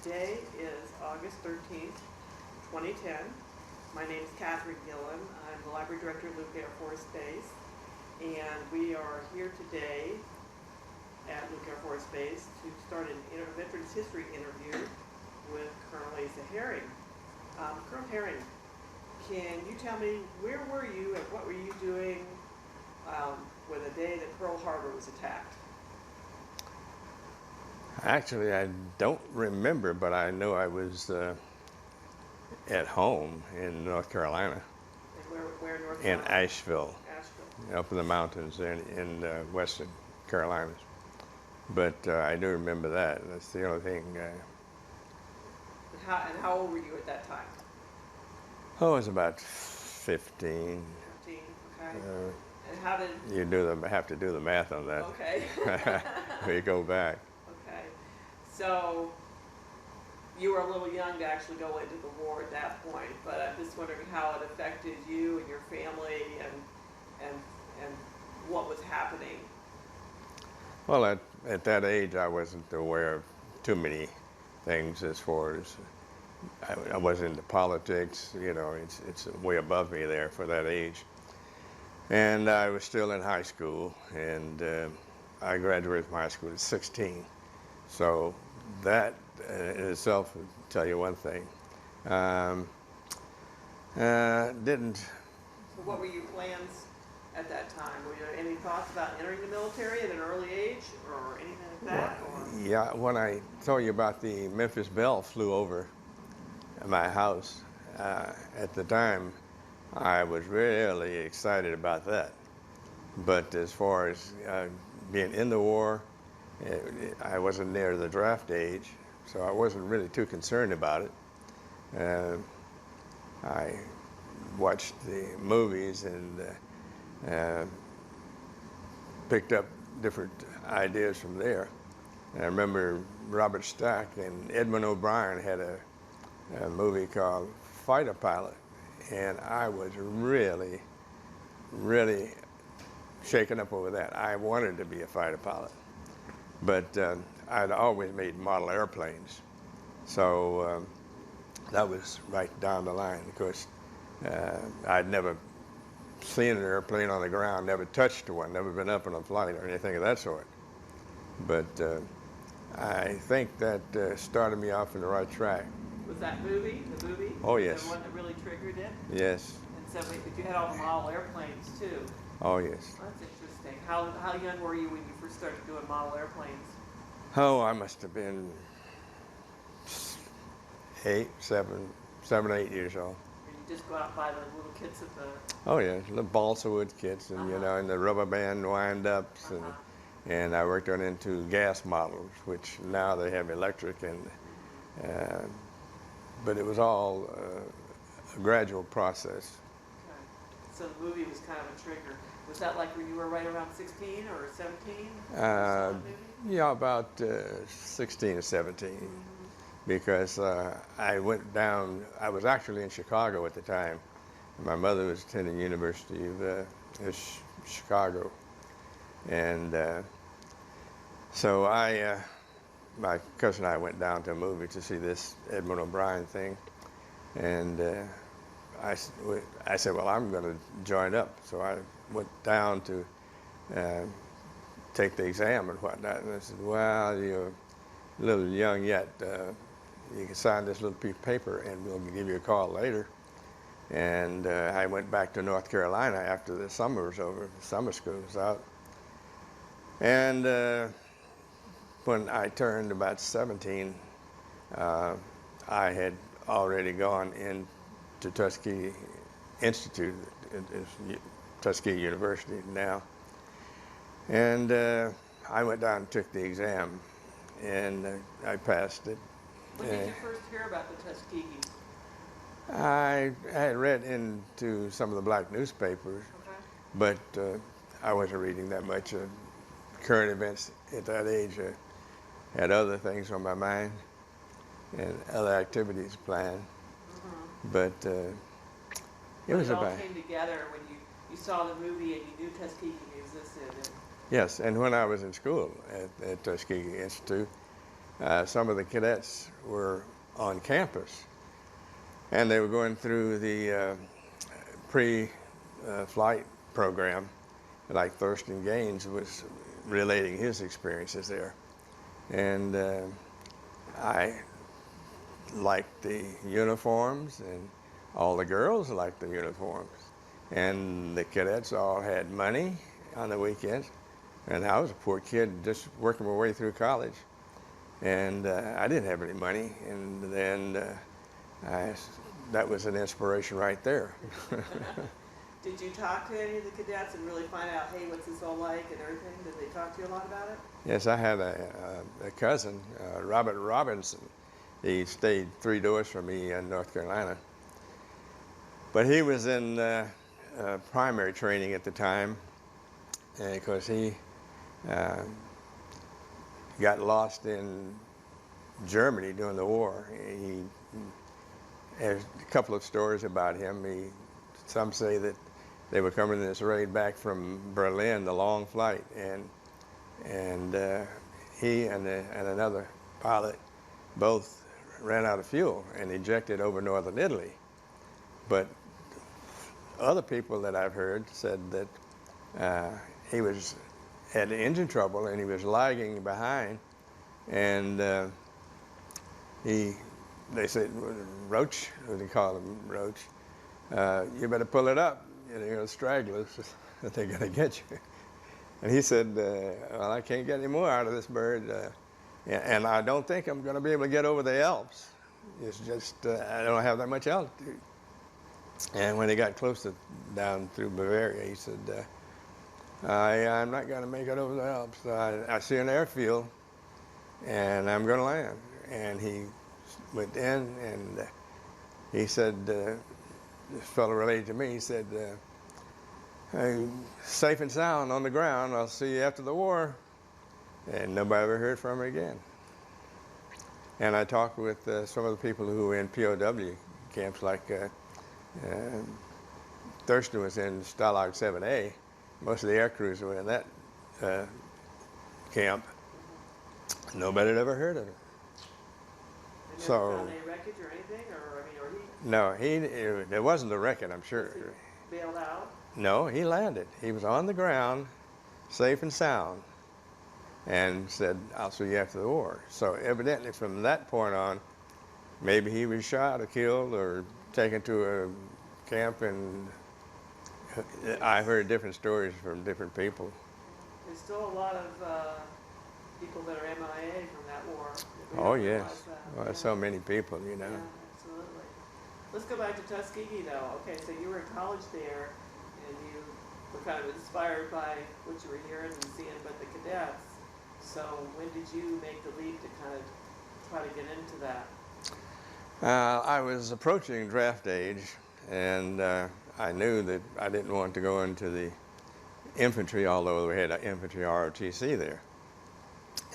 Today is August 13th, 2010. My name is Catherine Gillen. I'm the Library Director at Luke Air Force Base, and we are here today at Luke Air Force Base to start a Veterans History interview with Colonel Asa Herring. Colonel Herring, can you tell me where were you and what were you doing with the day that Pearl Harbor was attacked? Actually, I don't remember, but I know I was at home in North Carolina, And where in North in Carolina? Asheville, Asheville. up in the mountains in western Carolinas. But I do remember that. That's the only thing. And how old were you at that time? I was about 15. 15, okay. And how did... You have to do the math on that. Okay. We go back. Okay. So you were a little young to actually go into the war at that point, but I'm just wondering how it affected you and your family and what was happening. Well, at that age, I wasn't aware of too many things as far as I wasn't into politics. You know, it's way above me there for that age. And I was still in high school, and I graduated from high school at 16. So that in itself would tell you one thing. Didn't. So what were your plans at that time? Were there any thoughts about entering the military at an early age or anything like that? Or? Yeah, when I told you about the Memphis Belle flew over my house at the time, I was really excited about that. But as far as being in the war, I wasn't near the draft age, so I wasn't really too concerned about it. I watched the movies and picked up different ideas from there. And I remember Robert Stack and Edmund O'Brien had a movie called Fighter Pilot, and I was really, really shaken up over that. I wanted to be a fighter pilot, but I'd always made model airplanes, so that was right down the line. Of course, I'd never seen an airplane on the ground, never touched one, never been up in a flight or anything of that sort. But I think that started me off in the right track. Was that movie, the movie? Oh, yes. The one that really triggered it? Yes. And so but you had all the model airplanes too. Oh, yes. That's interesting. How young were you when you first started doing model airplanes? Oh, I must have been 7, 8 years old. And you just go out and buy the little kits of the... Oh yeah, the balsa wood kits, and you know, and the rubber band wind-ups, and I worked on into gas models, which now they have electric, and but it was all a gradual process. Okay. So the movie was kind of a trigger. Was that like when you were right around 16 or 17? Yeah, about 16 or 17, because I went down. I was actually in Chicago at the time. My mother was attending University of Chicago, and so my cousin and I went down to a movie to see this Edmund O'Brien thing, and I said, well, I'm going to join up. So I went down to take the exam and whatnot, and I said, well, you're a little young yet. You can sign this little piece of paper, and we'll give you a call later. And I went back to North Carolina after the summer was over, the summer school was out. And when I turned about 17, I had already gone into Tuskegee Institute, Tuskegee University now. And I went down and took the exam, and I passed it. When did you first hear about the Tuskegee? I had read into some of the black newspapers, but I wasn't reading that much. Current events at that age had other things on my mind and other activities planned. But it was about... It all came together when you saw the movie and you knew Tuskegee existed. Yes, and when I was in school at Tuskegee Institute, some of the cadets were on campus, and they were going through the pre-flight program, like Thurston Gaines was relating his experiences there. And I liked the uniforms, and all the girls liked the uniforms. And the cadets all had money on the weekends. And I was a poor kid just working my way through college. And I didn't have any money. And then that was an inspiration right there. Did you talk to any of the cadets and really find out, hey, what's this all like and everything? Did they talk to you a lot about it? Yes, I had a cousin, Robert Robinson. He stayed 3 doors from me in North Carolina. But he was in primary training at the time, because he got lost in Germany during the war. He has a couple of stories about him. Some say that they were coming in this raid back from Berlin, the long flight, and he and another pilot both ran out of fuel and ejected over northern Italy. But other people that I've heard said that he had engine trouble and he was lagging behind, and they said, Roach, what do they call him, Roach, you better pull it up, you're gonna stragglers, they're gonna get you. And he said, well, I can't get any more out of this bird, and I don't think I'm gonna be able to get over the Alps. It's just, I don't have that much altitude. And when he got close to down through Bavaria, he said, I'm not gonna make it over the Alps. I see an airfield, and I'm gonna land. And he went in, and he said, this fellow related to me, he said, hey, safe and sound on the ground, I'll see you after the war. And nobody ever heard from him again. And I talked with some of the people who were in POW camps, like Thurston was in Stalag 7A. Most of the air crews were in that camp. Nobody had ever heard of him. They never found any wreckage or anything, No, there wasn't a wreckage, I'm sure. Was he bailed out? No, he landed. He was on the ground, safe and sound, and said, I'll see you after the war. So evidently from that point on, maybe he was shot or killed or taken to a camp, and I heard different stories from different people. There's still a lot of people that are MIA from that war. Oh, yes. Well, so many people, you know. Yeah, absolutely. Let's go back to Tuskegee, though. Okay, so you were in college there, and you were kind of inspired by what you were hearing and seeing about the cadets. So when did you make the leap to kind of try to get into that? I was approaching draft age, and I knew that I didn't want to go into the infantry, although we had an infantry ROTC there.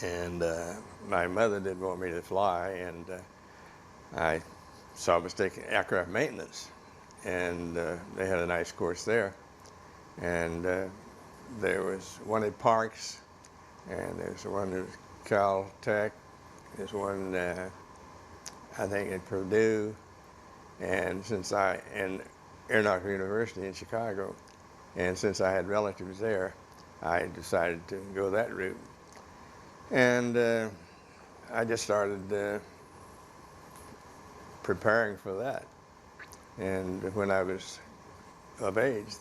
And my mother didn't want me to fly, and I was taking aircraft maintenance, and they had a nice course there. And there was one at Parks, and there's one at Caltech, there's one I think at Purdue, and Aeronautical University in Chicago. And since I had relatives there, I decided to go that route. And I just started preparing for that. And when I was of age,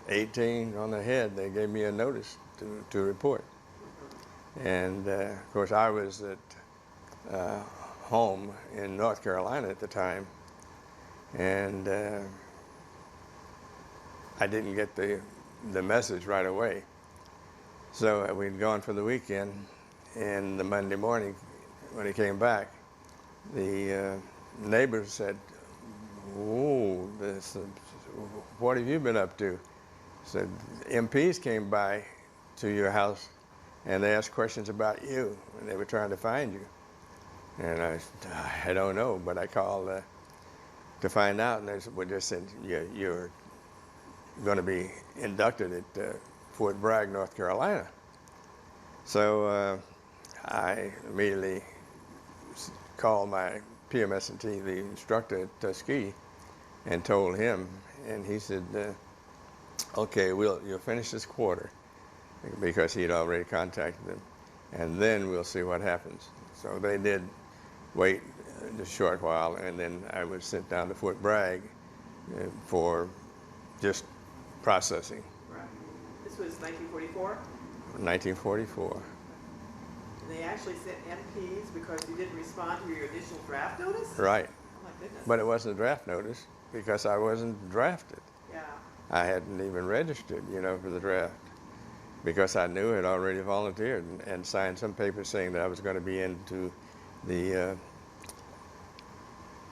18 on the head, they gave me a notice to report. And of course, I was at home in North Carolina at the time, and I didn't get the message right away. So we'd gone for the weekend, and the Monday morning when he came back, the neighbors said, "Oh, what have you been up to?" Said, MPs came by to your house and they asked questions about you, and they were trying to find you. And I don't know, but I called to find out, and they just said, you're going to be inducted at Fort Bragg, North Carolina. So I immediately called my PMS&T, the instructor at Tuskegee, and told him, and he said, okay, you'll finish this quarter, because he'd already contacted them, and then we'll see what happens. So they did wait a short while, and then I was sent down to Fort Bragg for just processing. Right. This was 1944? 1944. And they actually sent MPs because you didn't respond to your initial draft notice? Right. Oh my goodness. But it wasn't a draft notice because I wasn't drafted. Yeah. I hadn't even registered, for the draft, because I knew I'd already volunteered and signed some papers saying that I was going to be into the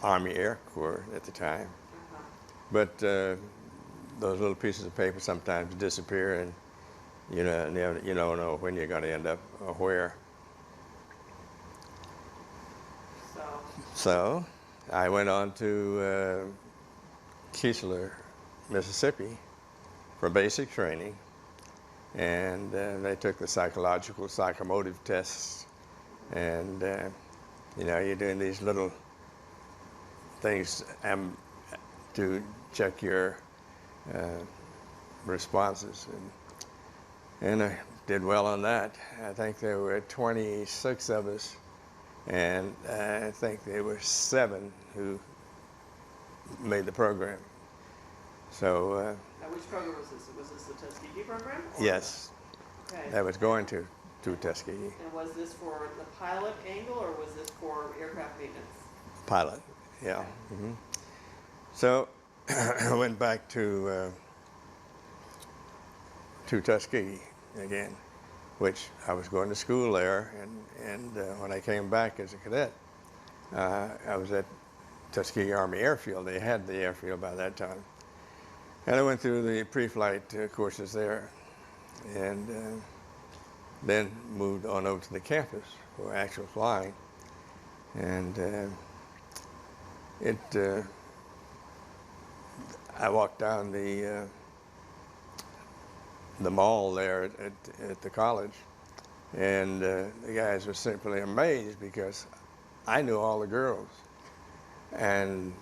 Army Air Corps at the time. Uh-huh. But those little pieces of paper sometimes disappear, and you don't know when you're going to end up or where. So I went on to Keesler, Mississippi for basic training, and they took the psychomotive tests, and you're doing these little things to check your responses, and I did well on that. I think there were 26 of us, and I think there were 7 who made the program. So. Now, which program was this? Was this the Tuskegee program? Yes. Okay. I was going to Tuskegee. And was this for the pilot angle, or was this for aircraft maintenance? Pilot, yeah. Mm-hmm. So I went back to Tuskegee again, which I was going to school there, and when I came back as a cadet, I was at Tuskegee Army Airfield. They had the airfield by that time. And I went through the pre-flight courses there, and then moved on over to the campus for actual flying. And I walked down the mall there at the college, and the guys were simply amazed because I knew all the girls, and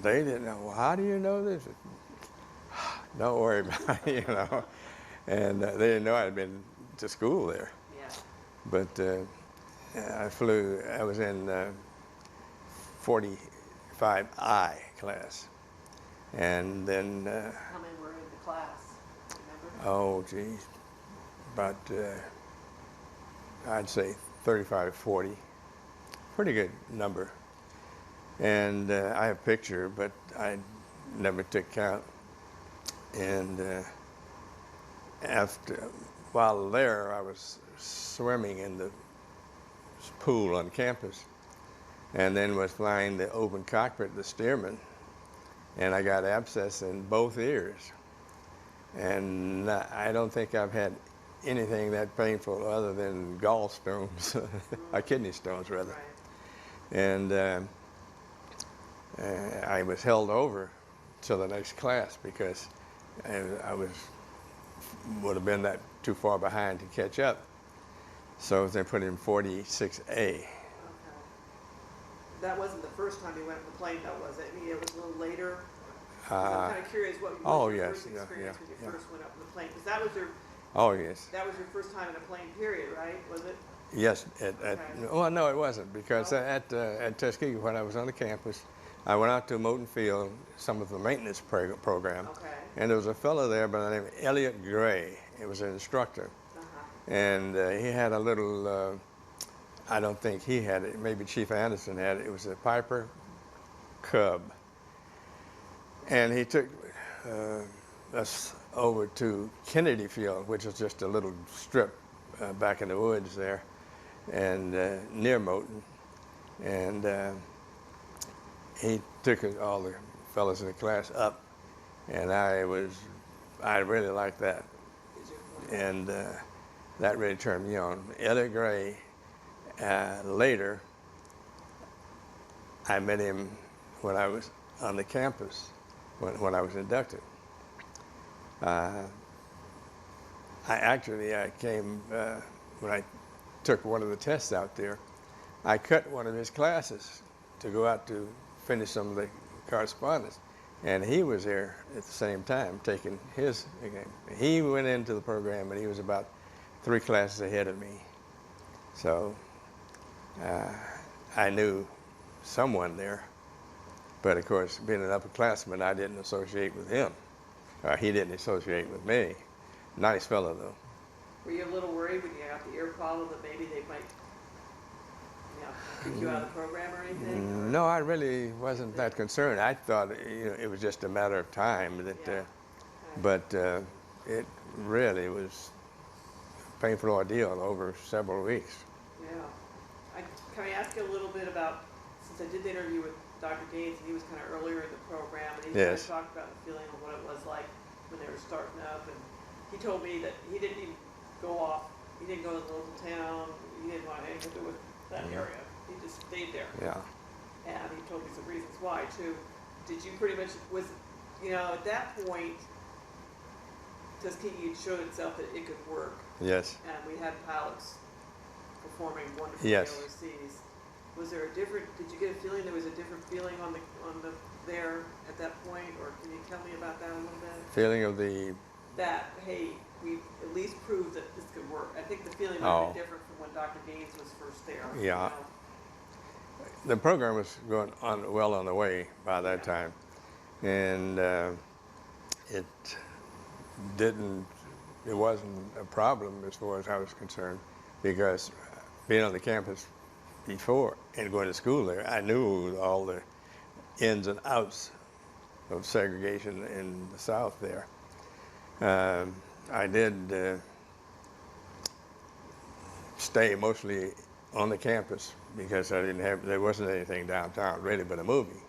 they didn't know, well, how do you know this? Don't worry about it, And they didn't know I'd been to school there. Yeah. But I was in 45I class. And then, How many were in the class? Remember? oh, geez, about, I'd say 35 to 40. Pretty good number. And I have a picture, but I never took count. And while there, I was swimming in the pool on campus, and then was flying the open cockpit, the steerman, and I got abscess in both ears. And I don't think I've had anything that painful other than gallstones, or kidney stones rather. Right. And I was held over to the next class because I would have been that too far behind to catch up. So they put in 46A. Okay. That wasn't the first time you went in the plane, though, was it? I mean, it was a little later. I'm kind of curious what was your first experience when you first went up in the plane, because that was your. Oh yes. That was your first time in a plane, period, right? Was it? Yes. Well, no, it wasn't, because at Tuskegee, when I was on the campus, I went out to Moton Field, some of the maintenance program, Okay. and there was a fellow there by the name of Elliot Gray. He was an instructor, and he had a little. I don't think he had it. Maybe Chief Anderson had it. It was a Piper Cub, and he took us over to Kennedy Field, which is just a little strip back in the woods there, and near Moton, and he took all the fellows in the class up, and I really liked that, and that really turned me on. Elliot Gray. Later, I met him when I was on the campus, when I was inducted. I came, when I took one of the tests out there, I cut one of his classes to go out to finish some of the correspondence. And he was there at the same time taking his exam. He went into the program and he was about 3 classes ahead of me. So I knew someone there. But of course, being an upperclassman, I didn't associate with him. He didn't associate with me. Nice fellow, though. Were you a little worried when you got the ear problem that maybe they might, kick you out of the program or anything? No, I really wasn't that concerned. I thought it was just a matter of time. That, Yeah. But it really was a painful ordeal over several weeks. Yeah. Can I ask you a little bit about, since I did the interview with Dr. Gaines, and he was kind of earlier in the program, and he kind of Yes. talked about the feeling of what it was like when they were starting up, and he told me that he didn't even go off, he didn't go to the local town, he didn't want anything to do with that area, he just stayed there. Yeah. And he told me some reasons why too. Did you pretty much, at that point, Tuskegee had showed itself that it could work, Yes. and we had pilots performing wonderfully Yes. overseas. Was there did you get a feeling there was a different feeling there at that point, or can you tell me about that a little bit? Feeling of the, That, hey, we at least proved that this could work. I think the feeling might have been different from when Dr. Gaines was first there. Yeah. The program was going on well on the way by that time, and it wasn't a problem as far as I was concerned, because being on the campus before and going to school there, I knew all the ins and outs of segregation in the South there. I did stay mostly on the campus because there wasn't anything downtown really but a movie.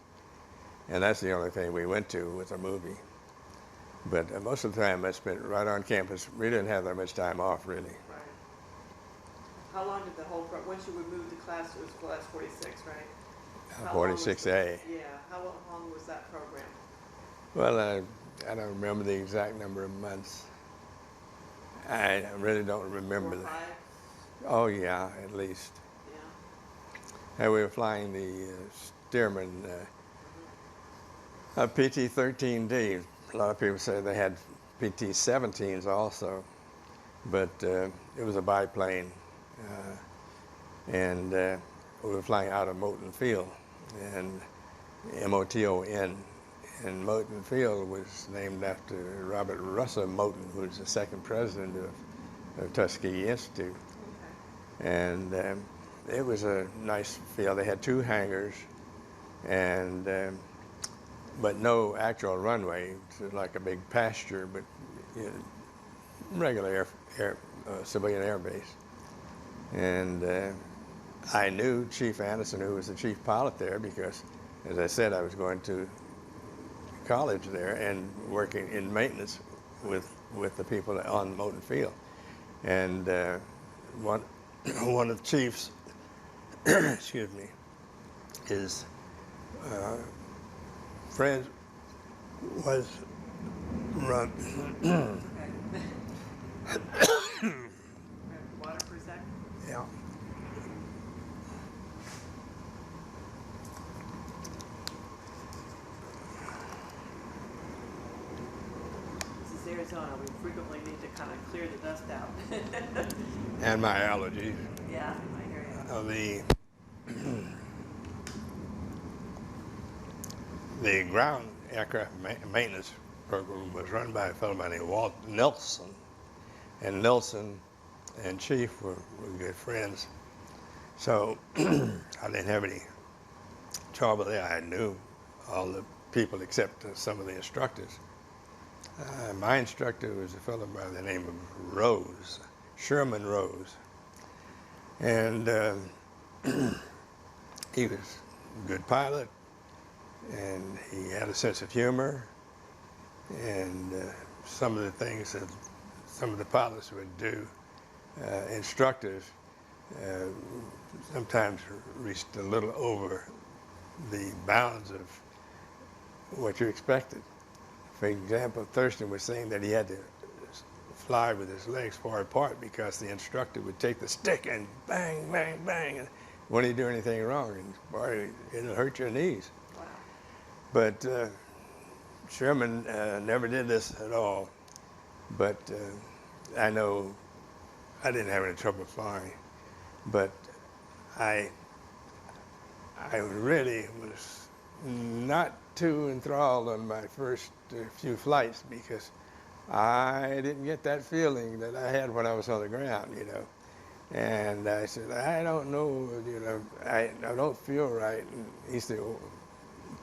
And that's the only thing we went to was a movie. But most of the time I spent right on campus. We didn't have that much time off really. Right. How long did the whole once you would move to class, it was class 46, right? How long was 46A. Yeah, how long was that program? Well, I don't remember the exact number of months. I really don't remember 4 or 5? Oh yeah, at least. Yeah. And we were flying the Stearman PT-13D. A lot of people say they had PT-17s also, but it was a biplane, and we were flying out of Moton Field, and M-O-T-O-N. And Moton Field was named after Robert Russell Moton, who was the second president of Tuskegee Institute. Okay. And it was a nice field. They had 2 hangars, and but no actual runway. It was like a big pasture, but regular civilian air base. And I knew Chief Anderson, who was the chief pilot there, because, as I said, I was going to college there and working in maintenance with the people on Moton Field. And one of the chief's, excuse me, his friend was run. Water for a sec? Yeah. This is Arizona. We frequently need to kind of clear the dust out. And my allergies. Yeah, I hear you. The ground aircraft maintenance program was run by a fellow by the name of Walt Nelson, and Nelson and Chief were good friends. So I didn't have any trouble there. I knew all the people except some of the instructors. My instructor was a fellow by the name of Rose, Sherman Rose. And he was a good pilot, and he had a sense of humor, and some of the things that some of the pilots would do, instructors sometimes reached a little over the bounds of what you expected. For example, Thurston was saying that he had to fly with his legs far apart because the instructor would take the stick and bang, bang, bang, when you do anything wrong, and boy, it'll hurt your knees. Wow. But Sherman never did this at all. But I know I didn't have any trouble flying. But I really was not too enthralled on my first few flights because I didn't get that feeling that I had when I was on the ground, you know. And I said, I don't know, you know, I don't feel right. And he said, well,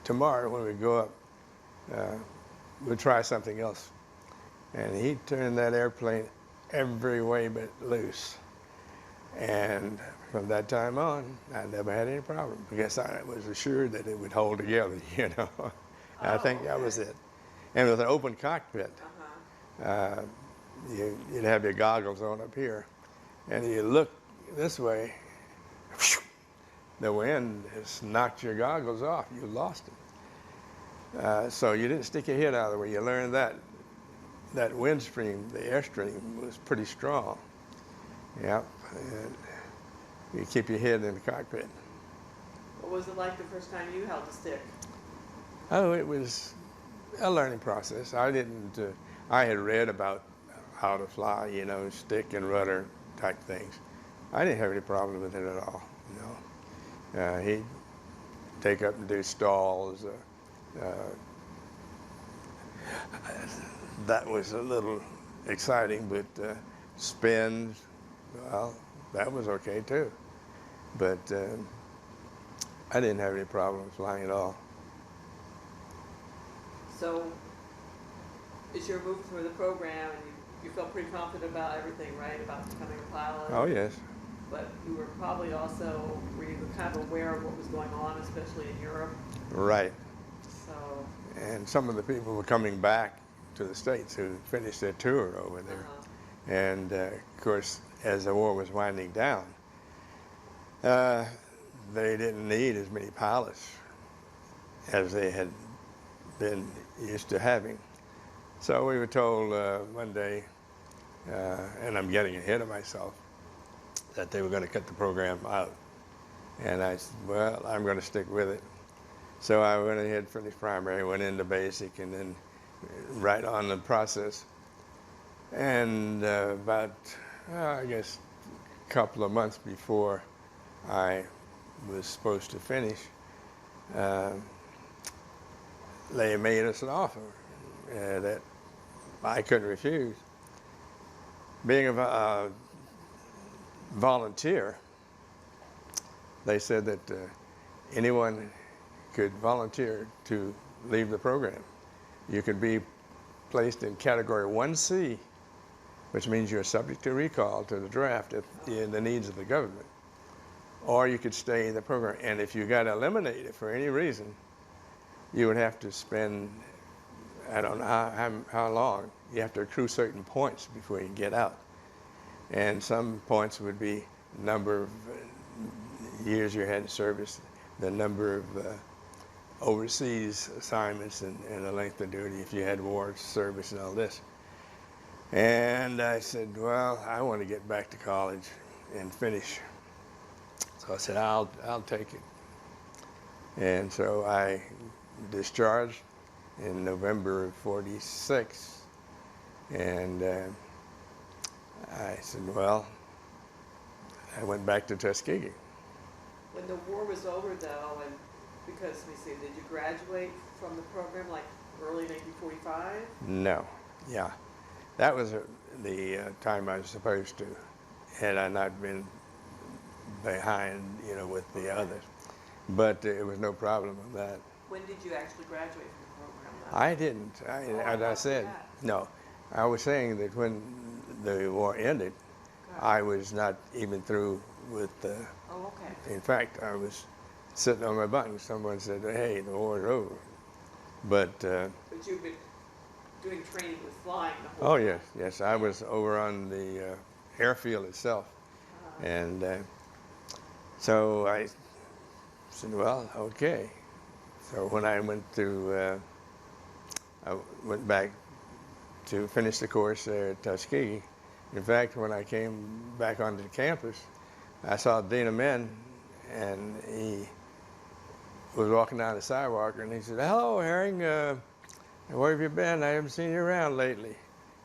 tomorrow when we go up, we'll try something else. And he turned that airplane every way but loose. And from that time on, I never had any problem because I was assured that it would hold together, you know. I think that was it. And with an open cockpit, you'd have your goggles on up here, and you look this way, the wind has knocked your goggles off. You lost it. So you didn't stick your head out of the way. You learned that wind stream, the airstream, was pretty strong. Yep. And you keep your head in the cockpit. What was it like the first time you held a stick? Oh, it was a learning process. I didn't. I had read about how to fly, you know, stick and rudder type things. I didn't have any problem with it at all. You know, he'd take up and do stalls. That was a little exciting, but spins, well, that was okay too. But I didn't have any problem flying at all. So, as you're moving through the program, and you felt pretty confident about everything, right? About becoming a pilot? Oh, yes. But you were probably also, were you kind of aware of what was going on, especially in Europe? Right. So. And some of the people were coming back to the States who finished their tour over there. And of course, as the war was winding down, they didn't need as many pilots as they had been used to having. So we were told one day, and I'm getting ahead of myself, that they were going to cut the program out. And I said, well, I'm going to stick with it. So I went ahead, finished primary, went into basic, and then right on the process. And about, I guess, a couple of months before I was supposed to finish, they made us an offer that I couldn't refuse. Being a volunteer, they said that anyone could volunteer to leave the program. You could be placed in category 1C, which means you're subject to recall to the draft in the needs of the government. Or you could stay in the program. And if you got eliminated for any reason, you would have to spend, I don't know how long, you have to accrue certain points before you get out. And some points would be number of years you had in service, the number of overseas assignments and the length of duty, if you had war service and all this. And I said, well, I want to get back to college and finish. So I said, I'll take it. And so I discharged in November of '46. And I said, well, I went back to Tuskegee. When the war was over, though, and because, let me see, did you graduate from the program like early 1945? No, yeah. That was the time I was supposed to, had I not been behind, you know, with the others. But it was no problem with that. When did you actually graduate from the program, though? I didn't. As I said, no. I was saying that when the war ended, I was not even through with the... Oh, okay. In fact, I was sitting on my bunk and someone said, hey, the war's over. But... But you've been doing training with flying the whole Oh, time. yes, yes. I was over on the airfield itself. And so I said, well, okay. So when I went to, I went back to finish the course there at Tuskegee. In fact, when I came back onto the campus, I saw Dean of Men, and he was walking down the sidewalk, and he said, "Hello, Herring. Where have you been? I haven't seen you around lately."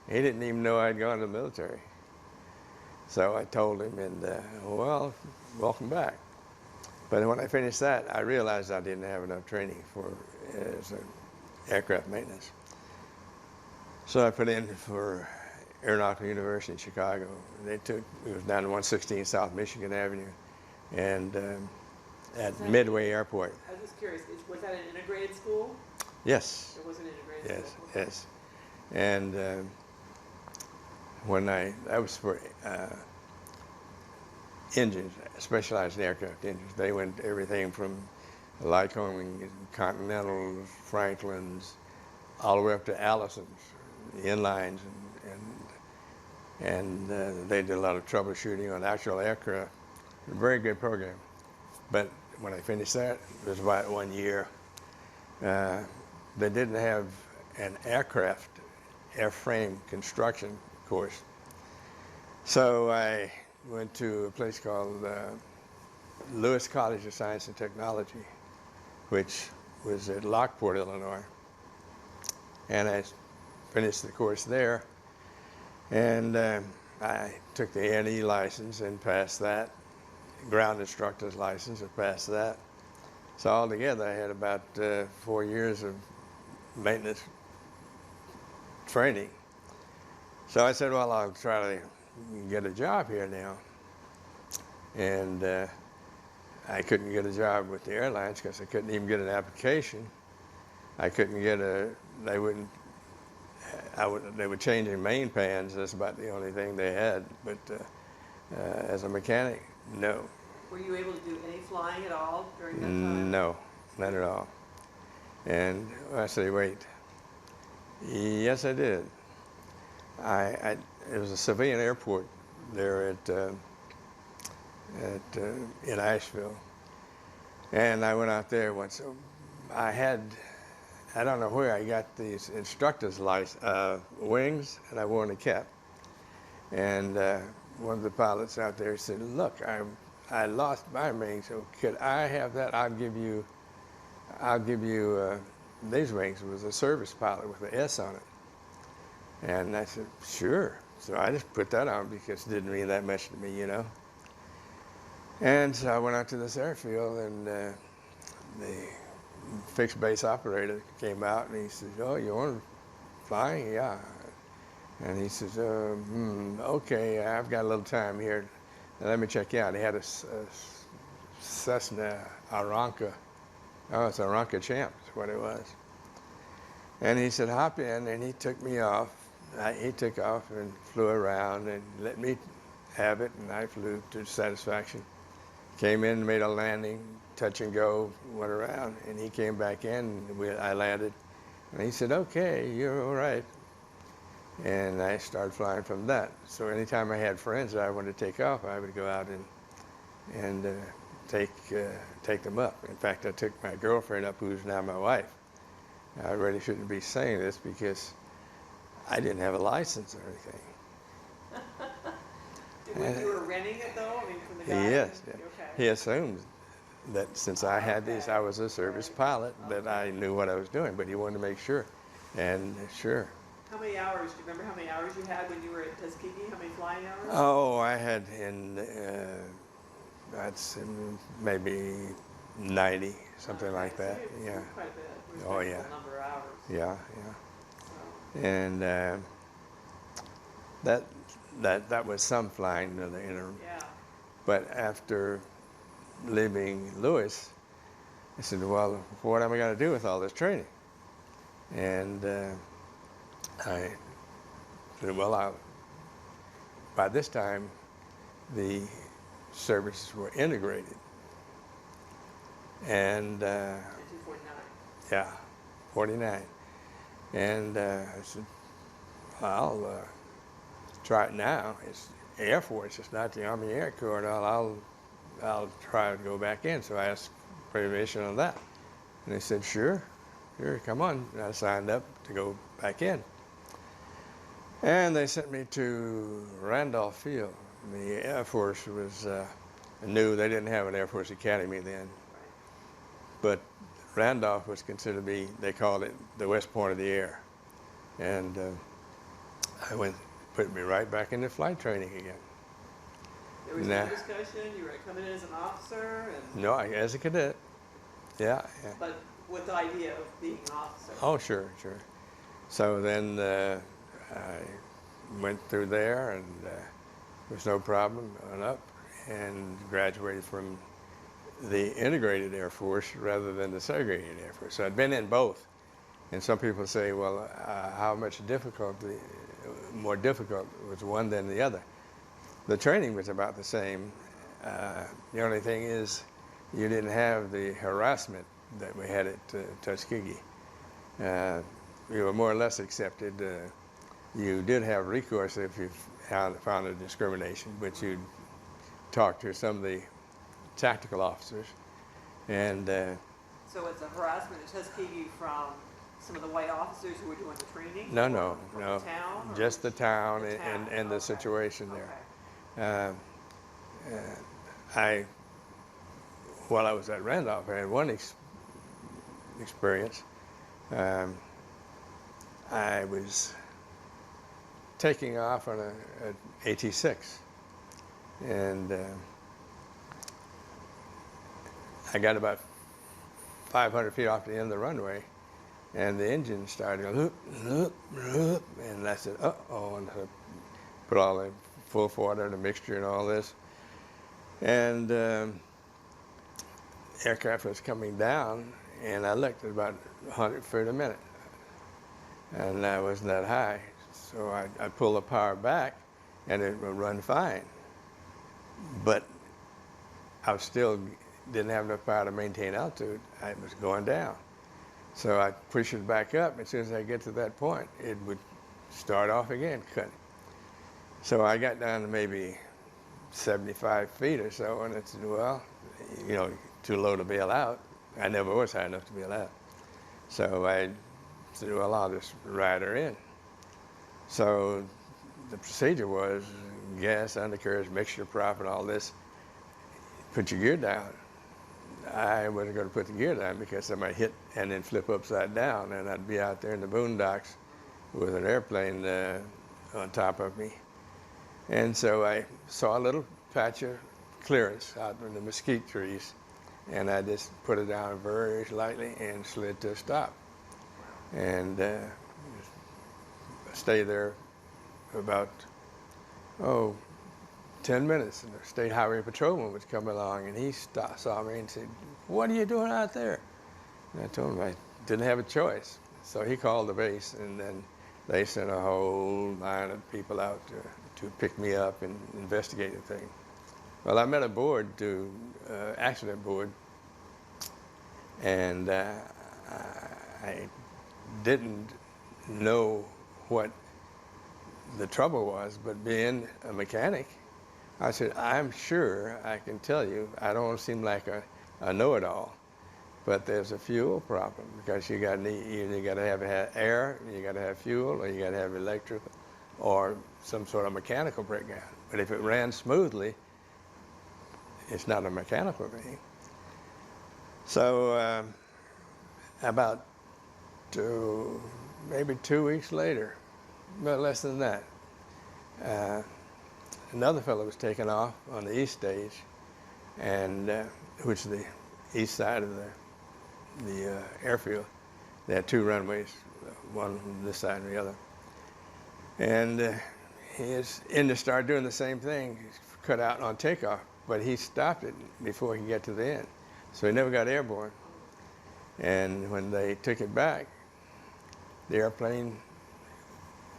He didn't even know I'd gone to the military. So I told him, and well, welcome back. But when I finished that, I realized I didn't have enough training for as aircraft maintenance. So I put in for Aeronautical University in Chicago. It was down to 116 South Michigan Avenue, and at Midway Airport. I was just curious, was that an integrated school? Yes. It was an integrated school? Yes. And that was for engines, specialized aircraft engines. They went everything from Lycoming, Continentals, Franklins, all the way up to Allisons, the inlines, and they did a lot of troubleshooting on actual aircraft. A very good program. But when I finished that, it was about 1 year. They didn't have an airframe construction course. So I went to a place called Lewis College of Science and Technology, which was at Lockport, Illinois. And I finished the course there. And I took the A&E license and passed that, ground instructor's license and passed that. So altogether, I had about 4 years of maintenance training. So I said, well, I'll try to get a job here now. And I couldn't get a job with the airlines because I couldn't even get an application. I couldn't get they were changing main pans. That's about the only thing they had. But as a mechanic, no. Were you able to do any flying at all during that time? No, not at all. And I say, wait. Yes, I did. It was a civilian airport there in Asheville, and I went out there once. I don't know where I got these instructor's wings, and I wore in a cap. And one of the pilots out there said, "Look, I lost my wings, so could I have that? I'll give you these wings." It was a service pilot with an S on it. And I said, "Sure." So I just put that on because it didn't mean that much to me, you know. And so I went out to this airfield, and the fixed base operator came out, and he says, "Oh, you want flying?" "Yeah." And he says, "Okay, I've got a little time here. Let me check you out." He had a Cessna Aranca. Oh, it's Aranca Champ is what it was. And he said, "Hop in," and he took me off. He took off and flew around and let me have it, and I flew to satisfaction. Came in, made a landing, touch and go, went around, and he came back in, and I landed. And he said, "Okay, you're all right." And I started flying from that. So anytime I had friends that I wanted to take off, I would go out and take them up. In fact, I took my girlfriend up, who's now my wife. I really shouldn't be saying this because I didn't have a license or anything. You were renting it though? I mean, from the guy? Yes. Okay. He assumed that since I had these, I was a service pilot, that I knew what I was doing, but he wanted to make sure. And sure. How many hours? Do you remember how many hours you had when you were at Tuskegee? How many flying hours? Oh, I had that's maybe 90, something like that. So Yeah. quite a bit. Oh, yeah. Number of hours. Yeah. So. And that was some flying in the interim. Yeah. But after leaving Lewis, I said, "Well, what am I going to do with all this training?" And I said, "Well, by this time, the services were integrated." And 1949. yeah, 49. And I said, "Well, I'll try it now. It's Air Force. It's not the Army Air Corps and all. I'll try to go back in." So I asked permission on that. And they said, sure, come on. And I signed up to go back in. And they sent me to Randolph Field. The Air Force was knew they didn't have an Air Force Academy then. But Randolph was considered to be, they called it the West Point of the Air. And I went, put me right back into flight training again. There was no discussion, you were coming in as an officer? And No, as a cadet. Yeah. But with the idea of being an officer? Oh, sure. So then I went through there, and there was no problem, went up and graduated from the integrated Air Force rather than the segregated Air Force. So I'd been in both. And some people say, well, how much more difficult was one than the other? The training was about the same. The only thing is you didn't have the harassment that we had at Tuskegee. You were more or less accepted. You did have recourse if you found a discrimination, but you'd talk to some of the tactical officers. And so it's a harassment at Tuskegee from some of the white officers who were doing the training? No. The town? Just the town, the town. And the Okay. situation there. Okay. While I was at Randolph, I had one experience. I was taking off on an AT-6, and I got about 500 feet off the end of the runway, and the engine started going, and I said, uh-oh, and I put all the full water, the mixture and all this. And aircraft was coming down, and I looked at about 100 feet a minute, and I wasn't that high. So I pulled the power back, and it would run fine. But I still didn't have enough power to maintain altitude. I was going down. So I pushed it back up. As soon as I get to that point, it would start off again, cutting. So I got down to maybe 75 feet or so, and I said, well, too low to bail out. I never was high enough to bail out. So I said, well, I'll just ride her in. So the procedure was gas, undercarriage, mixture prop, and all this. Put your gear down. I wasn't going to put the gear down because I might hit and then flip upside down, and I'd be out there in the boondocks with an airplane on top of me. And so I saw a little patch of clearance out in the mesquite trees, and I just put it down very lightly and slid to a stop. And stayed there for about, 10 minutes, and the state highway patrolman was coming along, and he saw me and said, what are you doing out there? And I told him I didn't have a choice. So he called the base, and then they sent a whole line of people out to pick me up and investigate the thing. Well, I met a board, accident board, and I didn't know what the trouble was, but being a mechanic, I said, I'm sure I can tell you, I don't seem like a know-it-all, but there's a fuel problem because you got to have air, you got to have fuel, or you got to have electric, or some sort of mechanical breakdown. But if it ran smoothly, it's not a mechanical thing. So about maybe 2 weeks later, but less than that, another fellow was taken off on the east stage, and which is the east side of the airfield. They had two runways, one on this side and the other. And his engine started doing the same thing, cut out on takeoff, but he stopped it before he could get to the end. So he never got airborne. And when they took it back, the airplane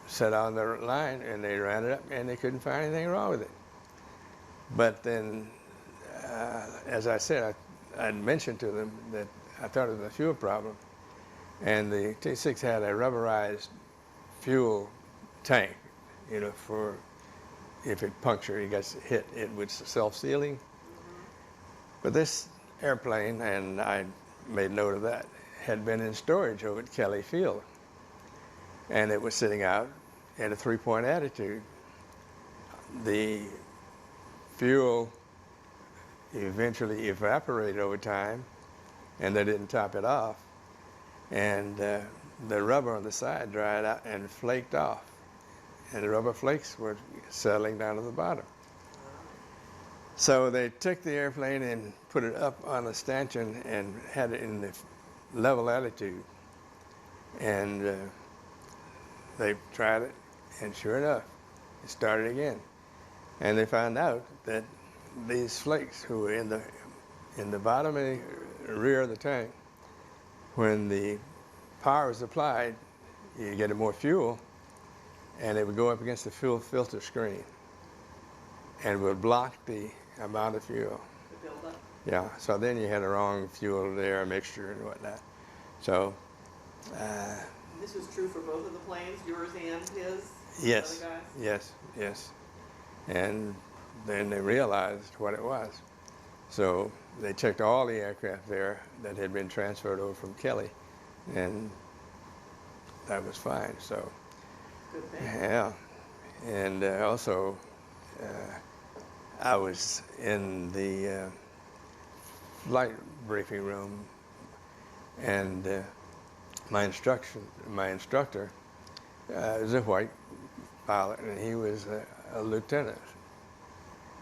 set on the line, and they ran it up, and they couldn't find anything wrong with it. But then, as I said, I'd mentioned to them that I thought it was a fuel problem, and the T-6 had a rubberized fuel tank, for if it punctured, it gets hit, it was self-sealing. But this airplane, and I made note of that, had been in storage over at Kelly Field, and it was sitting out at a 3-point attitude. The fuel eventually evaporated over time, and they didn't top it off. And the rubber on the side dried out and flaked off. And the rubber flakes were settling down to the bottom. So they took the airplane and put it up on a stanchion and had it in the level altitude. And they tried it, and sure enough, it started again. And they found out that these flakes who were in the bottom and the rear of the tank, when the power was applied, you get more fuel, and it would go up against the fuel filter screen and would block the amount of fuel. The buildup? Yeah, so then you had the wrong fuel there, mixture and whatnot. So, This was true for both of the planes, yours and his? yes, The other guy's? yes. And then they realized what it was. So they checked all the aircraft there that had been transferred over from Kelly, and that was fine. So, Good thing. yeah. And also, I was in the flight briefing room, and my instructor was a white pilot, and he was a lieutenant.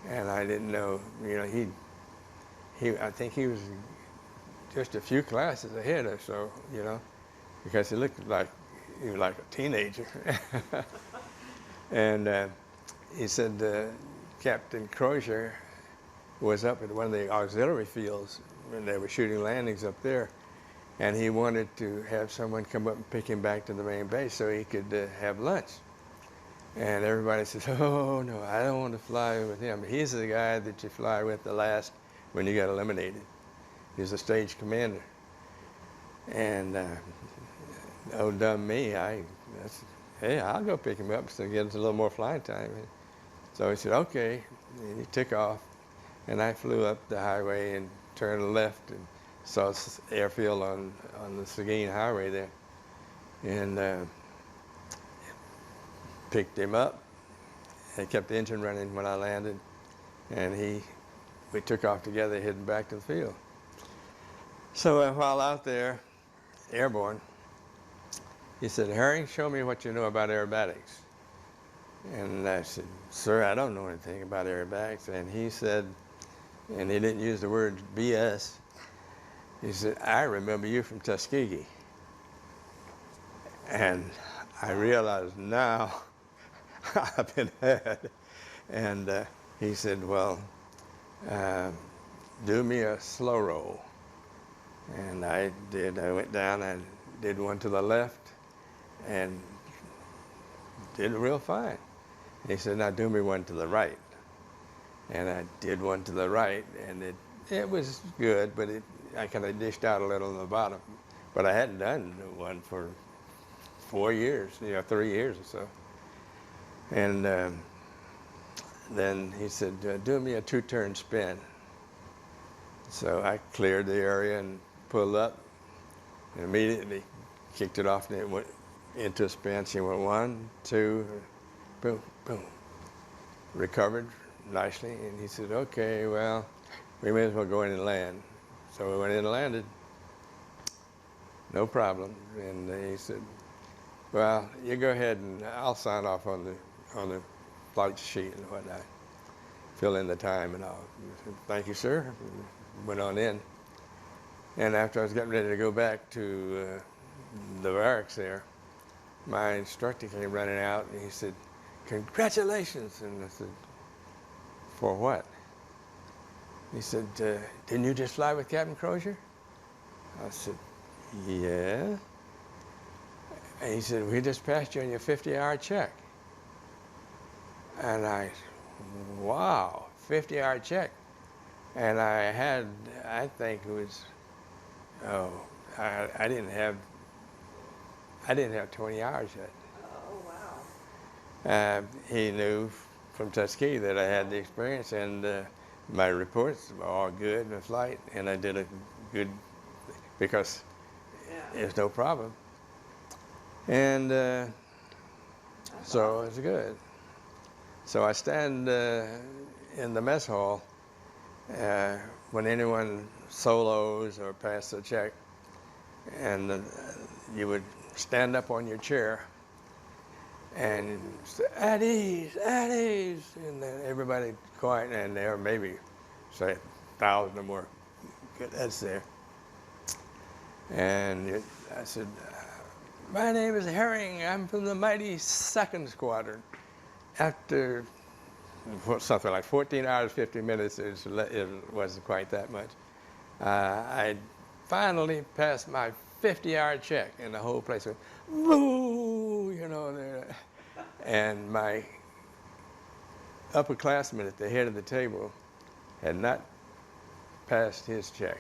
And I didn't know, I think he was just a few classes ahead or so, because he looked like he was like a teenager. And he said Captain Crozier was up at one of the auxiliary fields when they were shooting landings up there, and he wanted to have someone come up and pick him back to the main base so he could have lunch. And everybody says, "Oh no, I don't want to fly with him. He's the guy that you fly with the last when you got eliminated. He's a stage commander." And oh dumb me, I said, "Hey, I'll go pick him up so get us a little more flying time." So he said, "Okay," and he took off, and I flew up the highway and turned left and saw airfield on the Seguin Highway there, and picked him up and kept the engine running when I landed, and we took off together heading back to the field. So while out there, airborne, he said, "Herring, show me what you know about aerobatics." And I said, "Sir, I don't know anything about aerobatics." And he said, and he didn't use the word BS, he said, "I remember you from Tuskegee." And I realized now I've been had. And he said, "Well, do me a slow roll." And I did. I went down and did one to the left and did real fine. He said, "Now do me one to the right." And I did one to the right, and it was good, but I kind of dished out a little on the bottom. But I hadn't done one for 4 years, 3 years or so. And then he said, "Do me a two-turn spin." So I cleared the area and pulled up, and immediately kicked it off, and it went into a spin. She went 1, 2, boom, boom. Recovered nicely, and he said, "Okay, well, we may as well go in and land." So we went in and landed, no problem. And he said, "Well, you go ahead and I'll sign off on the flight sheet and whatnot, fill in the time and all." I said, "Thank you, sir." And went on in. And after I was getting ready to go back to the barracks there, my instructor came running out, and he said, "Congratulations." And I said, "For what?" He said, "Didn't you just fly with Captain Crozier?" I said, "Yeah." And he said, "We just passed you on your 50-hour check." And I said, "Wow, 50-hour check." And I think it was, I didn't have 20 hours yet. Oh, wow. He knew from Tuskegee that I had the experience, and my reports were all good in the flight, and I did a good, because there's no problem. And so it was good. So I stand in the mess hall, when anyone solos or passed a check, and you would stand up on your chair and say, "At ease, at ease," and then everybody quiet, and there maybe say 1,000 or more cadets there. And I said, "My name is Herring. I'm from the mighty 2nd Squadron." After something like 14 hours, 50 minutes, it wasn't quite that much. I finally passed my 50-yard check, and the whole place went, "Boo!" You know, and my upperclassman at the head of the table had not passed his check.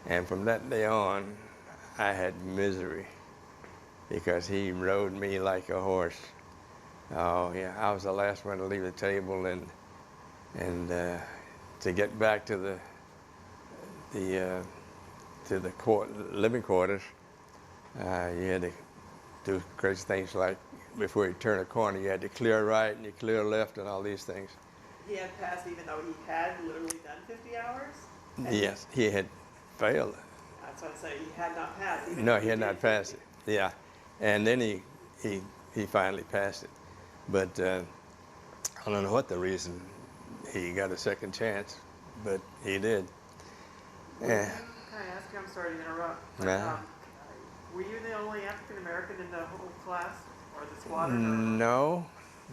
And from that day on, I had misery because he rode me like a horse. Oh yeah, I was the last one to leave the table, and to get back to the living quarters, you had to do crazy things like before you turn a corner, you had to clear right and you clear left and all these things. He had passed even though he had literally done 50 hours? Yes, he had failed. That's what I say, he had not passed. No, he had not passed it. Yeah, and then he finally passed it. But I don't know what the reason he got a second chance, but he did. Yeah. Can I ask you, I'm sorry to interrupt, but Nah. were you the only African American in the whole class or the squadron? No,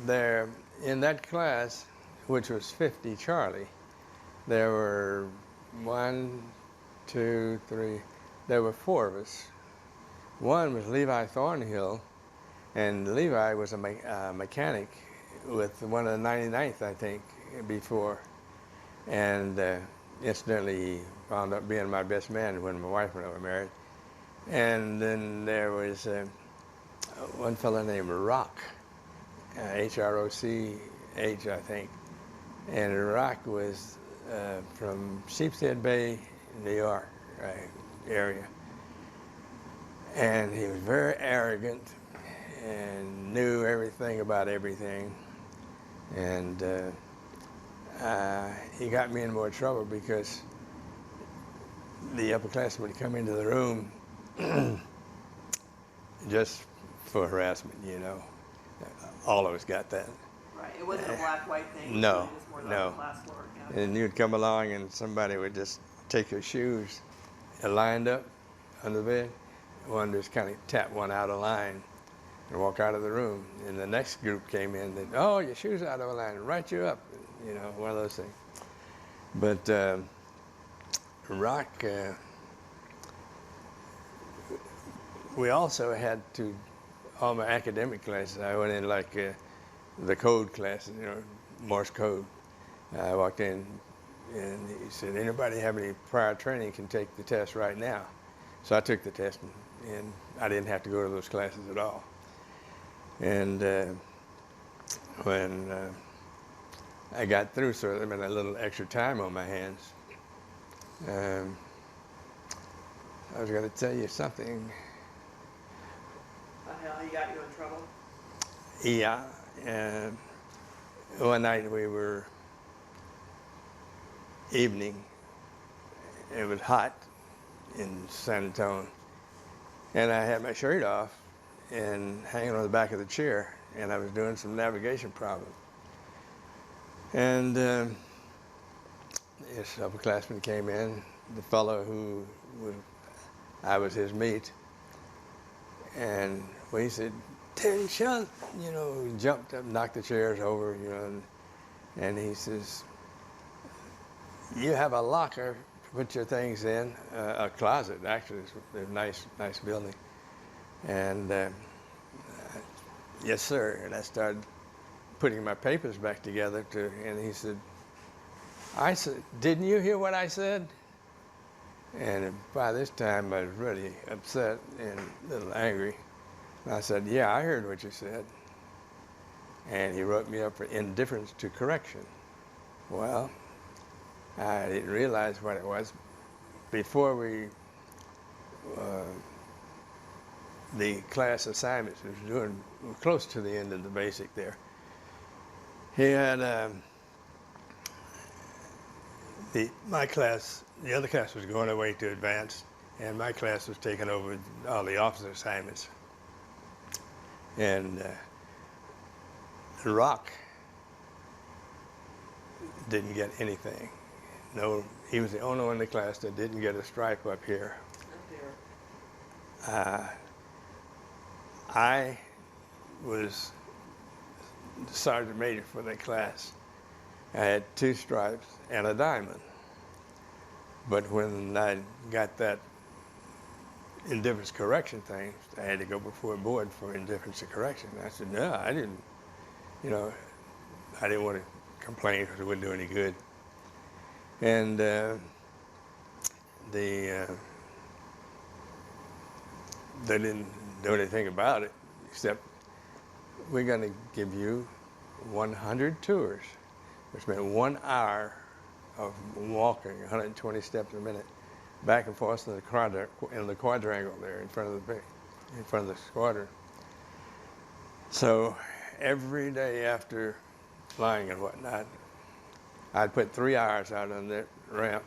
there in that class, which was 50 Charlie, there were 1, 2, 3. There were 4 of us. One was Levi Thornhill, and Levi was a mechanic with one of the 99th, I think, before. And incidentally, he wound up being my best man when my wife and I were married. And then there was one fellow named Rock, H-R-O-C-H, I think. And Rock was from Sheepshead Bay, New York area. And he was very arrogant and knew everything about everything. And he got me in more trouble because the upperclassmen would come into the room just for harassment, you know. All of us got that. Right, it wasn't a black-white thing. No, It was more no. like a class war. Yeah. And you'd come along and somebody would just take your shoes lined up under the bed. One just kind of tap one out of line and walk out of the room. And the next group came in, and "Oh, your shoes out of line, write you up," you know, one of those things. But Rock, we also had to, all my academic classes, I went in like the code classes, you know, Morse code. I walked in and he said, "Anybody have any prior training can take the test right now." So I took the test, and I didn't have to go to those classes at all. And when I got through, so I had a little extra time on my hands, I was going to tell you something. The hell, he got you in trouble? Yeah. One night we were evening. It was hot in San Antonio, and I had my shirt off and hanging on the back of the chair, and I was doing some navigation problems. And this upperclassman came in, the fellow who I was his mate, and he said, "Attention," you know, he jumped up, knocked the chairs over, you know, and he says, "You have a locker to put your things in, a closet, actually, it's a nice building." And "Yes, sir." And I started putting my papers back together, and he said, "I said, didn't you hear what I said?" And by this time, I was really upset and a little angry. And I said, "Yeah, I heard what you said." And he wrote me up for indifference to correction. Well, I didn't realize what it was. Before the class assignments was doing close to the end of the basic there, he had My class, the other class was going away to advance, and my class was taking over all the officer assignments. And Rock didn't get anything. No, he was the only one in the class that didn't get a stripe up here. I was the sergeant major for that class. I had 2 stripes and a diamond. But when I got that indifference correction thing, I had to go before a board for indifference of correction. I said, no, I didn't, you know, I didn't want to complain because it wouldn't do any good. And they didn't do anything about it, except we're going to give you 100 tours, which meant 1 hour of walking, 120 steps a minute, back and forth in the quadrangle there in front of the squadron. So every day after flying and whatnot, I'd put 3 hours out on that ramp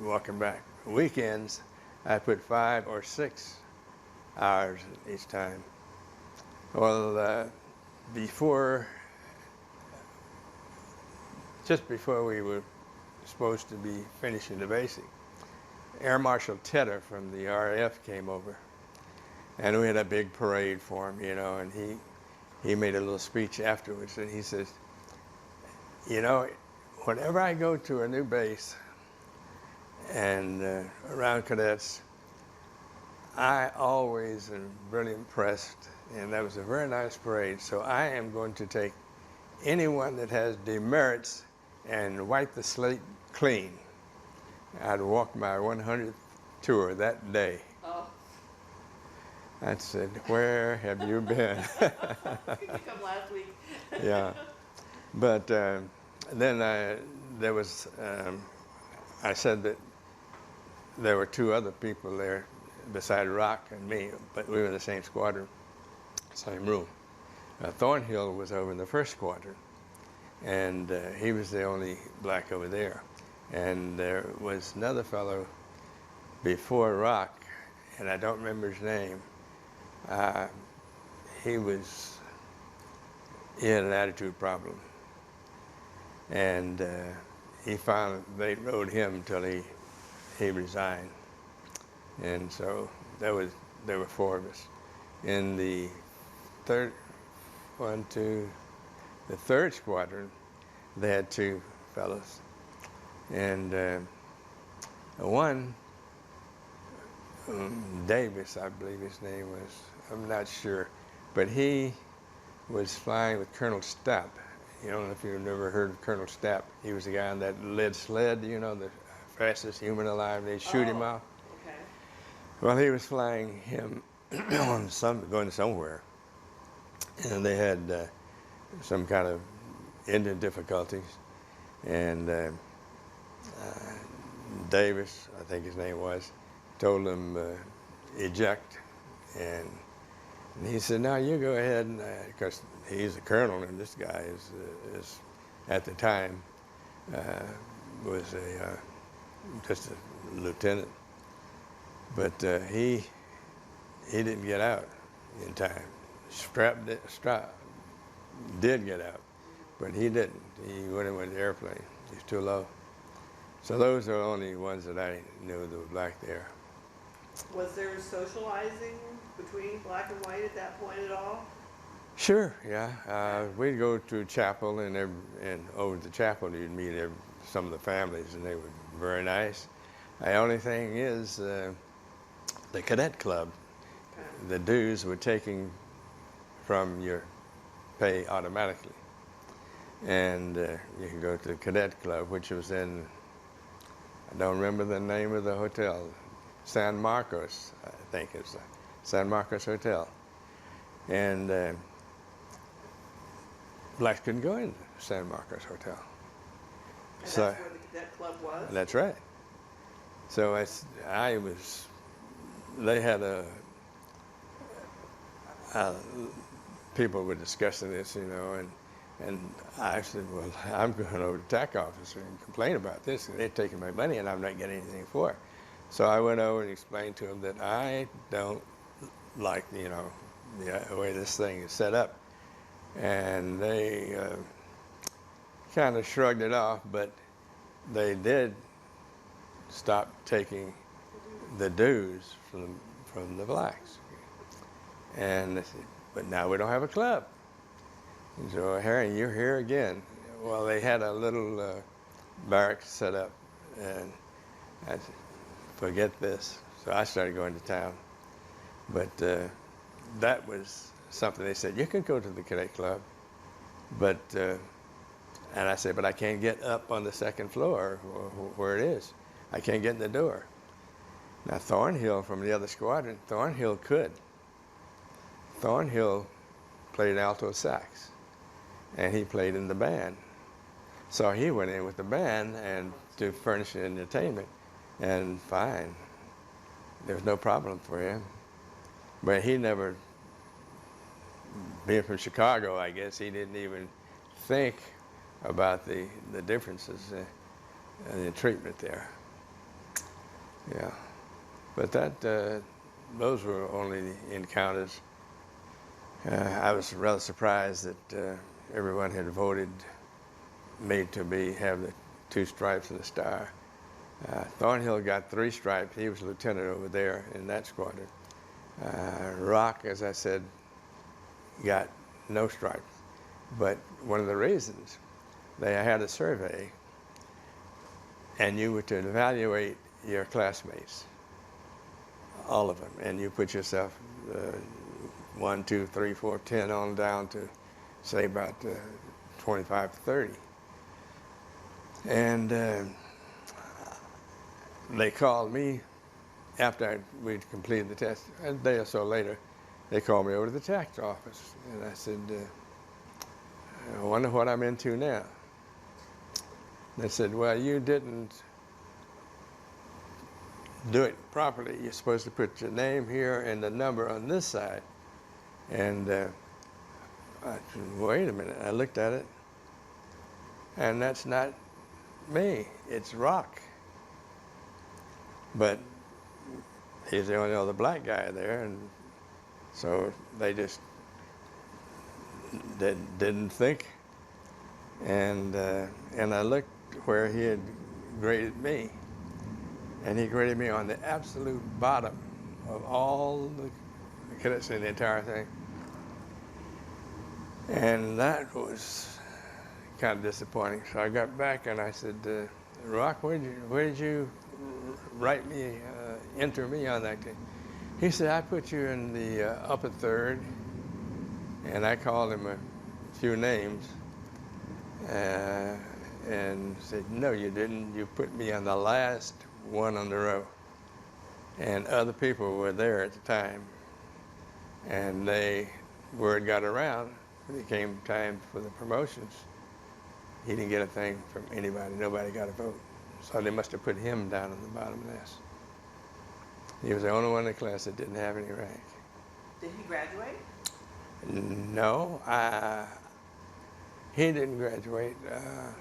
walking back. Weekends, I put 5 or 6 hours each time. Well, just before we were supposed to be finishing the basic, Air Marshal Tedder from the RAF came over, and we had a big parade for him, you know, and he made a little speech afterwards, and he says, you know, whenever I go to a new base and around cadets, I always am really impressed, and that was a very nice parade, so I am going to take anyone that has demerits and wipe the slate clean. I'd walk my 100th tour that day. Oh. I said, where have you been? Did you come last week? Yeah. But then I said that there were 2 other people there beside Rock and me, but we were in the same squadron, same room. Thornhill was over in the 1st squadron, and he was the only black over there. And there was another fellow before Rock, and I don't remember his name. He had an attitude problem, and they rode him until he resigned. And so there were 4 of us. In the 3rd squadron, they had 2 fellows. And one, Davis, I believe his name was, I'm not sure, but he was flying with Colonel Stapp. You don't know if you've never heard of Colonel Stapp. He was the guy on that lead sled, you know, the fastest human alive. They'd shoot him off. Okay. Well, he was flying him on going somewhere, and they had some kind of engine difficulties, and Davis, I think his name was, told him eject, and he said, "No, you go ahead," because he's a colonel, and this guy is at the time was just a lieutenant, but he didn't get out in time. Strap did get out, but he didn't. He went in with the airplane. He was too low. So those are the only ones that I knew that were black there. Was there socializing between black and white at that point at all? Sure, yeah. We'd go to chapel, and over at the chapel you'd meet some of the families, and they were very nice. The only thing is the cadet club, the dues were taken from your pay automatically. And you could go to the cadet club, which was in, I don't remember the name of the hotel, San Marcos, I think it's San Marcos Hotel. And blacks couldn't go in San Marcos Hotel. And so, that's where the cadet club was? That's right. So they had people were discussing this, you know, and And I said, well, I'm going over to the tax officer and complain about this. They're taking my money and I'm not getting anything for it. So I went over and explained to them that I don't like, the way this thing is set up. And they kind of shrugged it off, but they did stop taking the dues from the blacks. And they said, but now we don't have a club. And so, Harry, you're here again. Well, they had a little barracks set up, and I said, forget this. So I started going to town. But that was something they said, you can go to the cadet club, but, and I said, but I can't get up on the second floor where it is. I can't get in the door. Now, Thornhill from the other squadron, Thornhill could. Thornhill played alto sax, and he played in the band. So he went in with the band and to furnish the entertainment, and fine. There was no problem for him. But he never, being from Chicago, I guess, he didn't even think about the differences in the treatment there. Yeah. But those were only the encounters. I was rather surprised that everyone had voted me to have the 2 stripes and the star. Thornhill got 3 stripes. He was lieutenant over there in that squadron. Rock, as I said, got no stripes. But one of the reasons, they had a survey, and you were to evaluate your classmates, all of them, and you put yourself 1, 2, 3, 4, 10 on down to, say, about 25 to 30. And they called me after we'd completed the test. A day or so later, they called me over to the tax office, and I said, I wonder what I'm into now. They said, well, you didn't do it properly. You're supposed to put your name here and the number on this side. And I said, wait a minute. I looked at it, and that's not me. It's Rock. But he's the only other black guy there, and so they just didn't think. And I looked where he had graded me, and he graded me on the absolute bottom of all the cadets in the entire thing. And that was kind of disappointing. So I got back and I said, Rock, where did you write me, enter me on that thing? He said, I put you in the upper third, and I called him a few names, and said, no, you didn't. You put me on the last one on the row. And other people were there at the time, and word got around when it came time for the promotions. He didn't get a thing from anybody. Nobody got a vote. So they must have put him down on the bottom of this. He was the only one in the class that didn't have any rank. Did he graduate? No, he didn't graduate. Oh,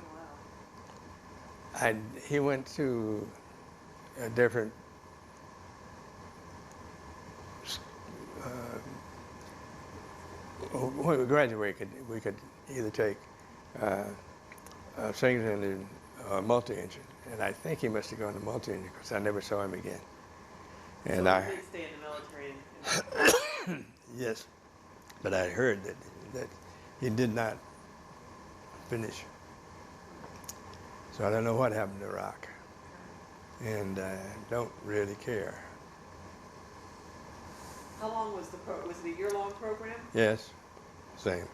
wow. He went to a different when we graduated, we could either take single engine or multi-engine, and I think he must have gone to multi-engine because I never saw him again. And so he did stay in the military. Yes, but I heard that he did not finish. So I don't know what happened to Rock, and I don't really care. How long was was it a year-long program? Yes, same.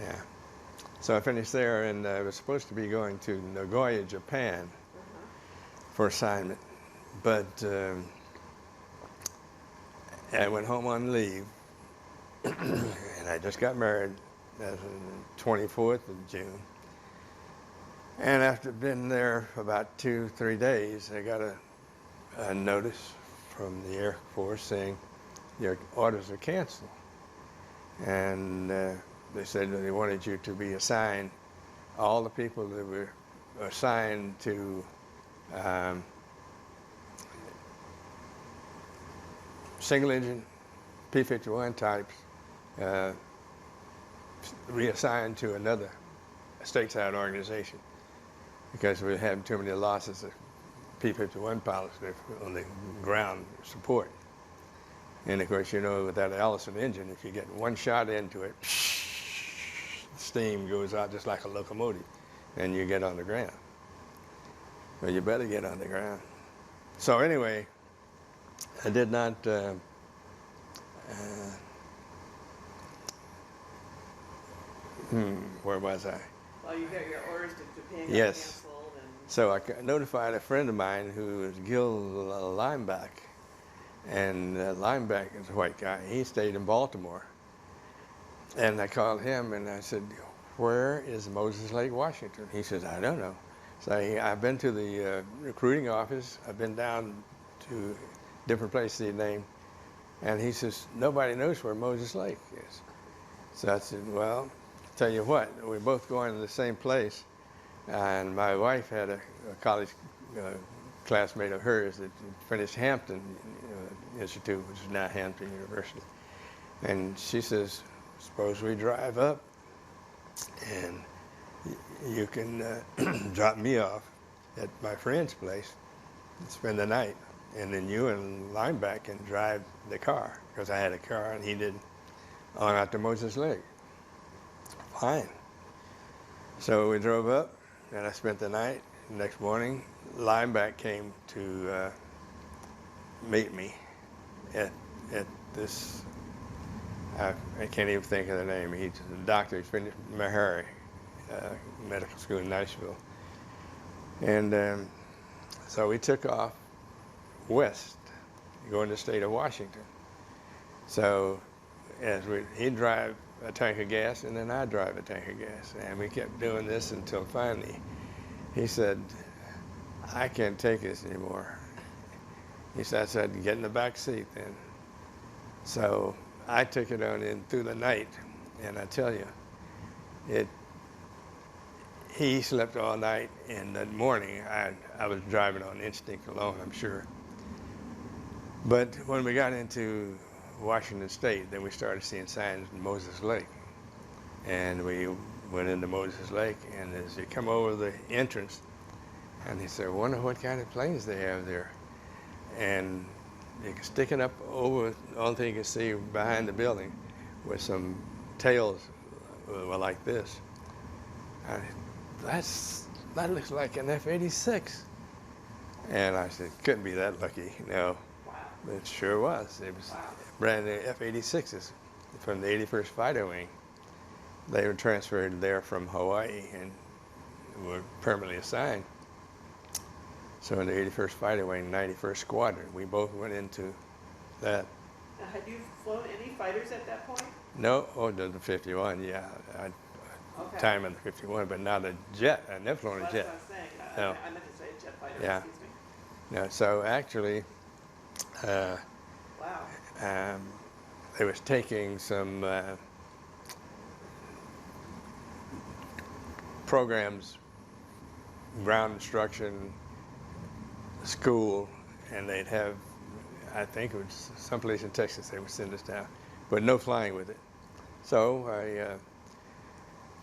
Yeah. So I finished there, and I was supposed to be going to Nagoya, Japan, for assignment, but I went home on leave, and I just got married. That was on the 24th of June. And after being there for about 2-3 days, I got a notice from the Air Force saying, your orders are canceled. And they said that they wanted you to be assigned, all the people that were assigned to single engine P-51 types, reassigned to another stateside organization because we were having too many losses of P-51 pilots on the ground support. And of course, you know, with that Allison engine, if you get one shot into it, steam goes out just like a locomotive, and you get on the ground. Well, you better get on the ground. So anyway, I did not where was I? Well, you got your orders to Japan got Yes. canceled, and So I notified a friend of mine who was Gil Lineback, and Lineback is a white guy. He stayed in Baltimore. And I called him and I said, where is Moses Lake, Washington? He says, I don't know. So I've been to the recruiting office. I've been down to different places he named. And he says, nobody knows where Moses Lake is. So I said, well, tell you what, we're both going to the same place. And my wife had a college classmate of hers that finished Hampton Institute, which is now Hampton University. And she says, suppose we drive up and you can drop me off at my friend's place and spend the night. And then you and Lineback can drive the car, because I had a car and he didn't, on out to Moses Lake. Fine. So we drove up and I spent the night. The next morning, Lineback came to meet me at this, I can't even think of the name. He's a doctor. He's finished Meharry Medical School in Nashville. And so we took off west, going to the state of Washington. So he'd drive a tank of gas, and then I'd drive a tank of gas. And we kept doing this until finally he said, I can't take this anymore. He said, I said, get in the back seat then. So I took it on in through the night, and I tell you, he slept all night, and that morning I was driving on instinct alone, I'm sure. But when we got into Washington State, then we started seeing signs in Moses Lake. And we went into Moses Lake, and as you come over the entrance, and he said, I wonder what kind of planes they have there. And sticking up over, the only thing you can see behind the building was some tails like this. That looks like an F-86. And I said, couldn't be that lucky. No, wow. It sure was. It was Wow. brand new F-86s from the 81st Fighter Wing. They were transferred there from Hawaii and were permanently assigned. So in the 81st Fighter Wing, 91st Squadron, we both went into that. Now, had you flown any fighters at that point? No, the 51, yeah. Okay. Time in the 51, but not a jet. I never flown Well, a that's jet. what I was saying. No. I meant to say jet fighter, Yeah. excuse me. No, so actually, Wow. they was taking some programs, ground instruction, school, and they'd have, I think it was someplace in Texas they would send us down, but no flying with it. So I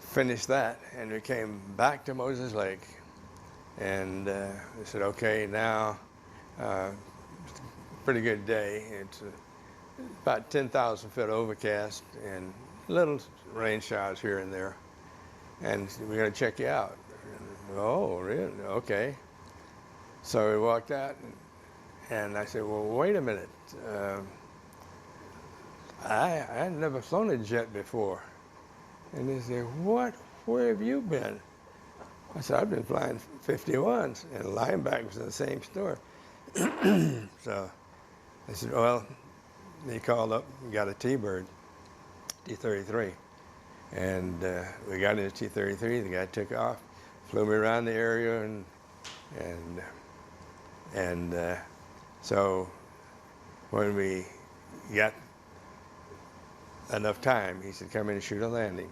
finished that, and we came back to Moses Lake, and they said, okay, now, pretty good day. It's about 10,000 foot overcast and little rain showers here and there, and we're going to check you out. Oh, really? Okay. So we walked out, and I said, well, wait a minute. I had never flown a jet before. And they said, what? Where have you been? I said, I've been flying 51s, and Lineback was in the same store. So they said, well, they called up and got a T-Bird, T-33. And we got in the T-33, the guy took off, flew me around the area, and so when we got enough time, he said, come in and shoot a landing.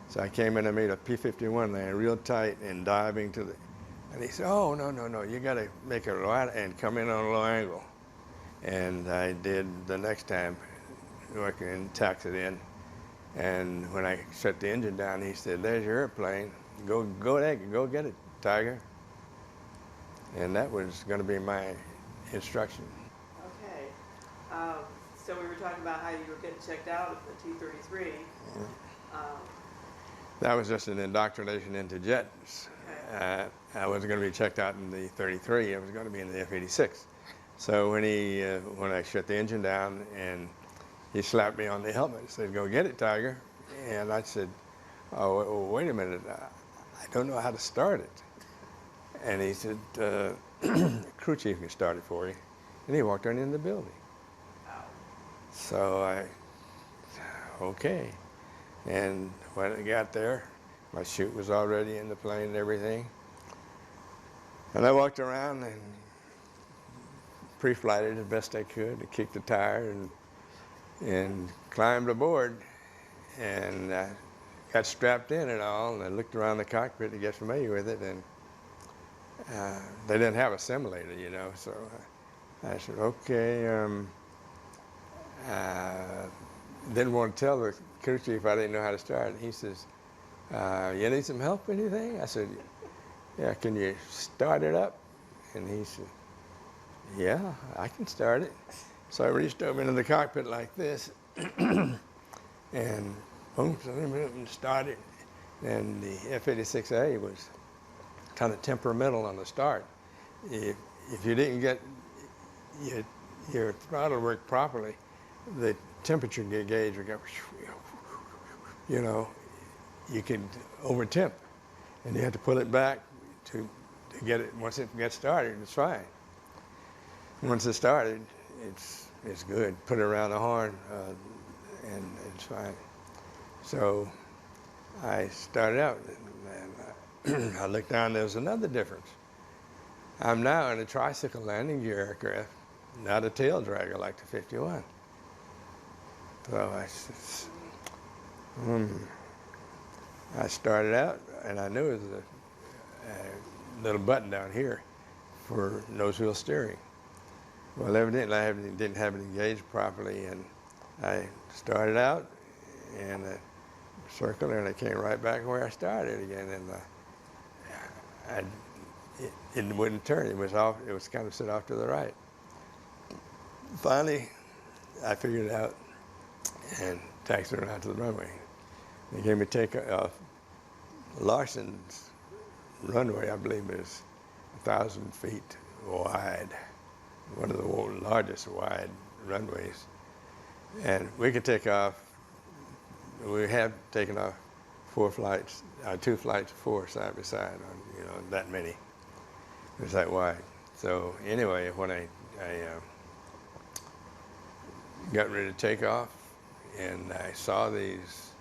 So I came in and made a P-51 land real tight and diving to the, and he said, oh, no, no, no, you got to make a right and come in on a low angle. And I did the next time, working and taxed it in. And when I shut the engine down, he said, there's your airplane. Go there, go get it, Tiger. And that was going to be my instruction. Okay. So we were talking about how you were getting checked out of the T-33. That was just an indoctrination into jets. Okay. I wasn't going to be checked out in the 33. I was going to be in the F-86. So when I shut the engine down and he slapped me on the helmet and said, go get it, Tiger. And I said, oh, wait a minute. I don't know how to start it. And he said, crew chief can start it for you. And he walked right in the building. Wow. So okay. And when I got there, my chute was already in the plane and everything. And I walked around and pre-flighted as best I could and kicked the tire and climbed aboard. And got strapped in and all, and I looked around the cockpit to get familiar with it, and they didn't have a simulator, you know, so I said, okay, didn't want to tell the crew chief I didn't know how to start. He says, you need some help, anything? I said, yeah, can you start it up? And he said, yeah, I can start it. So I reached over into the cockpit like this, and boom, and started. And the F-86A was kind of temperamental on the start. If you didn't get your throttle work properly, the temperature gauge would go, you know, you could over-temp, and you had to pull it back to get it. Once it gets started, it's fine. Once it started, it's good. Put it around the horn, and it's fine. So I started out, and I looked down, there was another difference. I'm now in a tricycle landing gear aircraft, not a tail dragger like the 51. So I started out, and I knew there was a little button down here for nose wheel steering. Well, evidently I didn't have it engaged properly, and I started out in a circle, and I came right back where I started again, and it wouldn't turn. It was off. It was kind of set off to the right. Finally, I figured it out and taxied it out to the runway. They gave me takeoff. Larson's runway, I believe, is 1,000 feet wide, one of the largest wide runways. And we could take off. We have taken off 2 flights of 4 side by side on, you know, that many. It was that wide. So anyway, when I got ready to take off, and I saw these,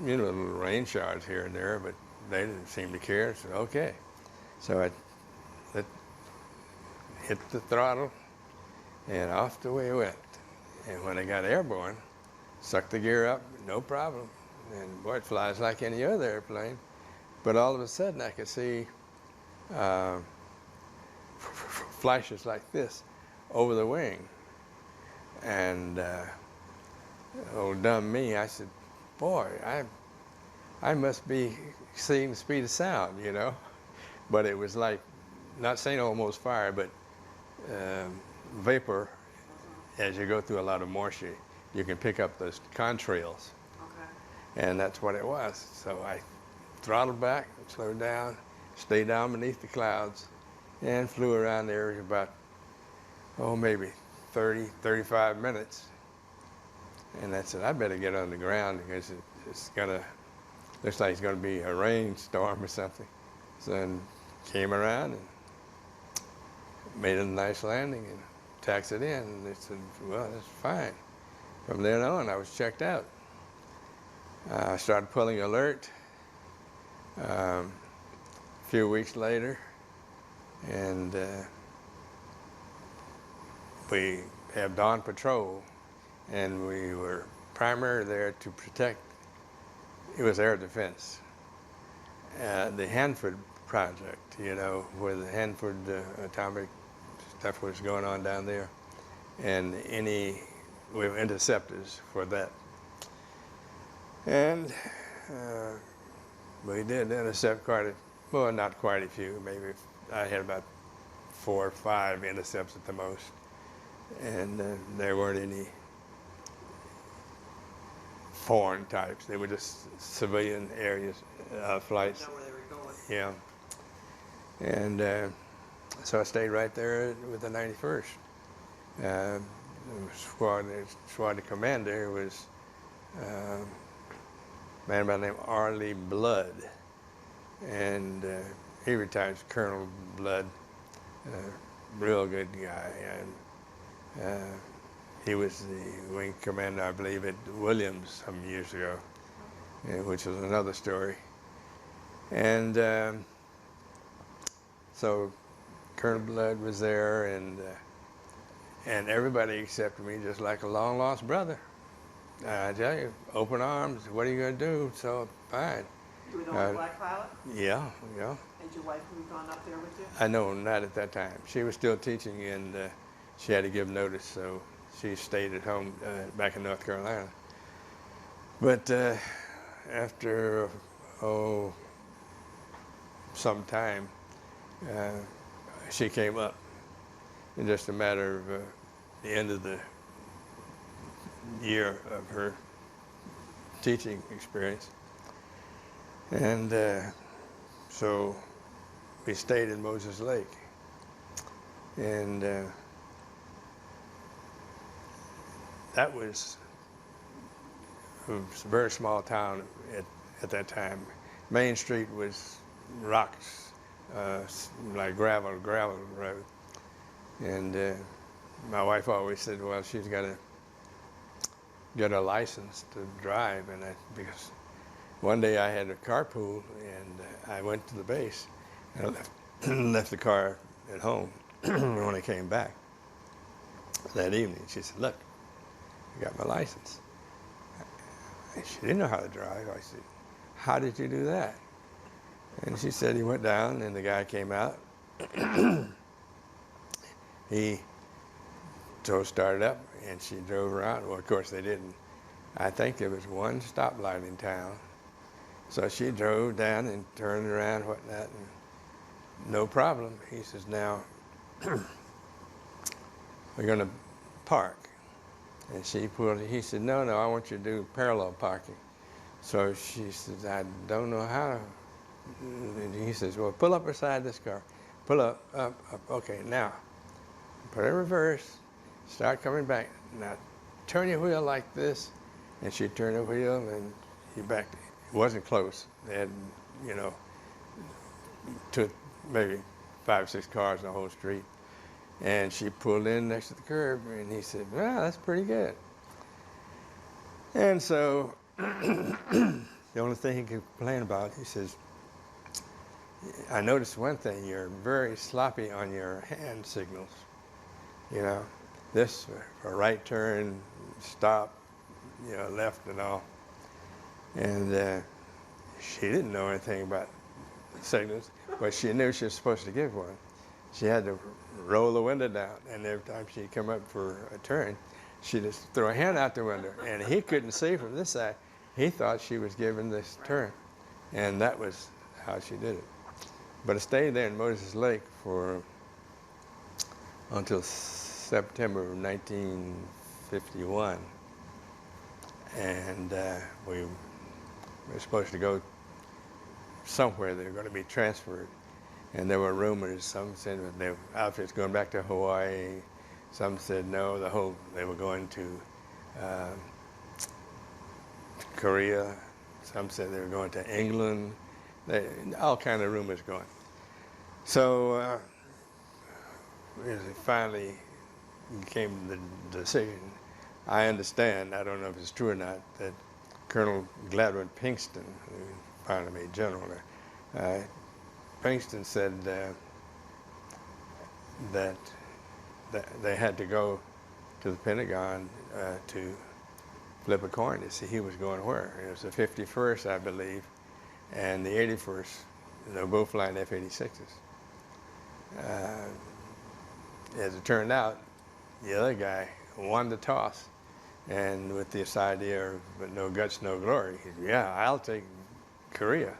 you know, little rain showers here and there, but they didn't seem to care. So okay. So I hit the throttle, and off the way it went. And when I got airborne, sucked the gear up, no problem. And boy, it flies like any other airplane. But all of a sudden, I could see flashes like this over the wing. And old dumb me, I said, boy, I must be seeing the speed of sound, you know? But it was like, not saying almost fire, but vapor. As you go through a lot of moisture, you can pick up those contrails. Okay. And that's what it was. So I throttled back, slowed down, stayed down beneath the clouds, and flew around the area about, maybe 30, 35 minutes. And I said, I better get on the ground because looks like it's gonna be a rainstorm or something. So then came around and made a nice landing and taxied in, and they said, well, that's fine. From then on, I was checked out. I started pulling alert a few weeks later, and we have dawn patrol, and we were primarily there to protect it was air defense. The Hanford project, you know, where the Hanford atomic stuff was going on down there, and we were interceptors for that. And we did intercept well, not quite a few, maybe I had about 4 or 5 intercepts at the most, and there weren't any foreign types. They were just civilian areas, flights. Know where they were going. Yeah. And so I stayed right there with the 91st. The squad commander was a man by the name Arlie Blood, and he retired as Colonel Blood, real good guy, and he was the wing commander, I believe, at Williams some years ago, which is another story. And so Colonel Blood was there, and everybody accepted me just like a long-lost brother. I tell you, open arms, what are you going to do? So, fine. You were the only black pilot? Yeah. And your wife moved on up there with you? I know, not at that time. She was still teaching, and she had to give notice, so she stayed at home back in North Carolina. But after, some time, she came up in just a matter of the end of the year of her teaching experience. And so we stayed in Moses Lake. And that was a very small town at that time. Main Street was rocks, like gravel road. And my wife always said, well, she's got to get a license to drive, because one day I had a carpool, and I went to the base, and I left the car at home. When I came back that evening, she said, look, I got my license. She didn't know how to drive. I said, how did you do that? And she said he went down, and the guy came out. He started up, and she drove around. Well, of course, they didn't. I think there was one stoplight in town. So she drove down and turned around, whatnot, and no problem. He says, now, we're going to park. And he said, no, I want you to do parallel parking. So she says, I don't know how. And he says, well, pull up beside this car. Pull up. Okay, now, put it in reverse, start coming back. Now, turn your wheel like this. And she turned the wheel, and he backed. It wasn't close. They had, maybe 5 or 6 cars in the whole street. And she pulled in next to the curb, and he said, well, that's pretty good. And so the only thing he could complain about, he says, I noticed one thing, you're very sloppy on your hand signals. This for right turn, stop, left and all. And she didn't know anything about signals, but she knew she was supposed to give one. She had to roll the window down, and every time she'd come up for a turn, she'd just throw a hand out the window, and he couldn't see from this side. He thought she was giving this turn, and that was how she did it. But I stayed there in Moses Lake until September of 1951, and we were supposed to go somewhere. They were going to be transferred. And there were rumors. Some said that their outfits going back to Hawaii. Some said no, they were going to Korea. Some said they were going to England. All kind of rumors going. So it finally came to the decision. I understand, I don't know if it's true or not, that Colonel Gladwin Pinkston, who finally made general there, Pinkston said that they had to go to the Pentagon to flip a coin to see he was going where. It was the 51st, I believe, and the 81st. They were both flying F-86s. As it turned out, the other guy won the toss, and with this idea of no guts, no glory, he said, yeah, I'll take Korea.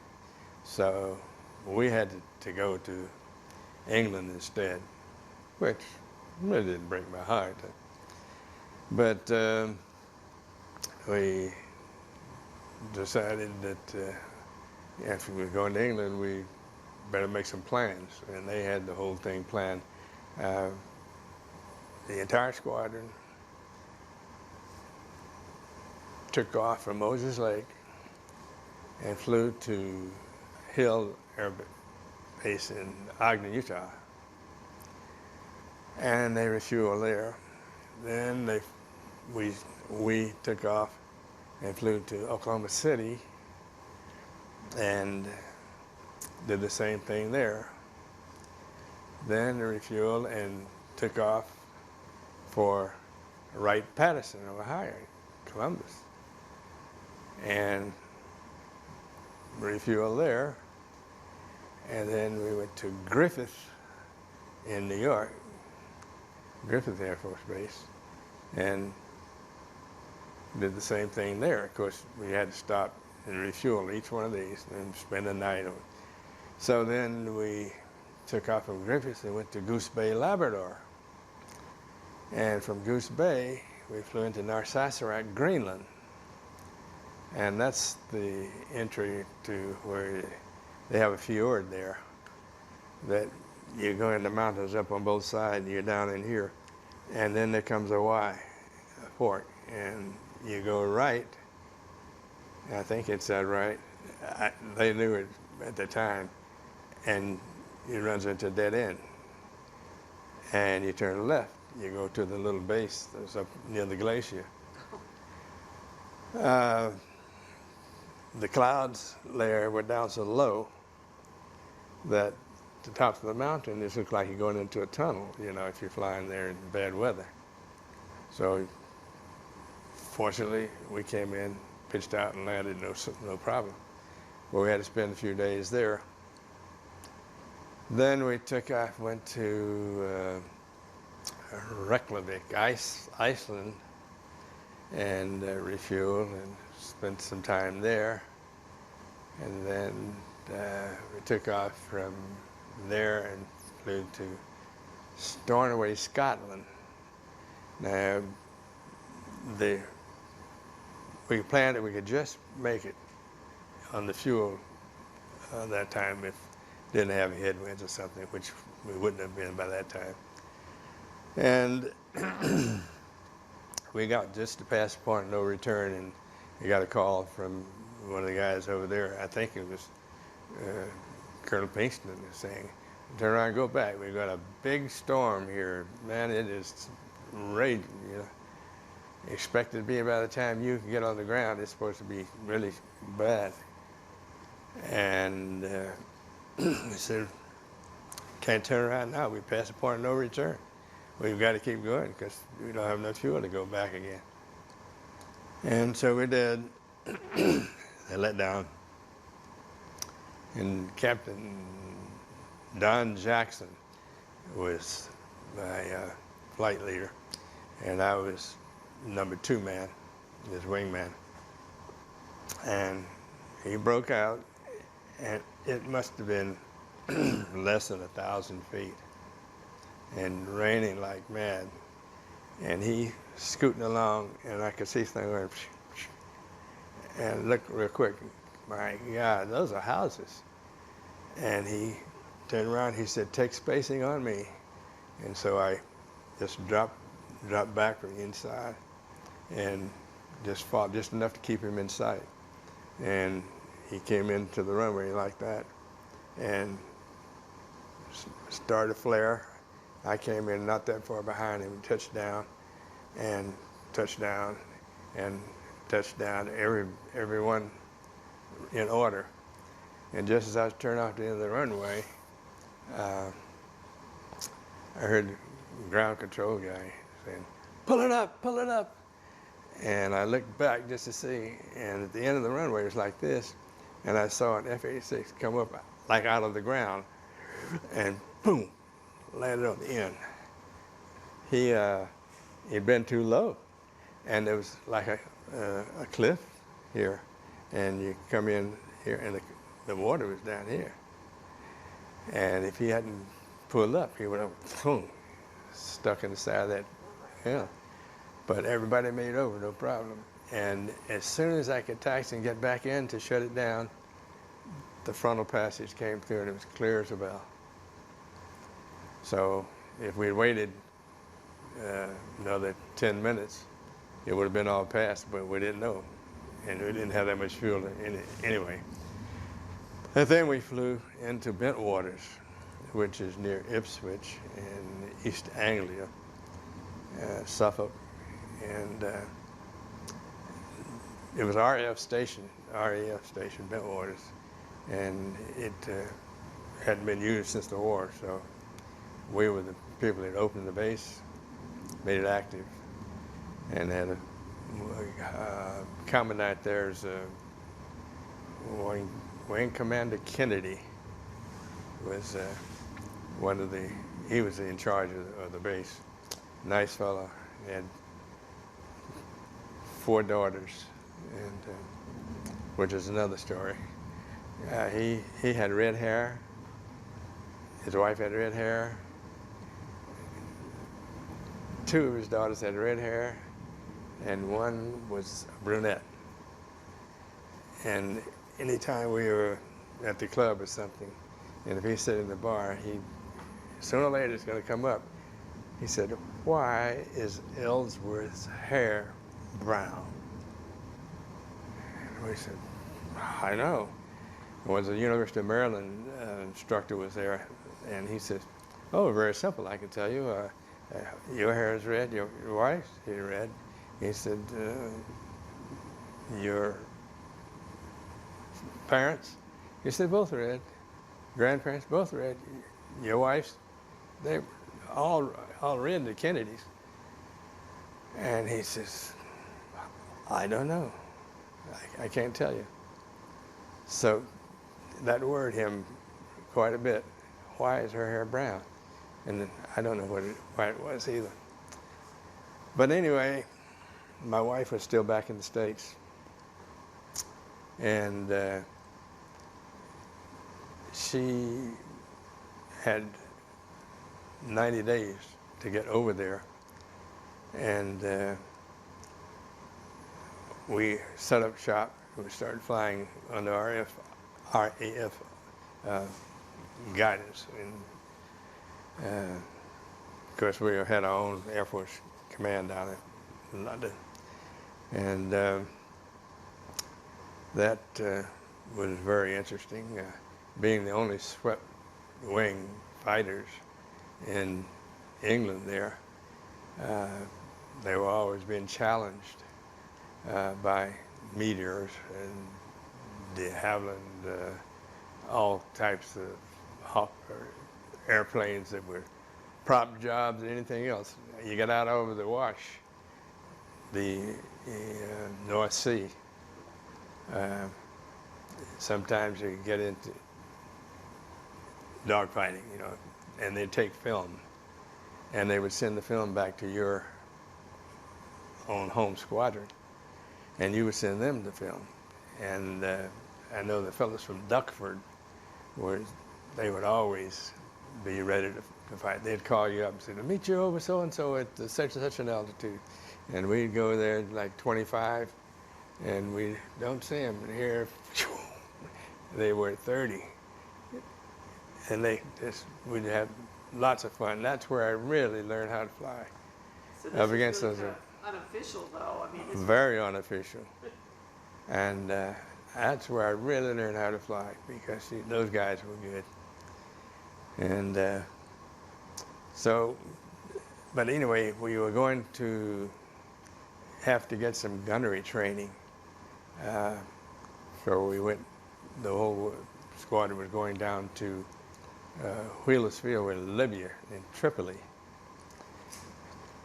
So we had to go to England instead, which really didn't break my heart. But we decided that if we were going to England, we better make some plans, and they had the whole thing planned. The entire squadron took off from Moses Lake and flew to Hill Air Base in Ogden, Utah. And they refueled there. Then we took off and flew to Oklahoma City and did the same thing there. Then they refueled and took off for Wright-Patterson, Ohio, Columbus. And refueled there. And then we went to Griffith in New York, Griffith Air Force Base, and did the same thing there. Of course, we had to stop and refuel each one of these and spend the night on it. So then we took off from Griffith and went to Goose Bay, Labrador. And from Goose Bay, we flew into Narsarsuaq, Greenland. And that's the entry to where they have a fjord there that you go in the mountains up on both sides and you're down in here. And then there comes a Y, a fork, and you go right. I think it's that right. They knew it at the time. And it runs into a dead end. And you turn left. You go to the little base that's up near the glacier. The clouds there were down so low that the tops of the mountain, it looks like you're going into a tunnel, you know, if you're flying there in bad weather. So fortunately, we came in, pitched out and landed, no problem. But we had to spend a few days there. Then we took off, went to Reykjavik, Iceland, and refueled and spent some time there. And then we took off from there and flew to Stornoway, Scotland. Now, we planned that we could just make it on the fuel that time if didn't have headwinds or something, which we wouldn't have been by that time. And we got just to pass the point of no return, and we got a call from one of the guys over there. I think it was Colonel Pinkston, saying, "Turn around and go back. We've got a big storm here. Man, it is raging. You know, expect it to be by the time you can get on the ground. It's supposed to be really bad." And we said, "Can't turn around now. We passed the point of no return. We've got to keep going because we don't have enough fuel to go back again." And so we did. They let down. And Captain Don Jackson was my flight leader, and I was number 2 man, his wingman. And he broke out, and it must have been less than 1,000 feet, and raining like mad. And he scooting along, and I could see things going, and look real quick. My God, those are houses. And he turned around, he said, "Take spacing on me." And so I just dropped back from the inside and just fought just enough to keep him in sight. And he came into the runway like that and started a flare. I came in not that far behind him, touched down, and touched down, and touched down, everyone in order. And just as I was turning off the end of the runway, I heard the ground control guy saying, "Pull it up, pull it up." And I looked back just to see, and at the end of the runway it was like this, and I saw an F-86 come up like out of the ground, and boom, landed on the end. He'd been too low, and there was like a cliff here, and you come in here, and the water was down here. And if he hadn't pulled up, he would have boom, stuck in the side of that hill. But everybody made over, no problem. And as soon as I could taxi and get back in to shut it down, the frontal passage came through, and it was clear as a bell. So if we'd waited another 10 minutes, it would have been all past, but we didn't know. And we didn't have that much fuel in it anyway. And then we flew into Bentwaters, which is near Ipswich in East Anglia, Suffolk. And it was RAF station, Bentwaters. And it hadn't been used since the war, so we were the people that opened the base, made it active, and had a commandant there's Wing Commander Kennedy was he was in charge of the base. Nice fellow. He had 4 daughters, and which is another story. He had red hair. His wife had red hair. 2 of his daughters had red hair, and 1 was a brunette. And anytime we were at the club or something, and if he sat in the bar, sooner or later it's going to come up. He said, "Why is Ellsworth's hair brown?" And we said, "I know." It was a University of Maryland instructor was there, and he said, "Oh, very simple, I can tell you. Your hair is red, your wife's is red." He said, "Your parents?" He said, "Both red. Grandparents, both red. Your wife's, they all red, the Kennedys." And he says, "I don't know. I can't tell you." So that worried him quite a bit. Why is her hair brown? And I don't know why it was either. But anyway, my wife was still back in the States. And she had 90 days to get over there. And we set up shop. We started flying under RAF guidance. And of course, we had our own Air Force command down in London. And that was very interesting, being the only swept wing fighters in England there. They were always being challenged by meteors and de Havilland, all types of airplanes that were prop jobs and anything else. You get out over the Wash, the North Sea. Sometimes you get into dogfighting, and they'd take film, and they would send the film back to your own home squadron, and you would send them the film. And I know the fellows from Duckford, they would always be ready to fight. They'd call you up and say, "I'll meet you over so-and-so at such and such an altitude." And we'd go there at like 25, and we don't see them. And here, they were at 30. And we'd have lots of fun. That's where I really learned how to fly. So this is really kind of unofficial, though. I mean, very unofficial. And that's where I really learned how to fly, because those guys were good. And but anyway, we were going to have to get some gunnery training. So we went, the whole squadron was going down to Wheelers Field in Libya, in Tripoli.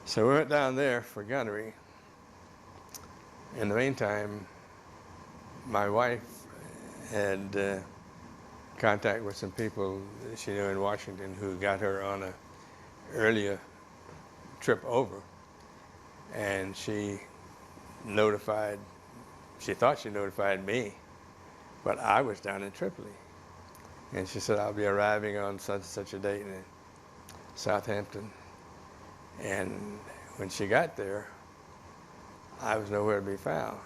So we went down there for gunnery. In the meantime, my wife had contact with some people she knew in Washington who got her on a earlier trip over, and she thought she notified me, but I was down in Tripoli. And she said, I'll be arriving on such and such a date in Southampton. And when she got there, I was nowhere to be found.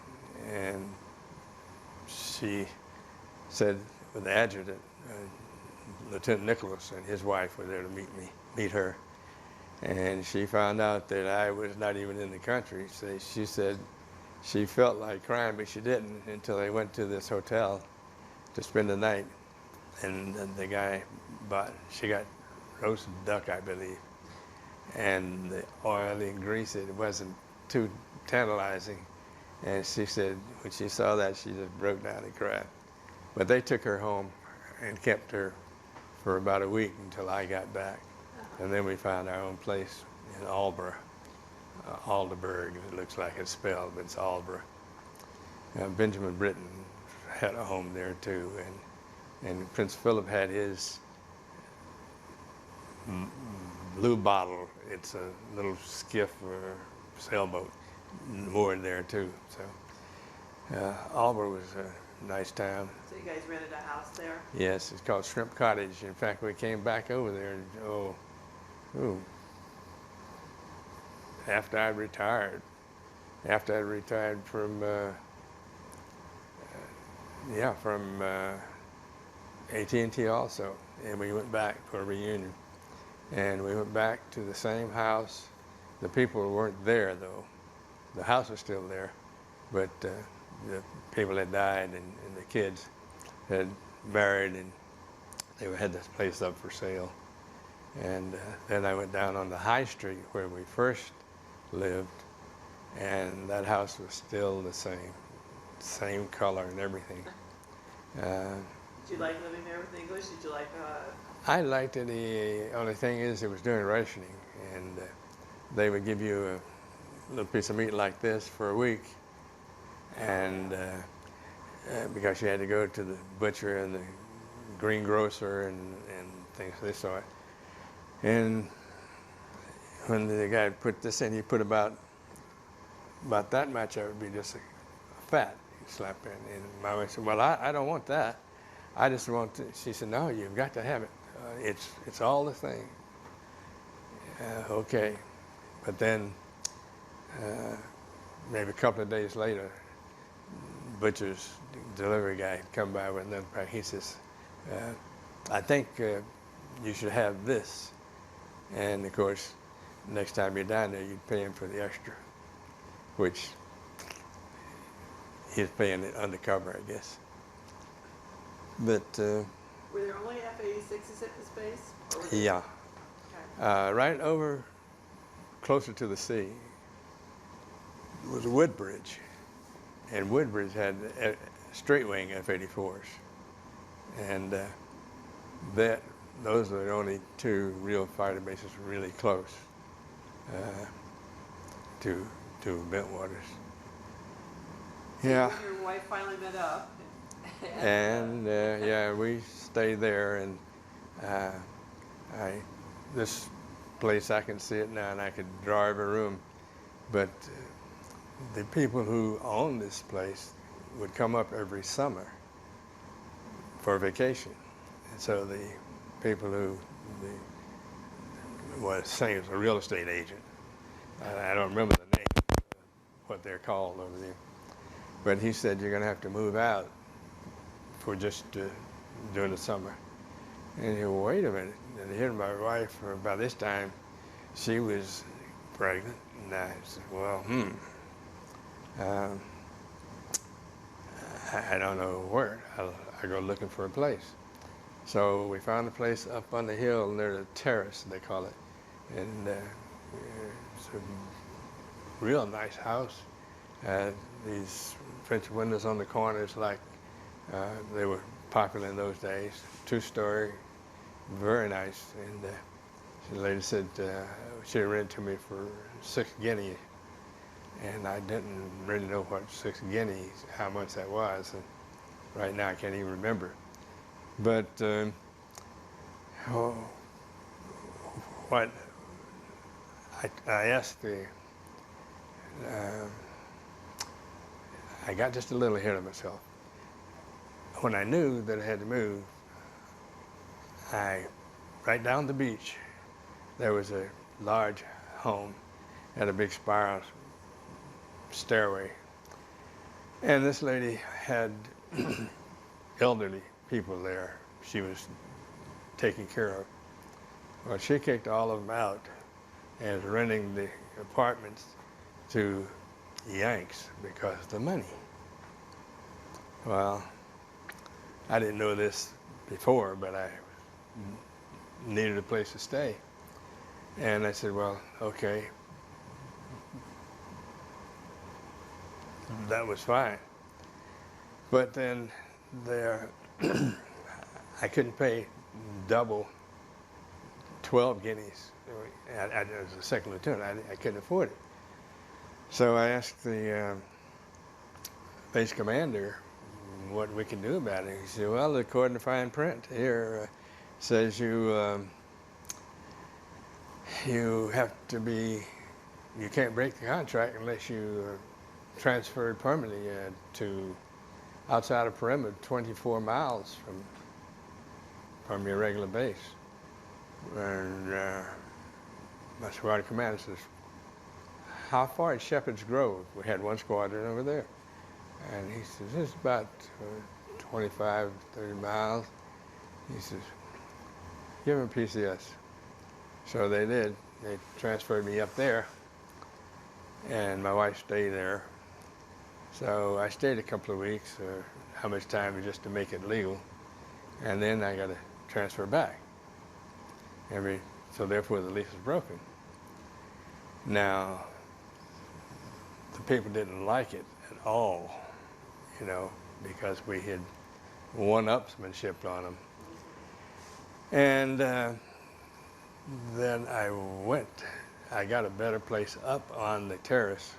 And she said, with the adjutant, Lieutenant Nicholas and his wife were there to meet her. And she found out that I was not even in the country. So she said she felt like crying, but she didn't until they went to this hotel to spend the night. And the guy she got roasted duck, I believe. And the oily and greasy, it wasn't too tantalizing. And she said when she saw that, she just broke down and cried. But they took her home and kept her for about a week until I got back. And then we found our own place in Aldeburgh. It looks like it's spelled, but it's Aldeburgh. Benjamin Britten had a home there too, and Prince Philip had his blue bottle. It's a little skiff or sailboat moored there too. So Aldeburgh was a nice town. So you guys rented a house there? Yes, it's called Shrimp Cottage. In fact, we came back over there, after I retired from AT&T also, and we went back for a reunion. And we went back to the same house. The people weren't there though. The house was still there, but the people had died, and the kids had married, and they had this place up for sale. And then I went down on the high street where we first lived, and that house was still the same color and everything. Did you like living there with English? Did you like? I liked it. The only thing is, it was during rationing, and they would give you a little piece of meat like this for a week, and because you had to go to the butcher and the greengrocer and things, they saw it. And when the guy put this in, he put about that much. That would be just a fat you slap in. And my wife said, "Well, I don't want that. I just want to." She said, "No, you've got to have it. It's all the thing." Okay, but then maybe a couple of days later, butcher's delivery guy come by with another pack. He says, "I think you should have this." And of course, next time you're down there, you'd pay him for the extra, which he's paying it undercover, I guess. But were there only F-86s at this base? Or were there... yeah, Okay. right over closer to the sea was Woodbridge, and Woodbridge had straight wing F-84s, and those are the only two real fighter bases really close to Bentwaters. So Yeah. Your wife finally met up. And yeah, we stayed there, and this place, I can see it now, and I could draw every room. But the people who owned this place would come up every summer for vacation. And so the people who was saying it was a real estate agent. I don't remember the name, what they're called over there. But he said, "You're going to have to move out for just during the summer." And he said, "Well, wait a minute." And here my wife, by this time, she was pregnant. And I said, "Well, I don't know where. I go looking for a place." So we found a place up on the hill near the terrace, they call it. And it's a real nice house. These French windows on the corners, like they were popular in those days. 2-story, very nice. And the lady said she rented to me for 6 guineas and I didn't really know what 6 guineas, how much that was. And right now I can't even remember. But oh, what I asked uh, I got just a little ahead of myself. When I knew that I had to move, right down the beach, there was a large home, had a big spiral stairway. And this lady had elderly people there she was taking care of. Well, she kicked all of them out and is renting the apartments to Yanks because of the money. Well, I didn't know this before, but I needed a place to stay. And I said, well, okay. That was fine. But then there, I couldn't pay double 12 guineas. As a second lieutenant, I couldn't afford it. So I asked the base commander what we can do about it. He said, well, according to fine print here, says you have to be, you can't break the contract unless you are transferred permanently to outside of perimeter 24 miles from your regular base. And my squadron commander says, how far is Shepherd's Grove? We had one squadron over there. And he says, it's about 25, 30 miles. He says, give him a PCS. So they did. They transferred me up there, and my wife stayed there. So I stayed a couple of weeks, how much time just to make it legal, and then I got to transfer back. So therefore the lease was broken. Now, the people didn't like it at all, you know, because we had one-upsmanship on them. And then I got a better place up on the terrace,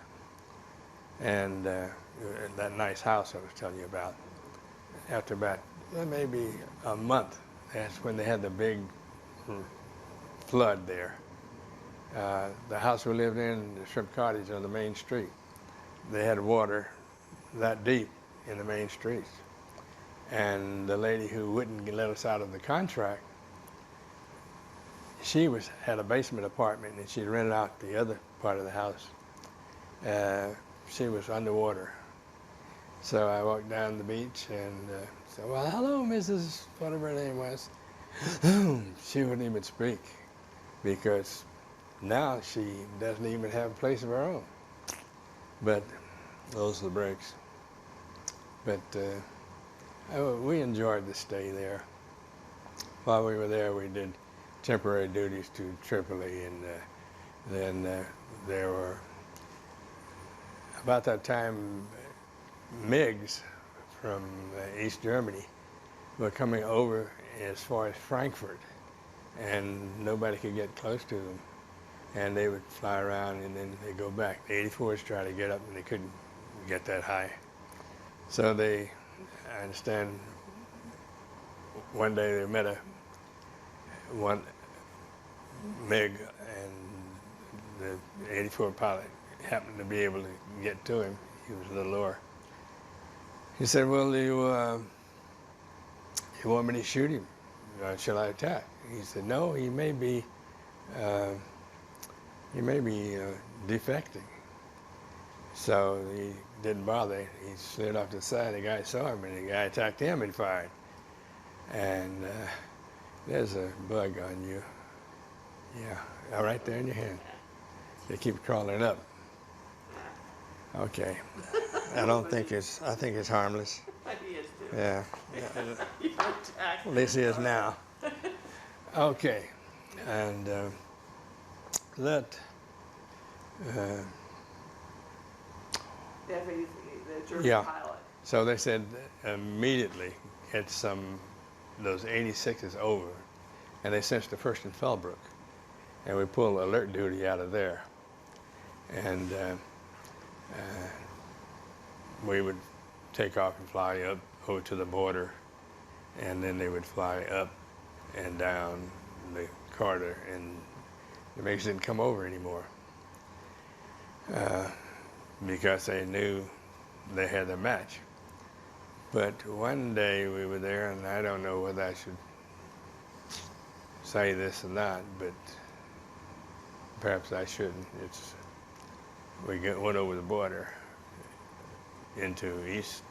and that nice house I was telling you about. After about maybe a month, that's when they had the big flood there. The house we lived in, the Shrimp Cottage on the main street, they had water that deep in the main streets. And the lady who wouldn't let us out of the contract, she had a basement apartment, and she rented out the other part of the house. She was underwater. So I walked down the beach and said, well, hello, Mrs. whatever her name was. She wouldn't even speak because now she doesn't even have a place of her own. But those are the breaks. But we enjoyed the stay there. While we were there, we did temporary duties to Tripoli, and then there were, about that time, MiGs from East Germany were coming over as far as Frankfurt, and nobody could get close to them. And they would fly around and then they'd go back. The 84s tried to get up and they couldn't get that high. So I understand, one day they met one MiG, and the 84 pilot happened to be able to get to him. He was a little lower. He said, well, you want me to shoot him? Shall I attack? He said, no, he may be defecting. So he didn't bother. He slid off to the side. The guy saw him, and the guy attacked him and fired. And there's a bug on you. Yeah, right there in your hand. They keep crawling up. Okay. I think it's harmless. He is too. Yeah. You attack. At least he is now. Okay. And that. Definitely the German Yeah. pilot. So they said immediately get those 86s over, and they sent the first in Fellbrook, and we pulled alert duty out of there. And we would take off and fly up over to the border, and then they would fly up and down the corridor, and the MiGs didn't come over anymore because they knew they had their match. But one day we were there, and I don't know whether I should say this or not, but perhaps I shouldn't. Went over the border into East.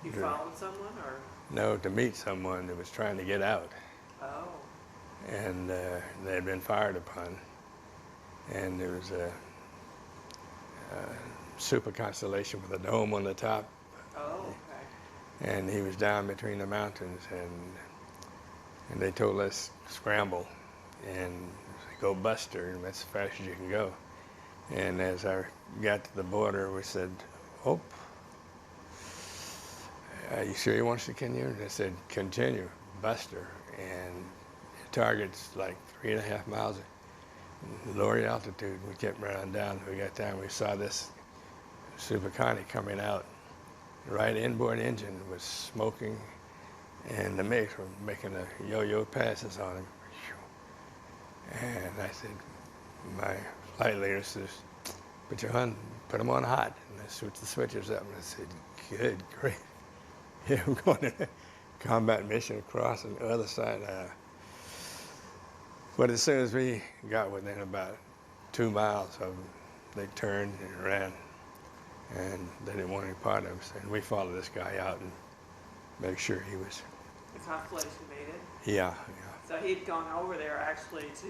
You followed someone, or? No, to meet someone that was trying to get out. Oh. And they had been fired upon. And there was a super constellation with a dome on the top. Oh, okay. And he was down between the mountains, and they told us scramble and go Buster, and that's as fast as you can go. And as I got to the border, we said, "Oh, are you sure you want us to continue?" And they said, "Continue, Buster." And the target's like 3.5 miles lower altitude. We kept running down. We got down. We saw this Super Connie coming out. Right inboard engine was smoking, and the MiGs were making the yo-yo passes on him. And I said, my flight leader says, put them on hot. And I switched the switches up, and I said, good grief. Yeah, I'm going to a combat mission across on the other side. But as soon as we got within about 2 miles of them, they turned and ran. And they didn't want any part of us. And we followed this guy out and made sure he was. The constellation made it? Yeah. So he'd gone over there actually to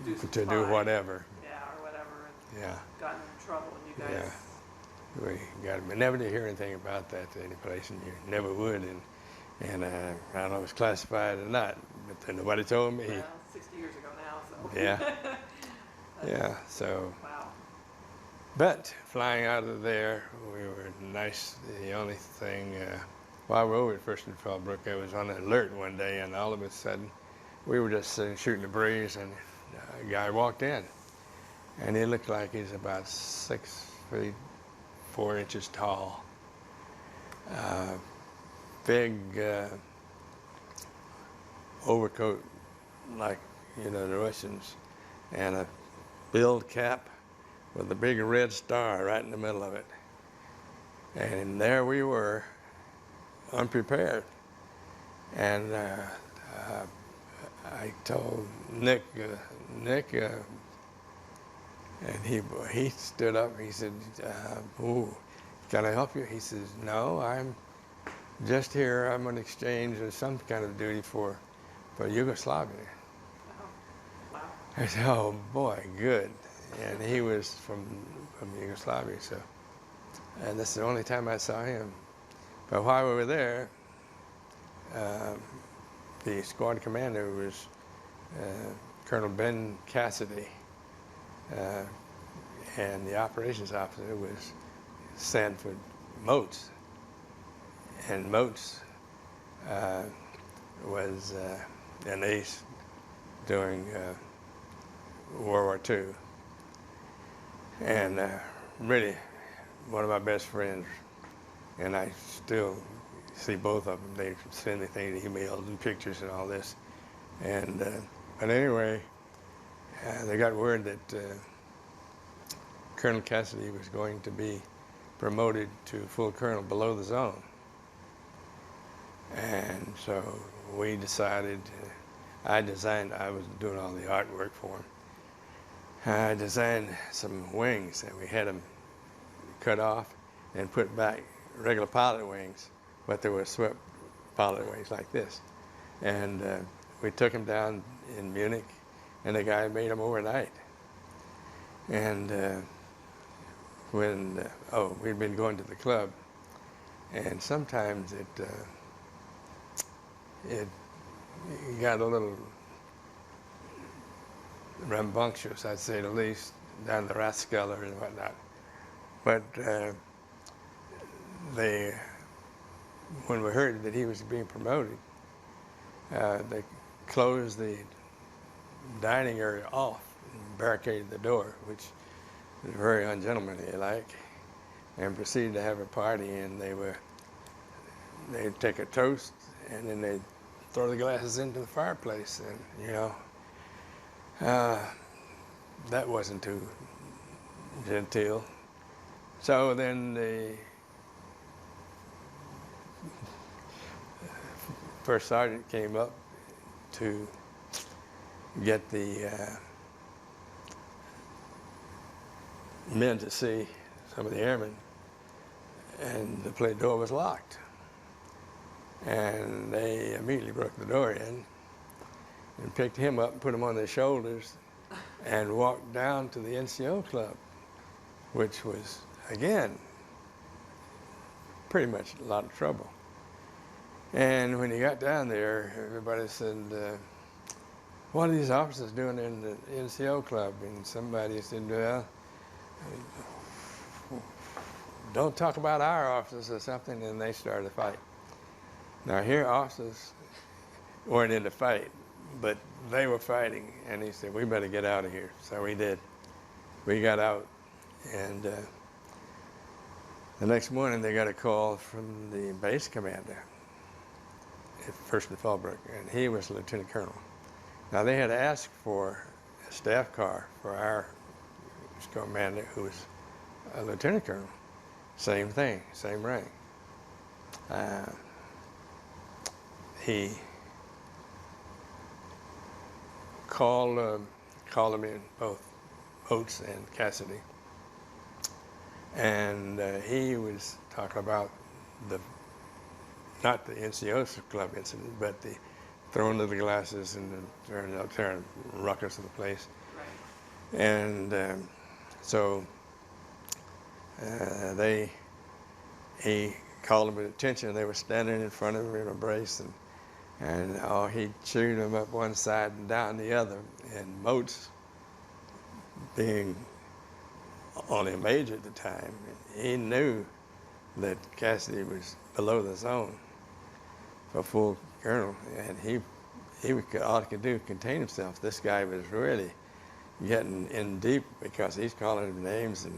do some To do spying. whatever. Yeah, or whatever. And Yeah. gotten in trouble, and you guys. Yeah. We got him. Never did hear anything about that to any place, and you never would. And I don't know if it's classified or not, but then nobody told me. Well, 60 years ago now, so. Yeah. Yeah. So. Wow. But flying out of there, we were nice. The only thing, while we were over at First and Fallbrook, I was on alert one day, and all of a sudden, we were just shooting the breeze, and a guy walked in, and he looked like he's about 6 feet 4 inches tall. Big overcoat, like the Russians, and a build cap with a big red star right in the middle of it. And there we were, unprepared. And I told Nick, and he stood up. He said, "Ooh, can I help you?" He says, "No, I'm just here. I'm on exchange or some kind of duty for Yugoslavia." Oh, wow. I said, "Oh boy, good." And he was from Yugoslavia, so, and that's the only time I saw him. But while we were there, the squad commander was Colonel Ben Cassidy, and the operations officer was Sanford Moats. And Moats was an ace during World War II. And really one of my best friends, and I still see both of them. They send me things, emails and pictures and all this. And but anyway, they got word that Colonel Cassidy was going to be promoted to full colonel below the zone. And so we decided, I was doing all the artwork for him. I designed some wings, and we had them cut off and put back regular pilot wings, but they were swept pilot wings like this. And we took them down in Munich, and the guy made them overnight. And we'd been going to the club, and sometimes it got a little rambunctious, I'd say the least, down the Rathskeller and whatnot. But when we heard that he was being promoted, they closed the dining area off and barricaded the door, which was very ungentlemanly like. and proceeded to have a party, and they'd take a toast, and then they'd throw the glasses into the fireplace, and that wasn't too genteel. So then the first sergeant came up to get the men to see some of the airmen, and the plate door was locked. And they immediately broke the door in and picked him up and put him on their shoulders and walked down to the NCO club, which was, again, pretty much a lot of trouble. And when he got down there, everybody said, what are these officers doing in the NCO club? And somebody said, well, don't talk about our officers or something, and they started a fight. Now here officers weren't in the fight, but they were fighting, and he said, we better get out of here. So we did. We got out, and the next morning they got a call from the base commander at 1st and Fallbrook, and he was a lieutenant colonel. Now they had asked for a staff car for our commander, who was a lieutenant colonel. Same thing, same rank. He called them in, both Oates and Cassidy, and he was talking about not the NCO club incident, but the throwing of the glasses and the tearing ruckus of the place. Right. And so he called them to attention. They were standing in front of him in a brace, and he chewed them up one side and down the other. And Moats, being only a major at the time, he knew that Cassidy was below the zone for full colonel, and all he could do was contain himself. This guy was really getting in deep because he's calling him names and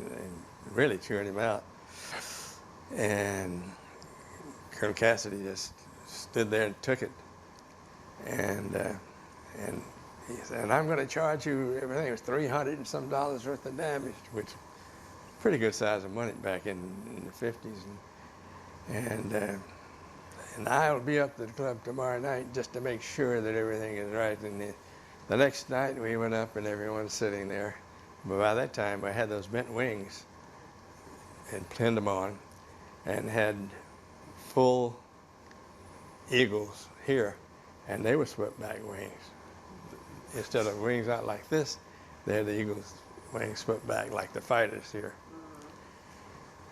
really chewing him out. And Colonel Cassidy just stood there and took it. And he said, I'm going to charge you everything. It was $300 and some worth of damage, which was pretty good size of money back in the 50s. And I'll be up to the club tomorrow night just to make sure that everything is right. And the next night we went up and everyone's sitting there. But by that time I had those bent wings and pinned them on and had full eagles here, and they were swept back wings. Instead of wings out like this, they had the eagles wings swept back like the fighters here,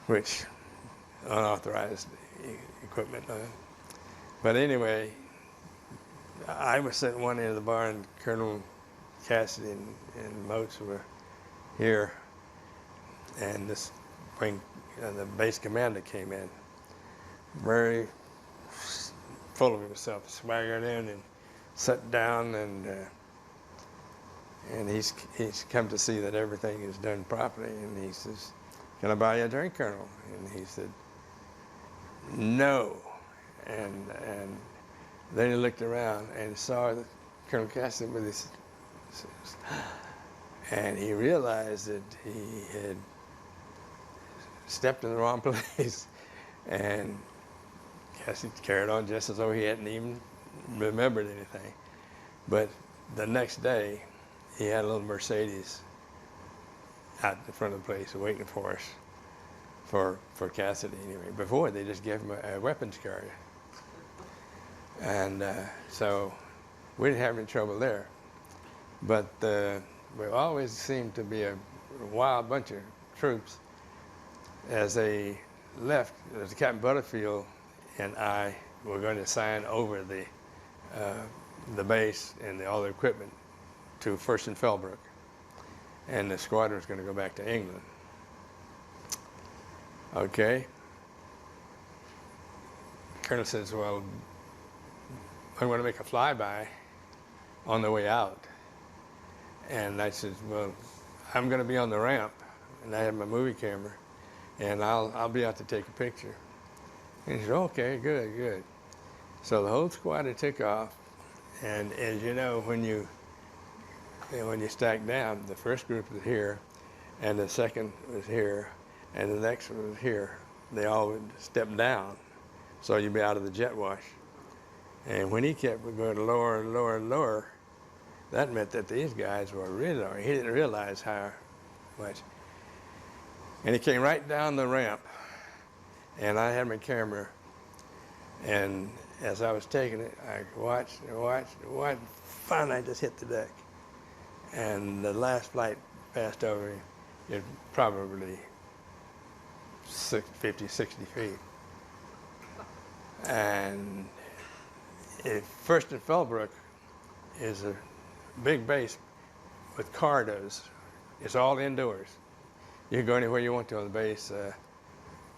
which unauthorized equipment. But anyway, I was sitting one end of the bar, and Colonel Cassidy and Moats were here, and this wing, the base commander came in, very full of himself, swaggered in and sat down, and he's come to see that everything is done properly, and he says, can I buy you a drink, Colonel? And he said, no. And then he looked around and saw Colonel Cassidy with his, and he realized that he had stepped in the wrong place, and Cassidy carried on just as though he hadn't even remembered anything. But the next day, he had a little Mercedes out in front of the place waiting for us, for Cassidy anyway. Before, they just gave him a weapons carrier. And so we didn't have any trouble there. But we always seemed to be a wild bunch of troops. As they left, Captain Butterfield and I were going to sign over the base and all the equipment to 1st and Fellbrook, and the squadron was going to go back to England. Okay. Colonel says, well, I want to make a flyby on the way out. And I said, well, I'm going to be on the ramp, and I had my movie camera, and I'll be out to take a picture. And he said, okay, good, good. So the whole squad took off, and as you know, when you stack down, the first group was here, and the second was here, and the next one was here. They all would step down, so you'd be out of the jet wash. And when he kept going lower and lower and lower, that meant that these guys were really low. He didn't realize how much. And he came right down the ramp, and I had my camera, and as I was taking it, I watched and watched and watched. Finally, I just hit the deck. And the last flight passed over me. It probably 50, 60 feet. And first in Fellbrook is a big base with corridors. It's all indoors. You can go anywhere you want to on the base,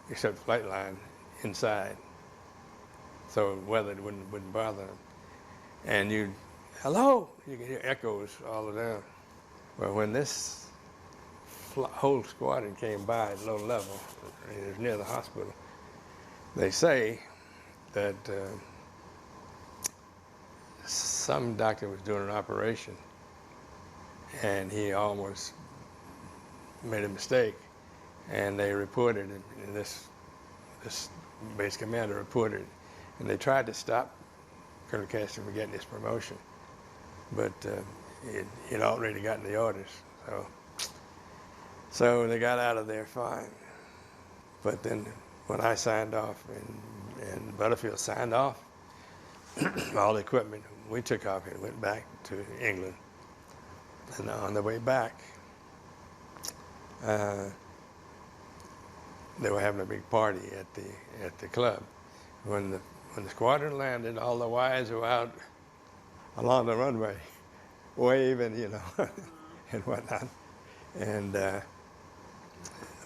except the flight line inside. So weather wouldn't bother them. And hello, you can hear echoes all around. Well, when this whole squadron came by at low level, it was near the hospital, they say that some doctor was doing an operation and he almost made a mistake, and they reported it, and this base commander reported it, and they tried to stop Colonel Castro from getting his promotion, but he'd already gotten the orders, so they got out of there fine. But then when I signed off and Butterfield signed off, all the equipment, we took off and went back to England. And on the way back, they were having a big party at the club. When the squadron landed, all the wives were out along the runway, waving, and whatnot. And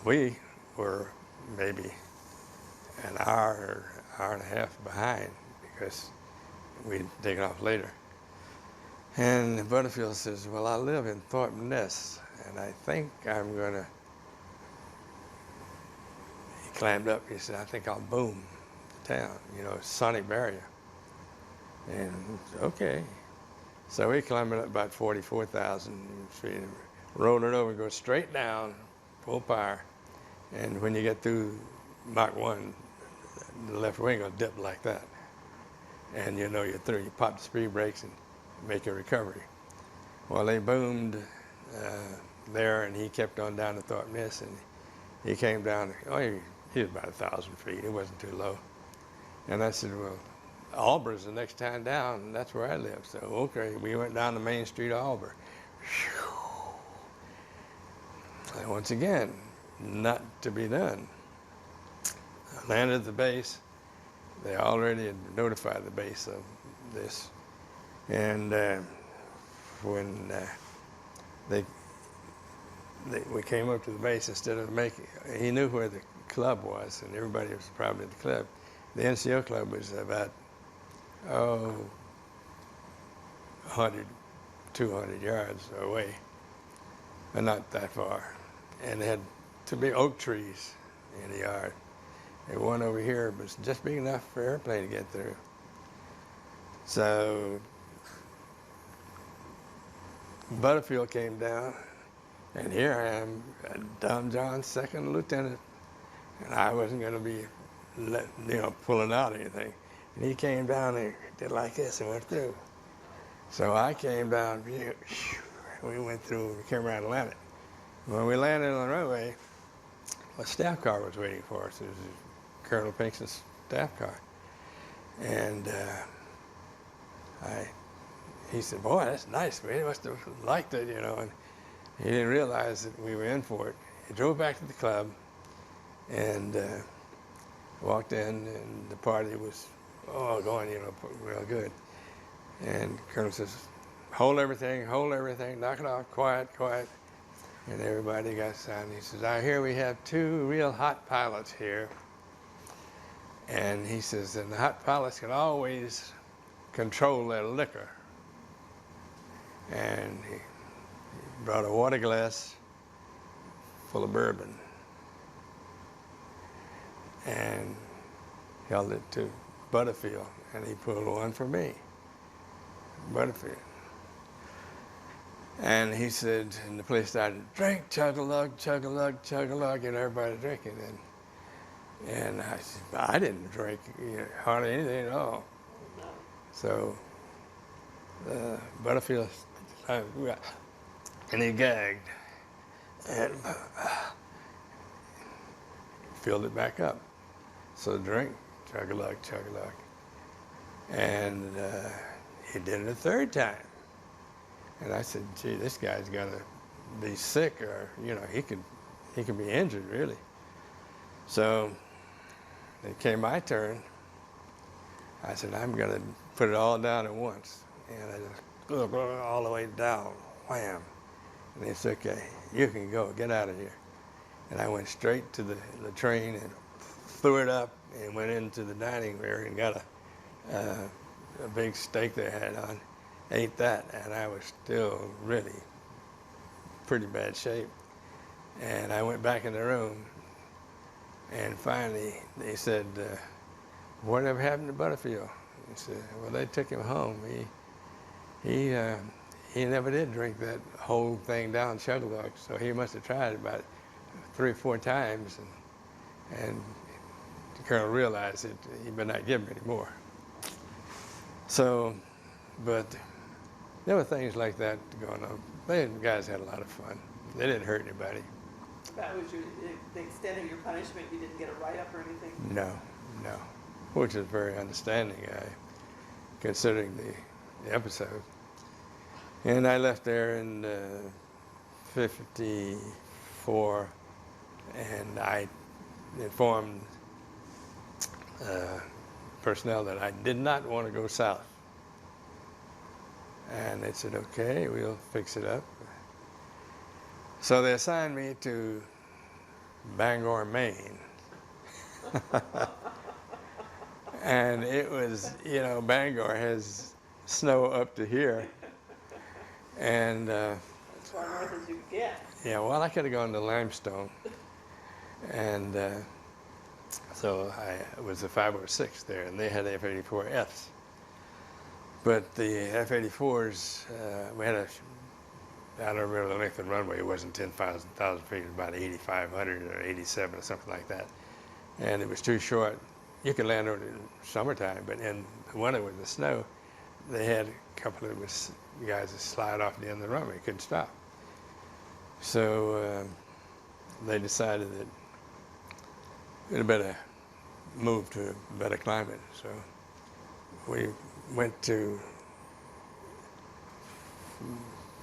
we were maybe an hour and a half behind because we'd taken off later. And Butterfield says, well, I live in Thorpe Ness, and I think I'm gonna, he climbed up, he said, I think I'll boom the town, sonic barrier. And okay. So we climbed up about 44,000 feet, rolled it over, go straight down, full power. And when you get through Mach 1, the left wing will dip like that. And you're through. You pop the speed brakes and make a recovery. Well, they boomed there, and he kept on down to Thorpe Ness, and he came down, he was about 1,000 feet. It wasn't too low. And I said, well, Alber's the next town down, and that's where I live. So, okay, we went down the main street of Alber. And once again, not to be done. I landed at the base. They already had notified the base of this. And when we came up to the base, instead of he knew where the club was, and everybody was probably at the club. The NCO club was about 100, 200 yards away, but not that far. And they had two big oak trees in the yard. And one over here was just big enough for an airplane to get through. So Butterfield came down, and here I am, Dom John's second lieutenant, and I wasn't going to be pulling out anything. And he came down and did like this and went through. So I came down, we went through, we came around and landed. When we landed on the runway, a staff car was waiting for us. It was Colonel Pinkston's staff car. And he said, boy, that's nice, man. He must have liked it, and he didn't realize that we were in for it. He drove back to the club and walked in, and the party was going, real good. And Colonel says, hold everything, knock it off, quiet. And everybody got silent. He says, I hear we have two real hot pilots here. And he says, and the hot pilots can always control their liquor. And he brought a water glass full of bourbon. and held it to Butterfield, and he pulled one for me, Butterfield. And he said, and the place started, drink, chug-a-lug, chug-a-lug, chug-a-lug, and everybody drinking. And I said, I didn't drink hardly anything at all. No. So Butterfield, and he gagged, and filled it back up. So drink, chug-a-lug, chug-a-lug. And he did it a third time. And I said, gee, this guy's got to be sick, or, he could be injured, really. So it came my turn. I said, I'm going to put it all down at once. And I just all the way down, wham. And he said, okay, you can go, get out of here. And I went straight to the train and threw it up and went into the dining area and got a big steak they had on. Ate that, and I was still really pretty bad shape. And I went back in the room, and finally they said, whatever happened to Butterfield? He said, well, they took him home. He never did drink that whole thing down chug-a-lug, so he must have tried it about 3 or 4 times, and the colonel realized that he better not give him any more. So, but there were things like that going on. The guys had a lot of fun. They didn't hurt anybody. That was the extent of your punishment. You didn't get a write-up or anything? No, which is very understanding, considering the episode. And I left there in 54, and I informed personnel that I did not want to go south. And they said, okay, we'll fix it up. So they assigned me to Bangor, Maine. And it was, Bangor has snow up to here. And as far north as you could get. yeah, well, I could have gone to Limestone. And so I was a 506 there, and they had F-84Fs. But the F-84s, we had I don't remember the length of the runway. It wasn't 10,000 feet, it was about 8,500 or 87 or something like that. And it was too short. You could land over in summertime, but in the winter with the snow, they had a couple of guys that slide off the end of the runway, couldn't stop. So they decided that we'd better move to a better climate. So we went to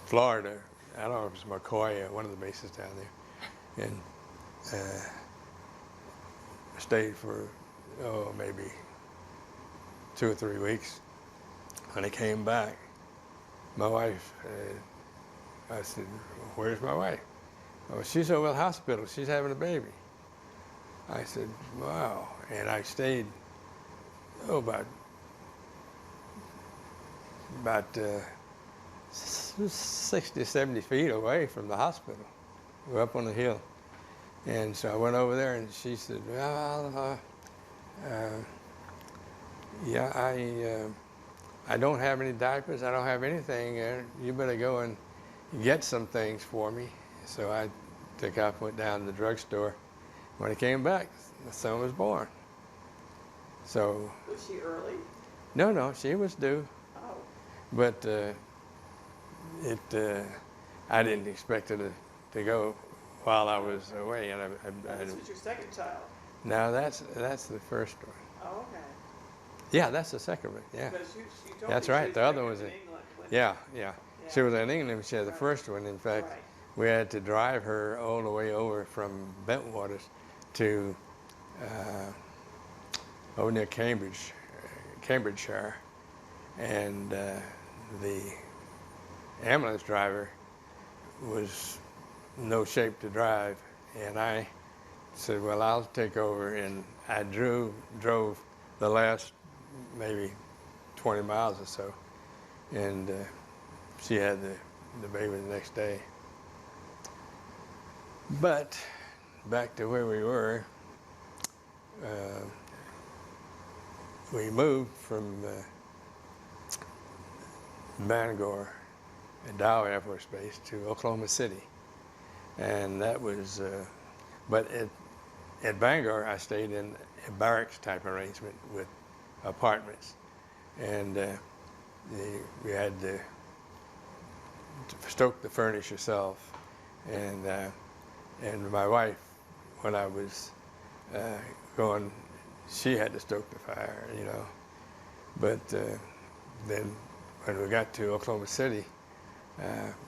Florida. I don't know if it was McCoy or one of the bases down there, and stayed for maybe 2 or 3 weeks. When I came back, my wife, I said, where's my wife? Oh, she's over at the hospital. She's having a baby. I said, wow. And I stayed, about 60, 70 feet away from the hospital. We're up on the hill. And so I went over there, and she said, well, yeah, I don't have any diapers. I don't have anything. You better go and get some things for me. So I took off, went down to the drugstore. When I came back, the son was born. So. Was she early? No, she was due. Oh. But I didn't expect her to go while I was away. And This was your second child? No, that's the first one. Oh, okay. Yeah, that's the second one, yeah. Because you told That's me she right, was the other pregnant was in in, England. yeah. She was in England, she had the Right. first one. In fact, Right. we had to drive her all the way over from Bentwaters to over near Cambridgeshire. And the ambulance driver was in no shape to drive. And I said, well, I'll take over. And I drove the last maybe 20 miles or so. And she had the baby the next day. But back to where we were, we moved from Bangor and Dow Air Force Base to Oklahoma City. And that was, but at Bangor, I stayed in a barracks type arrangement with apartments. And we had to stoke the furnace yourself. And my wife, when I was going, she had to stoke the fire, you know. But then when we got to Oklahoma City,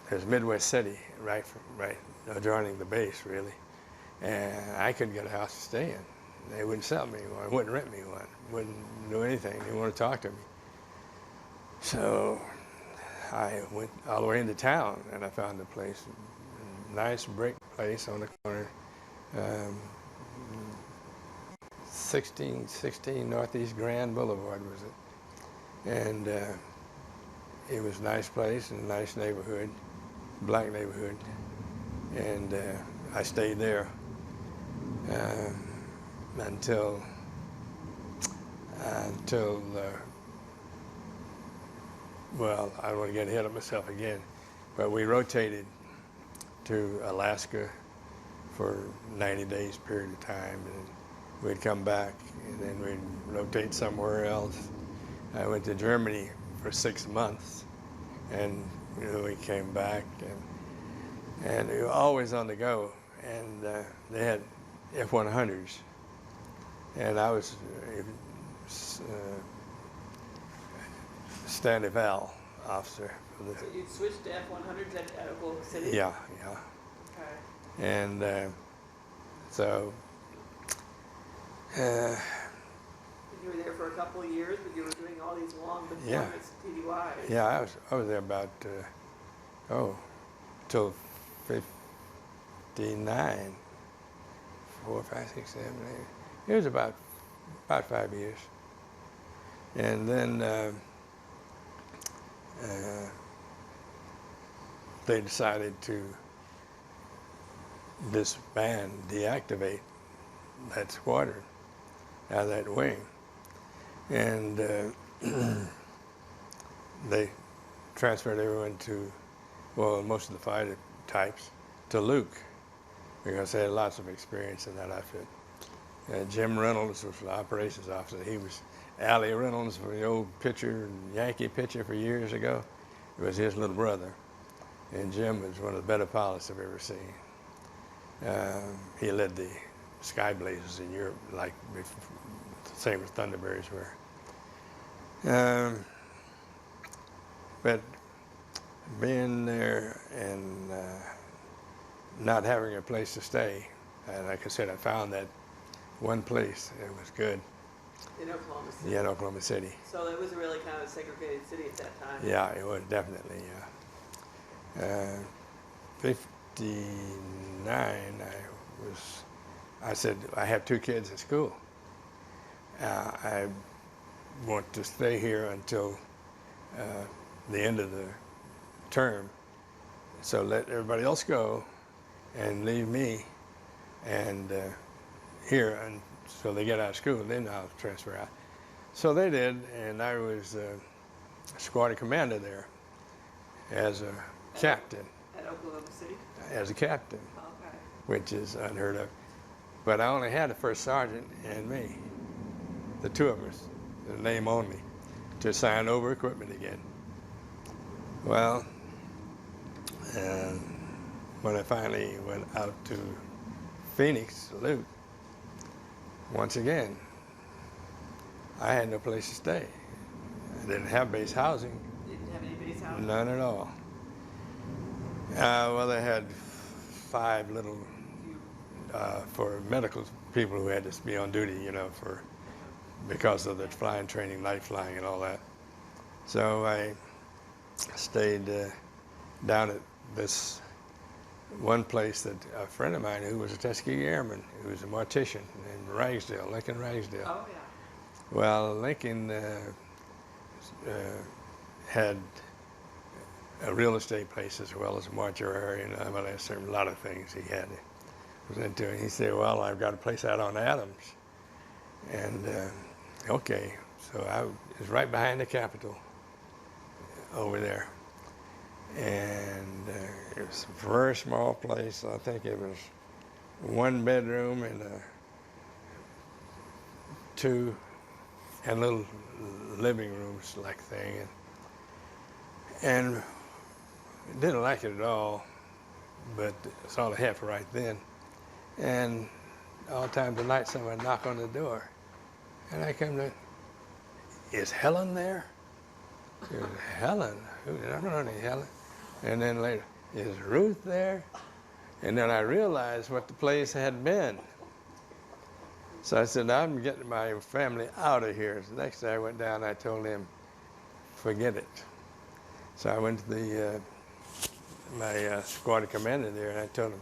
there's Midwest City right adjoining the base, really. And I couldn't get a house to stay in. They wouldn't sell me one, wouldn't rent me one, wouldn't do anything. They didn't want to talk to me. So I went all the way into town, and I found a place, a nice brick place on the corner, 1616 Northeast Grand Boulevard was it. And it was a nice place and a nice neighborhood, black neighborhood. And I stayed there until well, I don't want to get ahead of myself again, but we rotated to Alaska for 90 days period of time, and we'd come back, and then we'd rotate somewhere else. I went to Germany for 6 months, and you know, we came back, and we were always on the go, and they had F-100s, and I was Stanley Val officer. For the, So you switched to F-100s at Oklahoma City? yeah, yeah. Okay. And so You were there for a couple of years, but you were doing all these long Yeah. deployments, TDYs. yeah, I was there about till 59, 4, 5, 6, 7, 8. It was about 5 years, and then they decided to disband, deactivate that squadron out of that wing, and they transferred everyone to, well, most of the fighter types to Luke, because they had lots of experience in that outfit. Jim Reynolds was the operations officer. He was Allie Reynolds, for the old pitcher, Yankee pitcher for years ago. It was his little brother. And Jim was one of the better pilots I've ever seen. He led the Sky Blazers in Europe, like the same as Thunderbirds were. But being there and not having a place to stay, and like I said, I found that one place that was good. In Oklahoma City? Yeah, in Oklahoma City. So it was a really kind of segregated city at that time? Yeah, it was definitely, yeah. 59, I said, I have 2 kids at school. I want to stay here until the end of the term. So let everybody else go and leave me and here until they get out of school, then I'll transfer out. So they did, and I was squadron commander there as a captain. At Oklahoma City? As a captain, Okay. which is unheard of. But I only had the first sergeant and me, the 2 of us, the name only, to sign over equipment again. Well, when I finally went out to Phoenix, Luke, once again, I had no place to stay. I didn't have base housing. You didn't have any base housing? None at all. Well, they had 5 little for medical people who had to be on duty, you know, because of the flying training, night flying and all that. So I stayed down at this one place that a friend of mine who was a Tuskegee Airman, who was a mortician named Ragsdale, Lincoln Ragsdale. Oh, yeah. Well, Lincoln had a real estate place as well as a mortuary and a lot of things he had was into. And he said, well, I've got a place out on Adams. And okay, So I was right behind the Capitol over there. And it was a very small place. I think it was 1 bedroom and two and little living rooms like thing. And didn't like it at all, but it's all I had for right then. And all times of night somebody knock on the door. And I come to, is Helen there? She was, Helen? I don't know any Helen. And then later, is Ruth there? And then I realized what the place had been. So I said, I'm getting my family out of here. So the next day I went down and I told him, forget it. So I went to my squad commander there and I told him,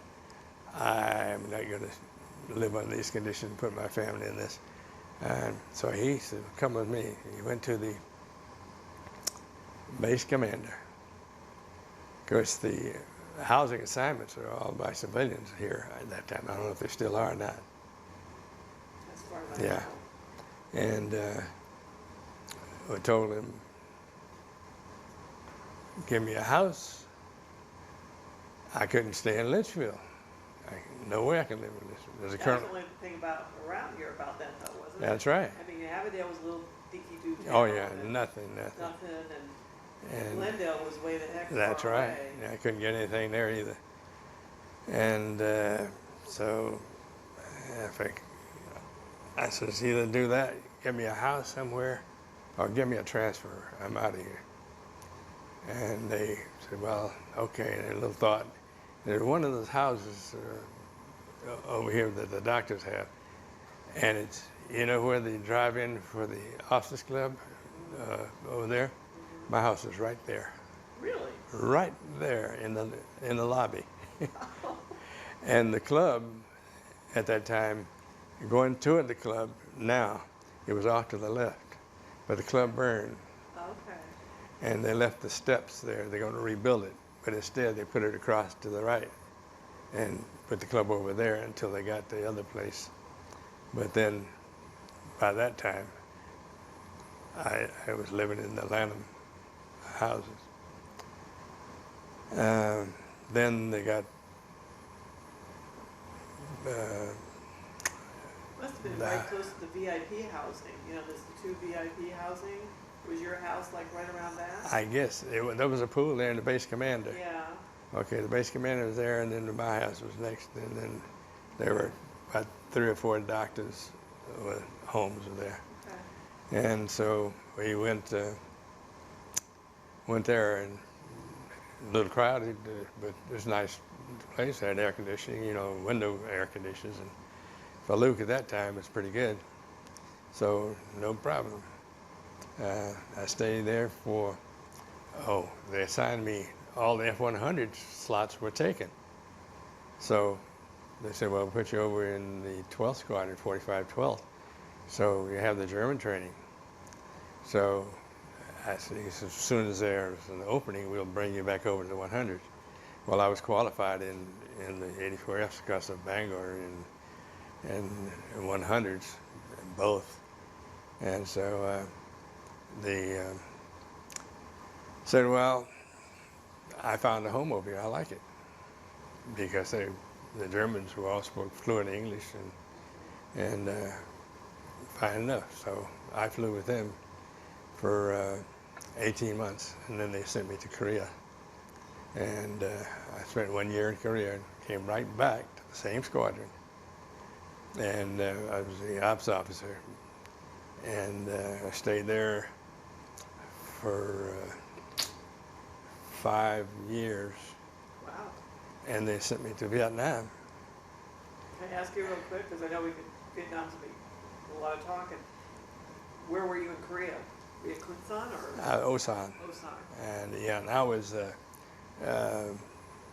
I'm not going to live under these conditions and put my family in this. And so he said, come with me. He went to the base commander. Of course, the housing assignments are all by civilians here at that time. I don't know if they still are or not. As far as I know. Yeah. And I told him, give me a house. I couldn't stay in Litchfield. No way I can live in Litchfield. There's a That was colonel. the only thing about around here about that, though, wasn't it? That's right. I mean, Avondale was a little dinky-doo town. Oh, yeah, and nothing. and Glendale was way the heck That's far right. away. Yeah, I couldn't get anything there either. And so I said, either do that, give me a house somewhere, or give me a transfer. I'm out of here. And they said, well, okay. And a little thought. There's one of those houses over here that the doctors have. And it's, you know where the drive-in for the officers club over there? My house is right there. Really? Right there in the lobby. And the club at that time, going toward the club now, it was off to the left. But the club burned. Okay. And they left the steps there. They're going to rebuild it. But instead, they put it across to the right and put the club over there until they got the other place. But then, by that time, I was living in the Lanham houses. Then they got Must have been right close to the VIP housing. You know, there's the 2 VIP housing. Was your house like right around that? I guess there was a pool there in the base commander. Yeah. Okay, the base commander was there, and then my house was next, and then there were about 3 or 4 doctors' homes were there. Okay. And so we went there, and a little crowded, but it was a nice place. Had air conditioning, you know, window air conditioners, and for Luke at that time, it's pretty good. So no problem. I stayed there for, they assigned me, all the F-100 slots were taken. So they said, well, we'll put you over in the 12th Squadron, 45 12th. So you have the German training. So I said, as soon as there's an opening, we'll bring you back over to the 100s. Well, I was qualified in the 84Fs because of Bangor and 100s, both. And so they said, well, I found a home over here. I like it. Because the Germans were all spoke fluent English and fine enough. So I flew with them for 18 months, and then they sent me to Korea. And I spent 1 year in Korea and came right back to the same squadron. And I was the ops officer. And I stayed there for 5 years. Wow. And they sent me to Vietnam. Can I ask you real quick, because I know Vietnam's a lot of talking. Where were you in Korea? Were you in Kunsan or? Osan. Osan. And yeah, and I was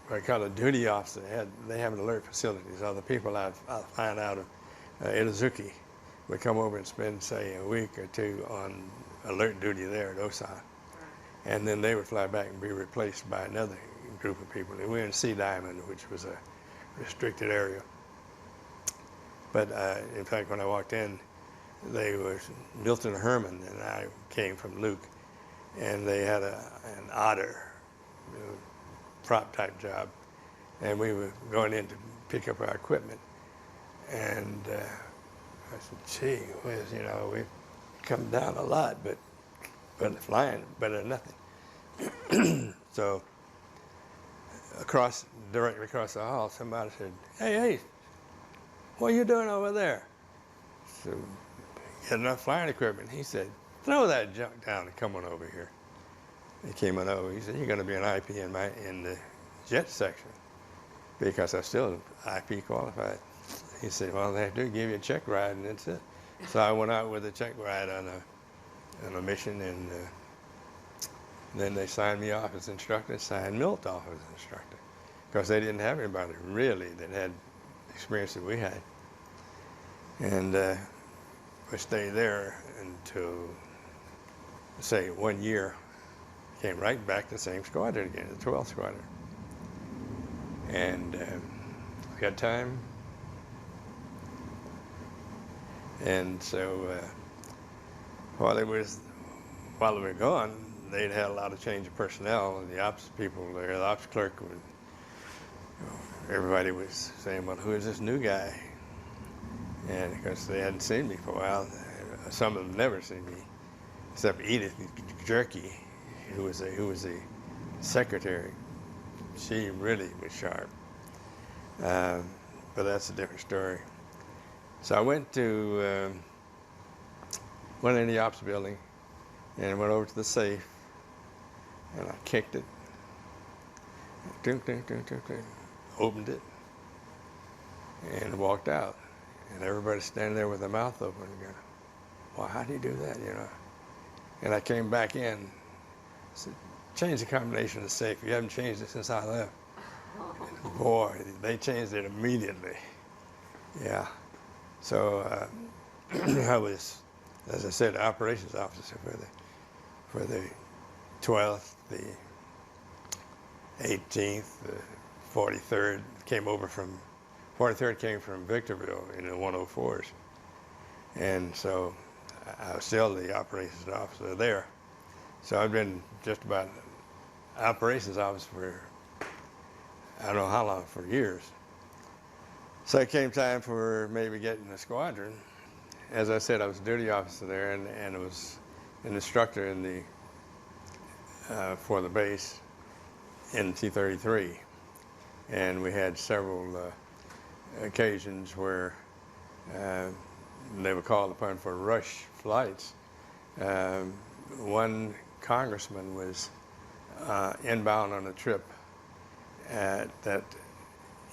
what I call a duty officer. They have alert facilities. All the people I find out of Itazuki would come over and spend, say, a week or 2 on alert duty there at Osan. Right. And then they would fly back and be replaced by another group of people. And we were in Sea Diamond, which was a restricted area. But in fact, when I walked in, they was Milton Herman and I came from Luke, and they had an otter prop type job, and we were going in to pick up our equipment, and I said, gee whiz, you know, we've come down a lot, but flying better than nothing. So directly across the hall, somebody said, hey, what are you doing over there? So, getting enough flying equipment. He said, throw that junk down and come on over here. He came on over. He said, you're going to be an IP in the jet section, because I'm still IP qualified. He said, well, they have to give you a check ride, and that's it. So I went out with a check ride on a mission, and then they signed me off as instructor, signed Milt off as instructor, because they didn't have anybody really that had experience that we had. And we stayed there until, say, 1 year. Came right back to the same squadron again, the 12th Squadron. And I got time. And so while they were gone, they'd had a lot of change of personnel, and the ops people there, the ops clerk, everybody was saying, well, who is this new guy? And because they hadn't seen me for a while, some of them never seen me, except Edith Jerky, who was the secretary. She really was sharp. But that's a different story. So I went in the ops building and went over to the safe, and I kicked it, opened it, and walked out. And everybody's standing there with their mouth open and going, well, how do you do that, you know? And I came back in, said, change the combination of the safe. You haven't changed it since I left. Boy, they changed it immediately. Yeah. So I was, as I said, operations officer for the 12th, the 18th, the 43rd. 43rd came from Victorville in the 104s. And so I was still the operations officer there. So I've been just about operations officer for, I don't know how long, for years. So it came time for maybe getting a squadron. As I said, I was a duty officer there, and I was an instructor in the for the base in T-33. And we had several occasions where they were called upon for rush flights. One congressman was inbound on a trip that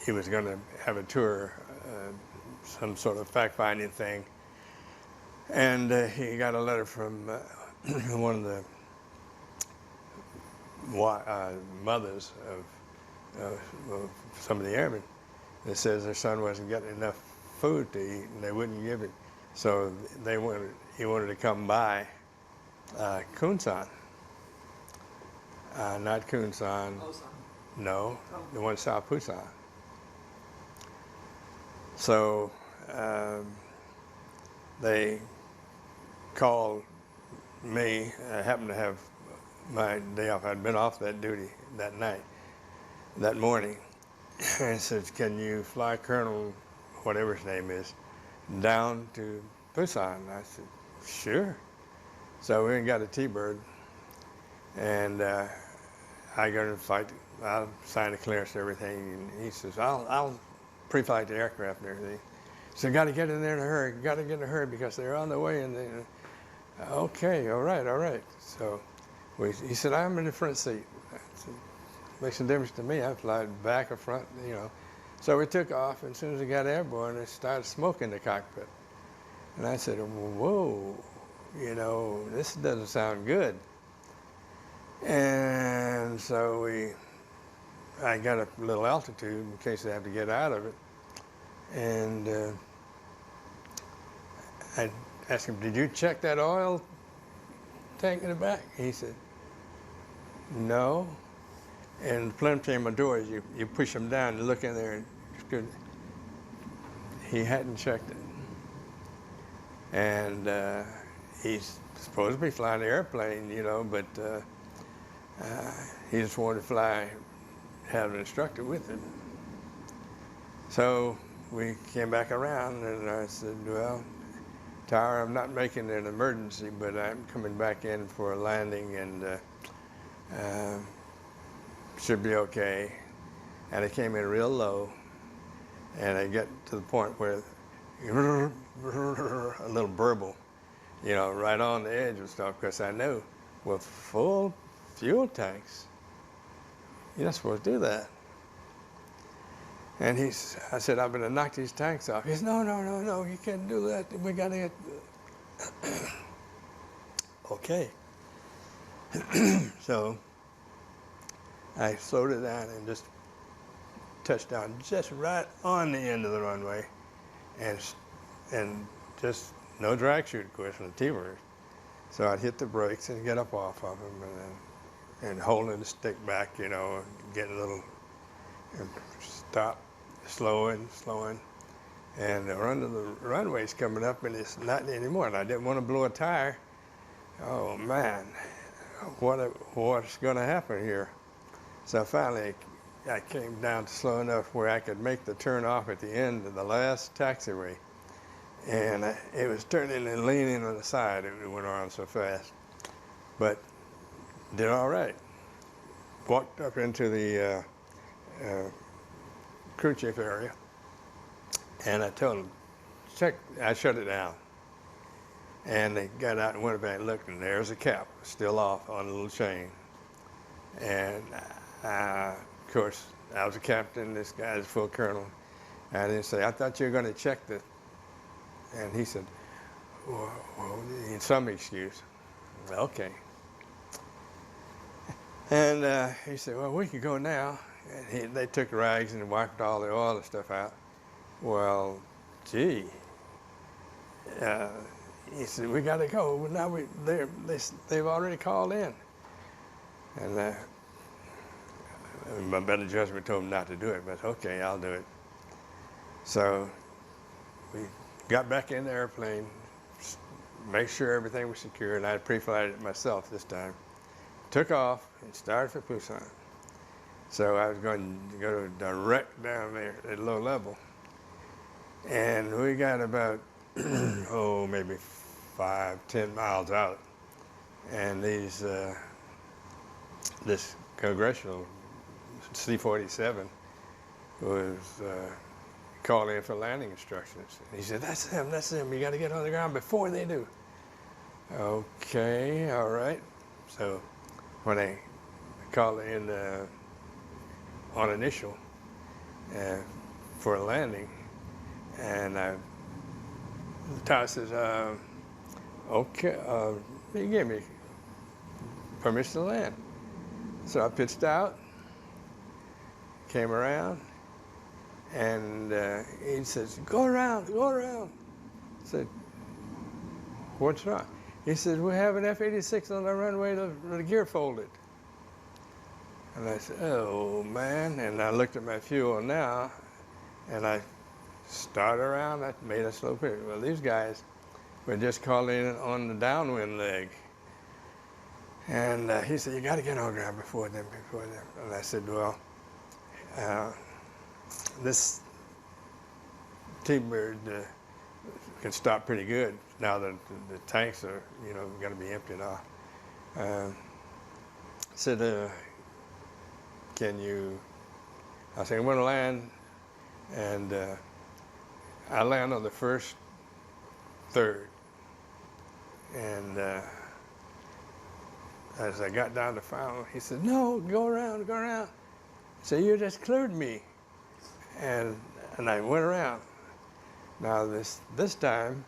he was going to have a tour, some sort of fact-finding thing, and he got a letter from one of the mothers of some of the airmen that says their son wasn't getting enough food to eat, and they wouldn't give it. So he wanted to come by Kunsan. Not Kunsan. Osan. No, Oh. the one South Pusan. So they called me. I happened to have my day off. I'd been off that duty that morning, and said, can you fly Colonel, whatever his name is, down to Pusan? I said, sure. So we got a T-bird, and I got in flight. I'll sign the clearance and everything. And he says, I'll pre-flight the aircraft and everything. So got to get in there in a hurry. Got to get in a hurry because they're on the way. And they, okay, all right. So he said, I'm in the front seat. I said, makes a difference to me. I fly back or front, you know. So we took off, and as soon as we got airborne, it started smoking the cockpit. And I said, whoa, you know, this doesn't sound good. And so I got a little altitude in case they have to get out of it. And I asked him, did you check that oil tank in the back? He said, no. And the plenum doors, you push them down, you look in there, and he hadn't checked it. And he's supposed to be flying the airplane, you know, but he just wanted to fly, have an instructor with him. So we came back around, and I said, well, Tower, I'm not making an emergency, but I'm coming back in for a landing, and should be okay. And it came in real low, and I get to the point where a little burble, you know, right on the edge of stuff, because I knew with full fuel tanks, you're not supposed to do that. And I said, I'm going to knock these tanks off. He said, no, you can't do that. We got to get... Okay. So I slowed it down and just touched down just right on the end of the runway, and just no drag chute, of course, from the T-bird. So I'd hit the brakes and get up off of them, and holding the stick back, you know, get a little, and stop, slowing, and the runway's coming up, and it's not anymore, and I didn't want to blow a tire. Oh man, what's going to happen here? So finally, I came down to slow enough where I could make the turn off at the end of the last taxiway. And it was turning and leaning on the side. It went on so fast. But did all right. Walked up into the crew chief area. And I told him, I shut it down. And they got out and went back and looked, and there's a cap still off on the little chain. And of course, I was a captain, this guy's a full colonel. I didn't say, I thought you were going to check this. And he said, well, in some excuse. Okay. And he said, well, we can go now. And they took rags and wiped all the oil and stuff out. Well, gee. He said, we got to go. Well, now they've already called in. And my better judgment told him not to do it, but okay, I'll do it. So we got back in the airplane, make sure everything was secure, and I had pre-flighted it myself this time. Took off and started for Busan. So I was going to go direct down there at low level. And we got about, maybe 5-10 miles out. And this congressional C-47 was calling in for landing instructions. And he said, that's them, you got to get on the ground before they do. Okay, all right. So when they called in on initial for a landing, and the tower says, okay, he gave me permission to land. So I pitched out, came around, and he says, go around. I said, what's wrong? He said, we have an F-86 on the runway, the gear folded. And I said, oh man, and I looked at my fuel now, and I started around, I made a slow pitch. Well, these guys were just calling in on the downwind leg. And he said, you got to get on ground before them. And I said, well, this T-bird can stop pretty good now that the tanks are, going to be emptied off. I said, can you, I said, I'm going to land, and I land on the first third. And as I got down the final, he said, no, go around. So you just cleared me. And I went around. Now this time,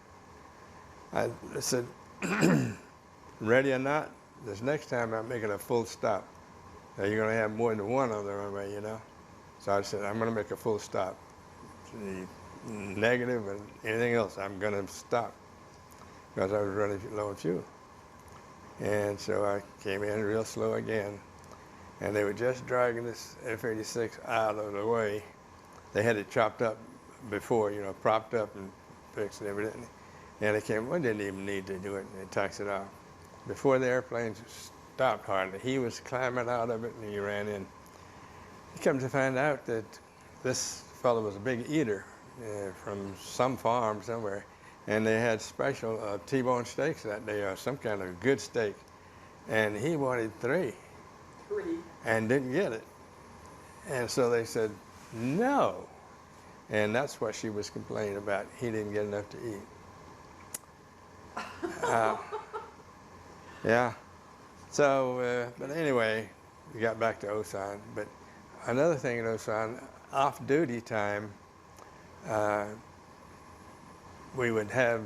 I said, ready or not, this next time I'm making a full stop. Now you're gonna have more than one on the runway, So I said, I'm gonna make a full stop. The negative and anything else, I'm gonna stop. Because I was running low on fuel. And so I came in real slow again. And they were just dragging this F-86 out of the way. They had it chopped up before, propped up and fixed and everything. And they came, we didn't even need to do it, and they taxed it off. Before the airplanes stopped hardly, he was climbing out of it and he ran in. He comes to find out that this fellow was a big eater from some farm somewhere, and they had special T-bone steaks that day, or some kind of good steak, and he wanted 3 and didn't get it. And so they said, no. And that's what she was complaining about. He didn't get enough to eat. Yeah. So, but anyway, we got back to Osan. But another thing in Osan, off-duty time, we would have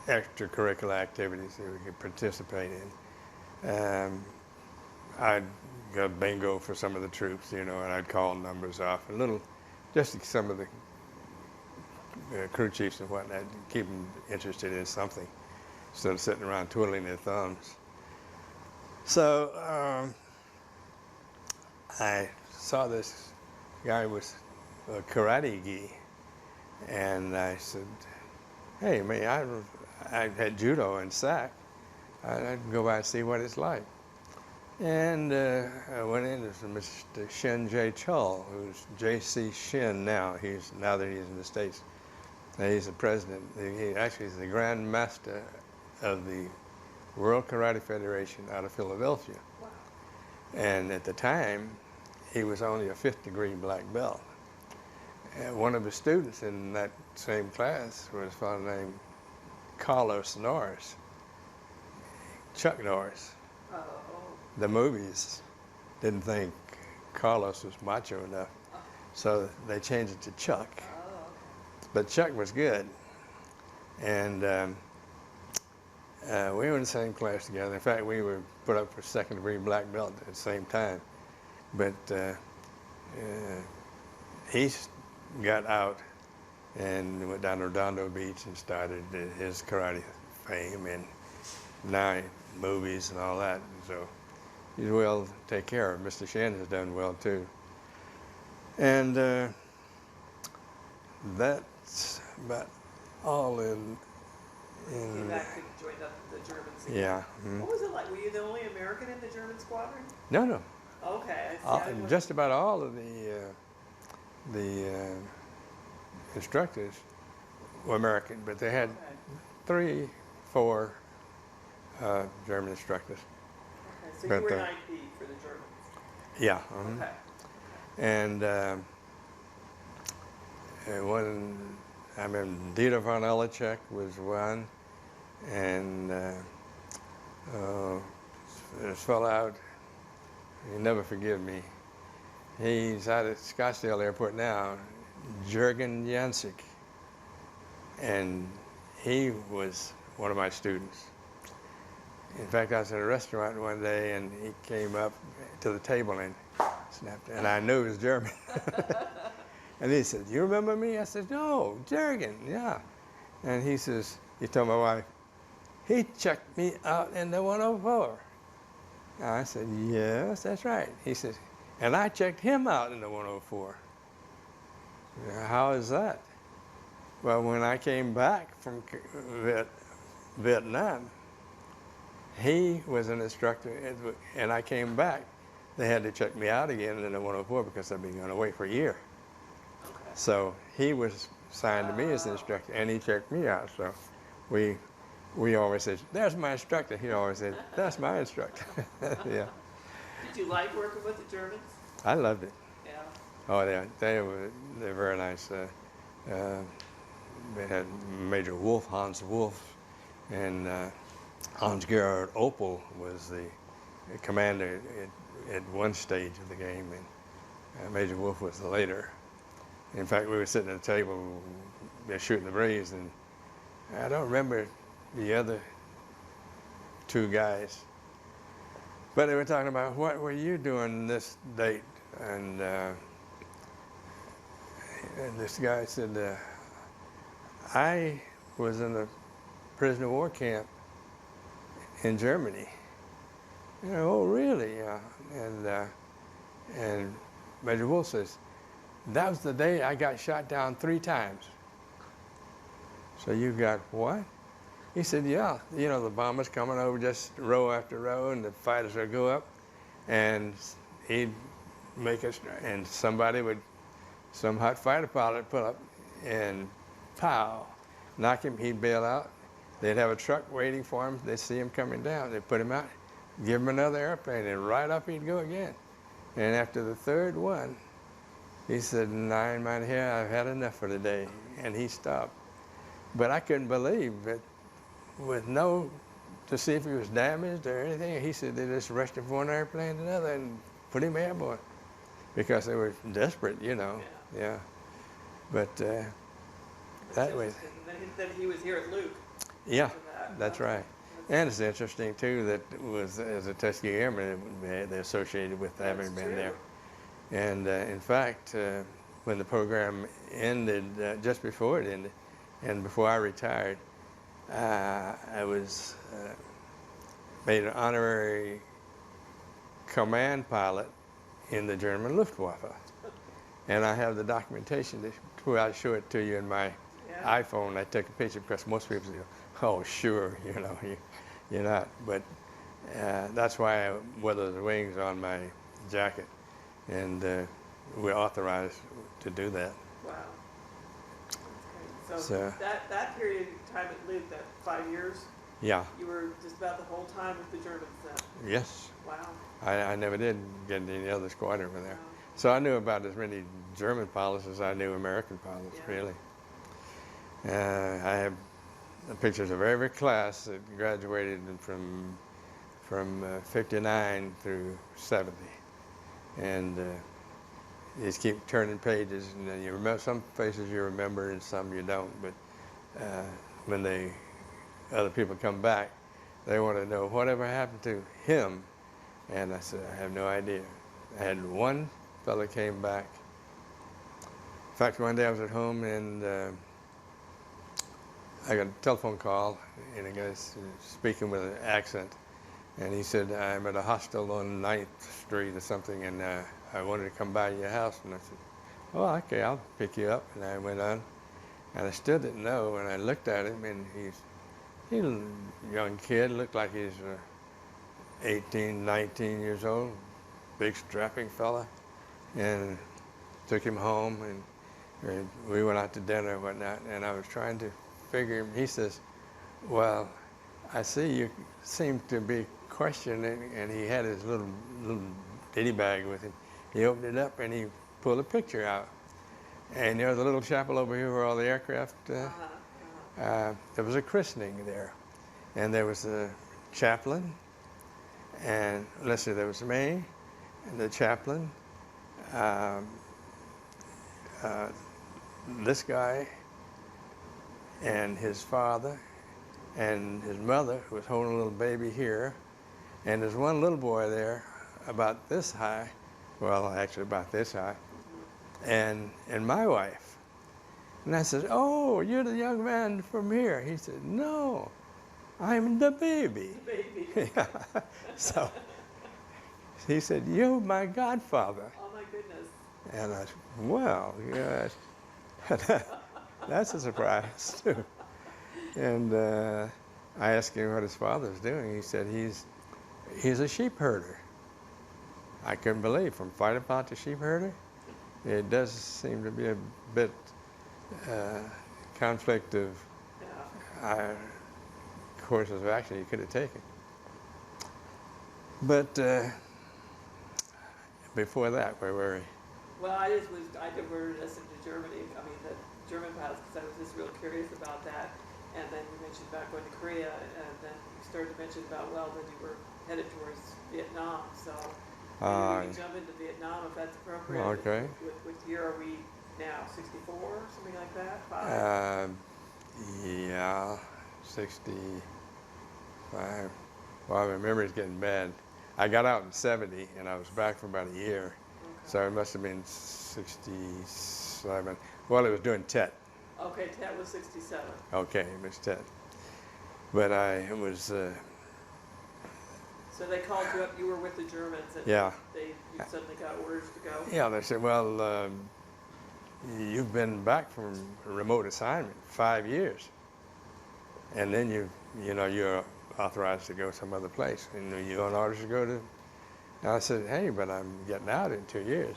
extracurricular activities that we could participate in. I'd go bingo for some of the troops, you know, and I'd call numbers off a little, just some of the crew chiefs and whatnot, keep them interested in something instead of sitting around twiddling their thumbs. So I saw this guy with a karate gi, and I said, hey, man, I had judo and sack. I'd go by and see what it's like. And I went in, there's Mr. Shin J. Chul, who's J.C. Shin now. Now that he's in the States. He's the president. He actually is the Grand Master of the World Karate Federation out of Philadelphia. Wow. And at the time, he was only a 5th degree black belt. And one of his students in that same class was a fellow named Carlos Norris, Chuck Norris. Oh. The movies didn't think Carlos was macho enough, so they changed it to Chuck. Oh, okay. But Chuck was good, and we were in the same class together. In fact, we were put up for 2nd degree black belt at the same time. But he got out and went down to Redondo Beach and started his karate fame, and now movies and all that. And so he's well taken care of. Mr. Shen has done well too. And that's about all in Came back to join up the Germans again. yeah. Mm. What was it like? Were you the only American in the German squadron? No, no. Okay. I see. Just about all of the instructors were American, but they had 3, 4 German instructors. Okay, so but, you were 9B for the Germans. Yeah. Okay. And Dieter von Ellichek was one, and this fellow out, he'll never forgive me. He's out at Scottsdale Airport now, Jürgen Jansik, and he was one of my students. In fact, I was in a restaurant one day, and he came up to the table and snapped, and I knew he was German. And he said, "You remember me?" I said, "No, Jürgen, yeah." And he says, he told my wife, "He checked me out in the 104. And I said, "Yes, that's right." He says, "And I checked him out in the 104. How is that? Well, when I came back from Vietnam, he was an instructor, and I came back. They had to check me out again in the 104 because I'd been going away for a year. Okay. So he was assigned to me as the instructor, and he checked me out. So we always said, "There's my instructor." He always said, "That's my instructor." Yeah. Did you like working with the Germans? I loved it. Yeah. Oh, they're very nice. They had Major Wolf, Hans Wolf, and Hans-Gerhard Opel was the commander at one stage of the game, and Major Wolf was the later. In fact, we were sitting at the table, shooting the breeze, and I don't remember the other 2 guys, but they were talking about, what were you doing this date? And this guy said, I was in a prisoner of war camp in Germany. You know, "Oh, really?" And Major Wolf says, "That was the day I got shot down 3 times. So you got what? He said, yeah, you know, the bombers coming over just row after row, and the fighters would go up, and he'd make us, and some hot fighter pilot pull up, and pow, knock him, he'd bail out. They'd have a truck waiting for him. They'd see him coming down. They'd put him out, give him another airplane, and right up he'd go again. And after the third one, he said, "Nine, my dear, I've had enough for today," and he stopped. But I couldn't believe it. With to see if he was damaged or anything, he said they just rushed him from one airplane to another and put him airborne because they were desperate, you know. Yeah. But that way. Then he was here at Luke. Yeah, that's right. And it's interesting too that it was as a Tuskegee Airman they associated with having been there. And in fact, when the program ended, just before it ended, and before I retired, I was made an honorary command pilot in the German Luftwaffe. And I have the documentation where I show it to you in my iPhone. I take a picture because most people say, "Oh, sure, you know, you're not." But that's why I wear those wings on my jacket. And we're authorized to do that. Wow. That's great. So that period of time at Luke, that 5 years, yeah, you were just about the whole time with the Germans then? Yes. Wow. I never did get into any other squadron over there. Wow. So I knew about as many German pilots as I knew American pilots, really. I have pictures of every class that graduated from 59 through 70. And you just keep turning pages, and then you remember some faces you remember and some you don't. But when other people come back, they want to know whatever happened to him. And I said, I have no idea. I had one fellow came back. In fact, one day I was at home and I got a telephone call, and a guy speaking with an accent. And he said, "I'm at a hostel on 9th Street or something, and I wanted to come by your house." And I said, "Oh, okay, I'll pick you up." And I went on, and I still didn't know. And I looked at him, and he's a young kid, looked like he's 18, 19 years old, big strapping fella. And took him home, and we went out to dinner and whatnot. And I was trying to figure him. He says, "Well, I see you seem to be questioning," and he had his little ditty bag with him. He opened it up and he pulled a picture out. And there was a little chapel over here where all the aircraft, there was a christening there. And there was a chaplain, and let's see, there was me and the chaplain, this guy and his father, and his mother, who was holding a little baby here. And there's one little boy there about this high, well, actually about this high, and my wife. And I said, "Oh, you're the young man from here." He said, "No, I'm the baby." The baby. Yeah. So he said, "You're my godfather." Oh my goodness. And I said, "Well, yes." That's a surprise too. And I asked him what his father's doing. He said he's a sheep herder. I couldn't believe, from fighter pilot to sheep herder. It does seem to be a bit conflict of courses of action you could have taken. But before that, where were we? Well, I diverted us into Germany. I mean, the German pilots, because I was just real curious about that. And then you mentioned about going to Korea, and then you started to mention about, well, then you were headed towards Vietnam. So maybe we can jump into Vietnam if that's appropriate. Okay. What year are we now? 64, something like that? 5? Yeah, 65. Well, my memory's getting bad. I got out in 70, and I was back for about a year. Okay. So it must have been 67. Well, it was doing TET. Okay, TET was 67. Okay, it was TET. But I was... So they called you up, you were with the Germans, and yeah. You suddenly got orders to go? Yeah, they said, "Well, you've been back from a remote assignment 5 years." and then you're authorized to go some other place, and you're on orders to go to. And I said, hey, but I'm getting out in 2 years.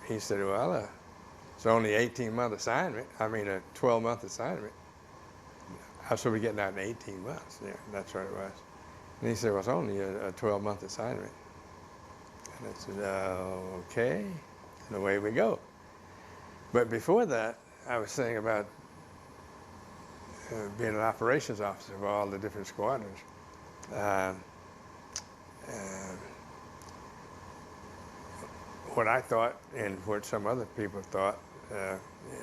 He said, well, it's only 18-month assignment. I mean, a 12-month assignment. I was supposed to be getting out in 18 months. Yeah, that's what it was. And he said, well, it's only a 12-month assignment. And I said, okay, and away we go. But before that, I was saying about being an operations officer of all the different squadrons. What I thought and what some other people thought,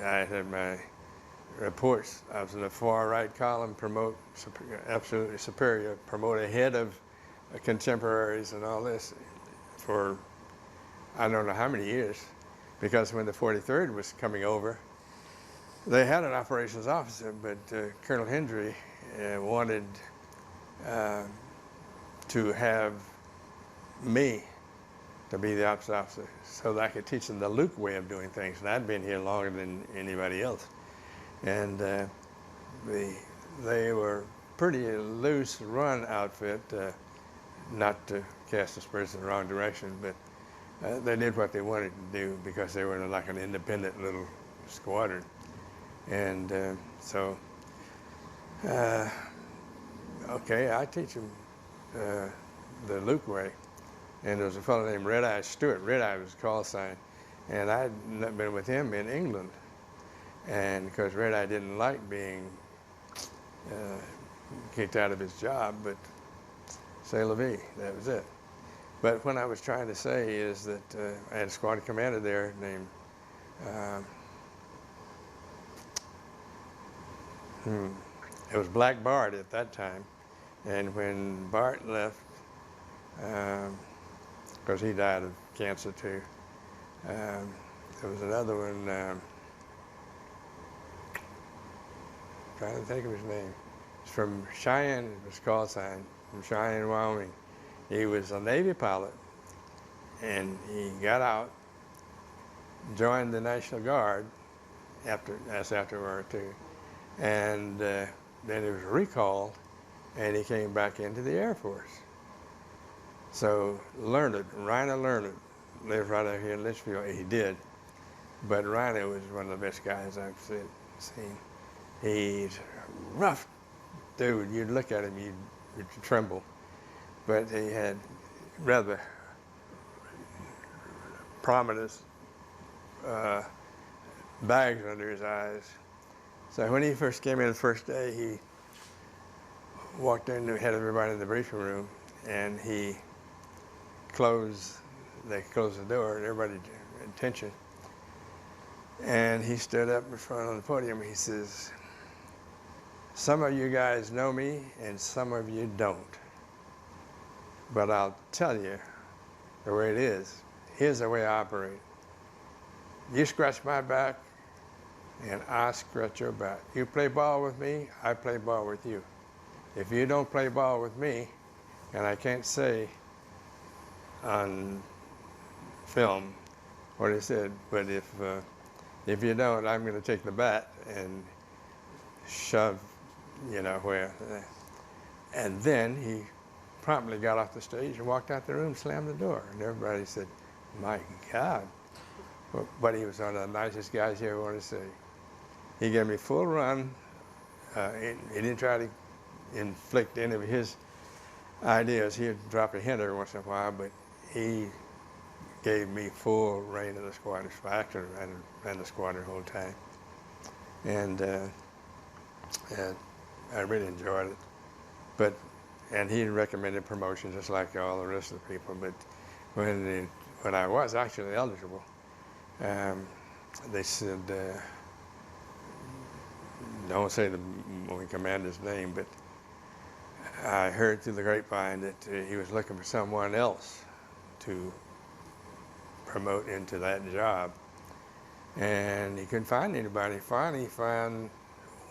I had my reports. I was in the far right column, promote absolutely superior, promote ahead of contemporaries and all this for I don't know how many years, because when the 43rd was coming over, they had an operations officer, but Colonel Hendry wanted to have me to be the ops officer so that I could teach them the Luke way of doing things. And I'd been here longer than anybody else. And they were pretty loose run outfit, not to cast aspersions in the wrong direction, but they did what they wanted to do because they were like an independent little squadron. And okay, I teach them the Luke way. And there was a fellow named Red Eye Stewart. Red Eye was his call sign. And I'd been with him in England. And because Red Eye didn't like being kicked out of his job, but c'est la vie, that was it. But what I was trying to say is that I had a squadron commander there named, it was Black Bart at that time. And when Bart left, because he died of cancer too, there was another one, trying to think of his name. It's from Cheyenne, it was call sign, from Cheyenne, Wyoming. He was a Navy pilot, and he got out, joined the National Guard after World War II, and then he was recalled, and he came back into the Air Force. So Rainer Learned, lived right out here in Litchfield. He did, but Rainer was one of the best guys I've seen. He's a rough dude. You'd look at him, you'd tremble. But he had rather prominent bags under his eyes. So when he first came in the first day, he walked in and had everybody in the briefing room, and they closed the door, and everybody attention. And he stood up in front of the podium, and he says, some of you guys know me, and some of you don't. But I'll tell you the way it is. Here's the way I operate. You scratch my back, and I scratch your back. You play ball with me, I play ball with you. If you don't play ball with me, and I can't say on film what he said, but if you don't, I'm going to take the bat and shove, where. And then he promptly got off the stage and walked out the room, slammed the door, and everybody said, my God. But he was one of the nicest guys you ever want to see. He gave me full run. He didn't try to inflict any of his ideas. He'd drop a hint every once in a while, but he gave me full reign of the squadron. I actually ran the squadron the whole time. And I really enjoyed it. And he recommended promotion just like all the rest of the people. But when I was actually eligible, they said, don't say the commander's name, but I heard through the grapevine that he was looking for someone else to promote into that job. And he couldn't find anybody. Finally, he found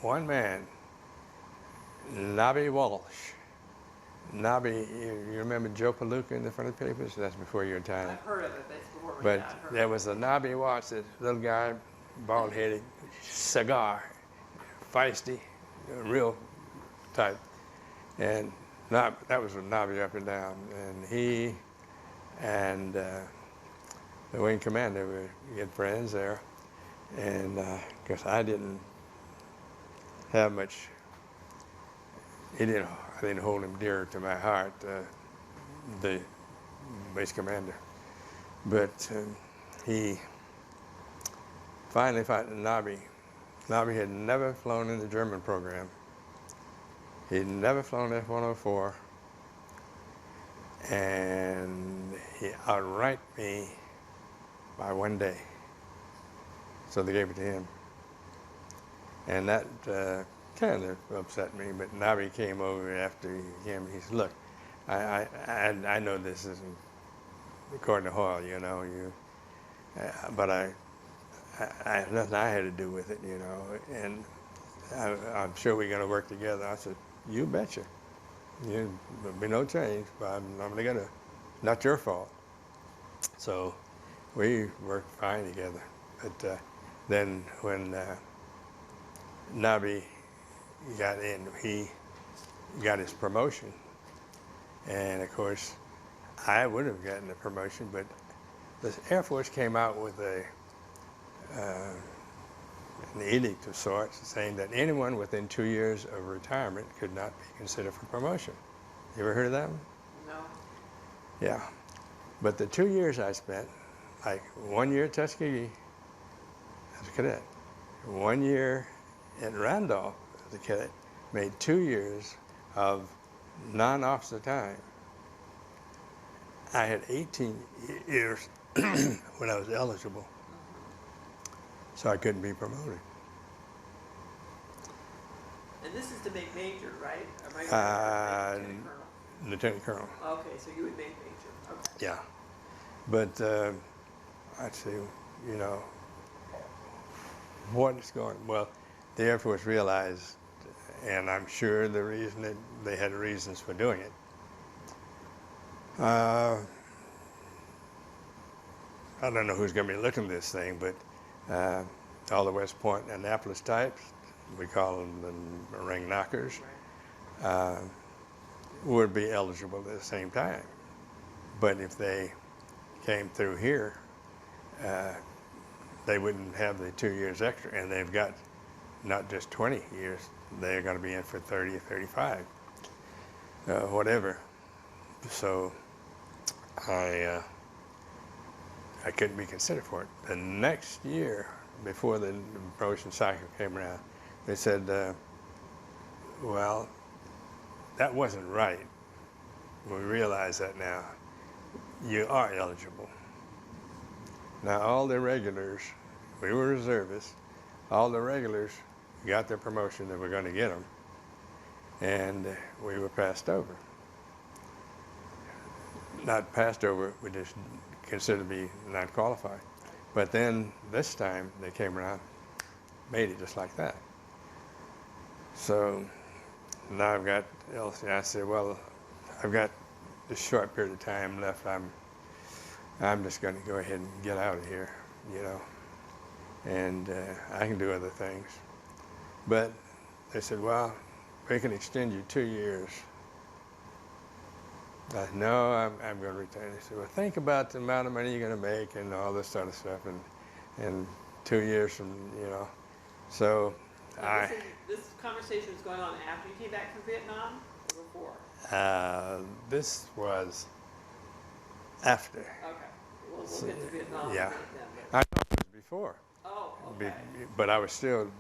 one man, Nobby Walsh. Nobby, you remember Joe Palooka in the front of the papers? That's before your time. I've heard of it, but it's before my But time. there was a Nobby Walsh, this little guy, bald-headed, cigar, feisty, real type. And that was with Nobby up and down. And he and the wing commander were good friends there. And because I didn't have much, I didn't hold him dear to my heart, the base commander. But he finally found Nobby. Nobby had never flown in the German program. He'd never flown F-104, and he outranked me by 1 day. So they gave it to him. And that kind of upset me, but Nobby came over after him. He said, look, I know this isn't according to Hoyle, you know, but nothing I had to do with it, you know, and I'm sure we're going to work together. I said, you betcha. There'll be no change, but I'm going to, not your fault. So we worked fine together. But then when Nobby got in, he got his promotion. And of course, I would have gotten the promotion, but the Air Force came out with an edict of sorts saying that anyone within 2 years of retirement could not be considered for promotion. You ever heard of that one? No. Yeah. But the 2 years I spent, like 1 year at Tuskegee as a cadet, 1 year at Randolph as a cadet, made 2 years of non-officer time. I had 18 years when I was eligible, so I couldn't be promoted. And this is to make major, right? Am I right? Lieutenant Colonel. Okay, so you would make major. Okay. Yeah. But I'd say, you know, what is going, well, the Air Force realized, and I'm sure the reason that they had reasons for doing it. I don't know who's going to be looking at this thing, but all the West Point and Annapolis types, we call them the ring knockers, would be eligible at the same time. But if they came through here, they wouldn't have the 2 years extra, and they've got not just 20 years, they're going to be in for 30 or 35, whatever. So I couldn't be considered for it. The next year, before the promotion cycle came around, they said, well, that wasn't right. We realize that now. You are eligible. Now all the regulars, we were reservists, all the regulars got their promotion that we're going to get them, and we were passed over. Not passed over, we just considered to be not qualified. But then this time they came around, made it just like that. So now I've got LC. I said, well, I've got this short period of time left. I'm just going to go ahead and get out of here, you know, and I can do other things. But they said, well, we can extend you 2 years. I said, no, I'm going to retire. They said, well, think about the amount of money you're going to make and all this sort of stuff, and 2 years from, you know. So This conversation was going on after you came back from Vietnam or before? This was after. Okay. We'll get to Vietnam. Yeah. Then, I know it was before. oh, okay. But I was still,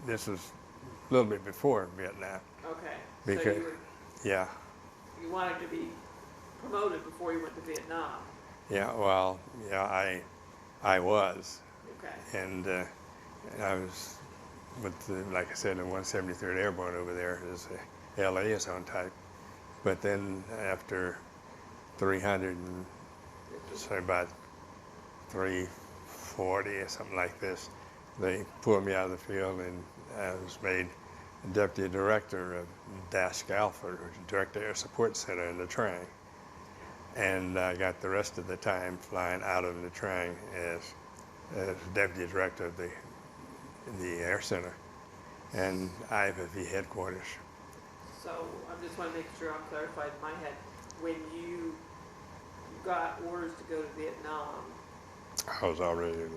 this was a little bit before Vietnam. Okay. Because, so yeah. you wanted to be promoted before you went to Vietnam. Yeah, well, yeah, I was. Okay. And I was with, like I said, the 173rd Airborne over there as a liaison type. But then after 300 and say about 340 or something like this, they pulled me out of the field, and I was made deputy director of DASC Alpha, which is Director Air Support Center in Nha Trang. And I got the rest of the time flying out of Nha Trang as deputy director of the Air Center. and IFFE headquarters. So I just want to make sure I'm clarified in my head. When you got orders to go to Vietnam, I was already a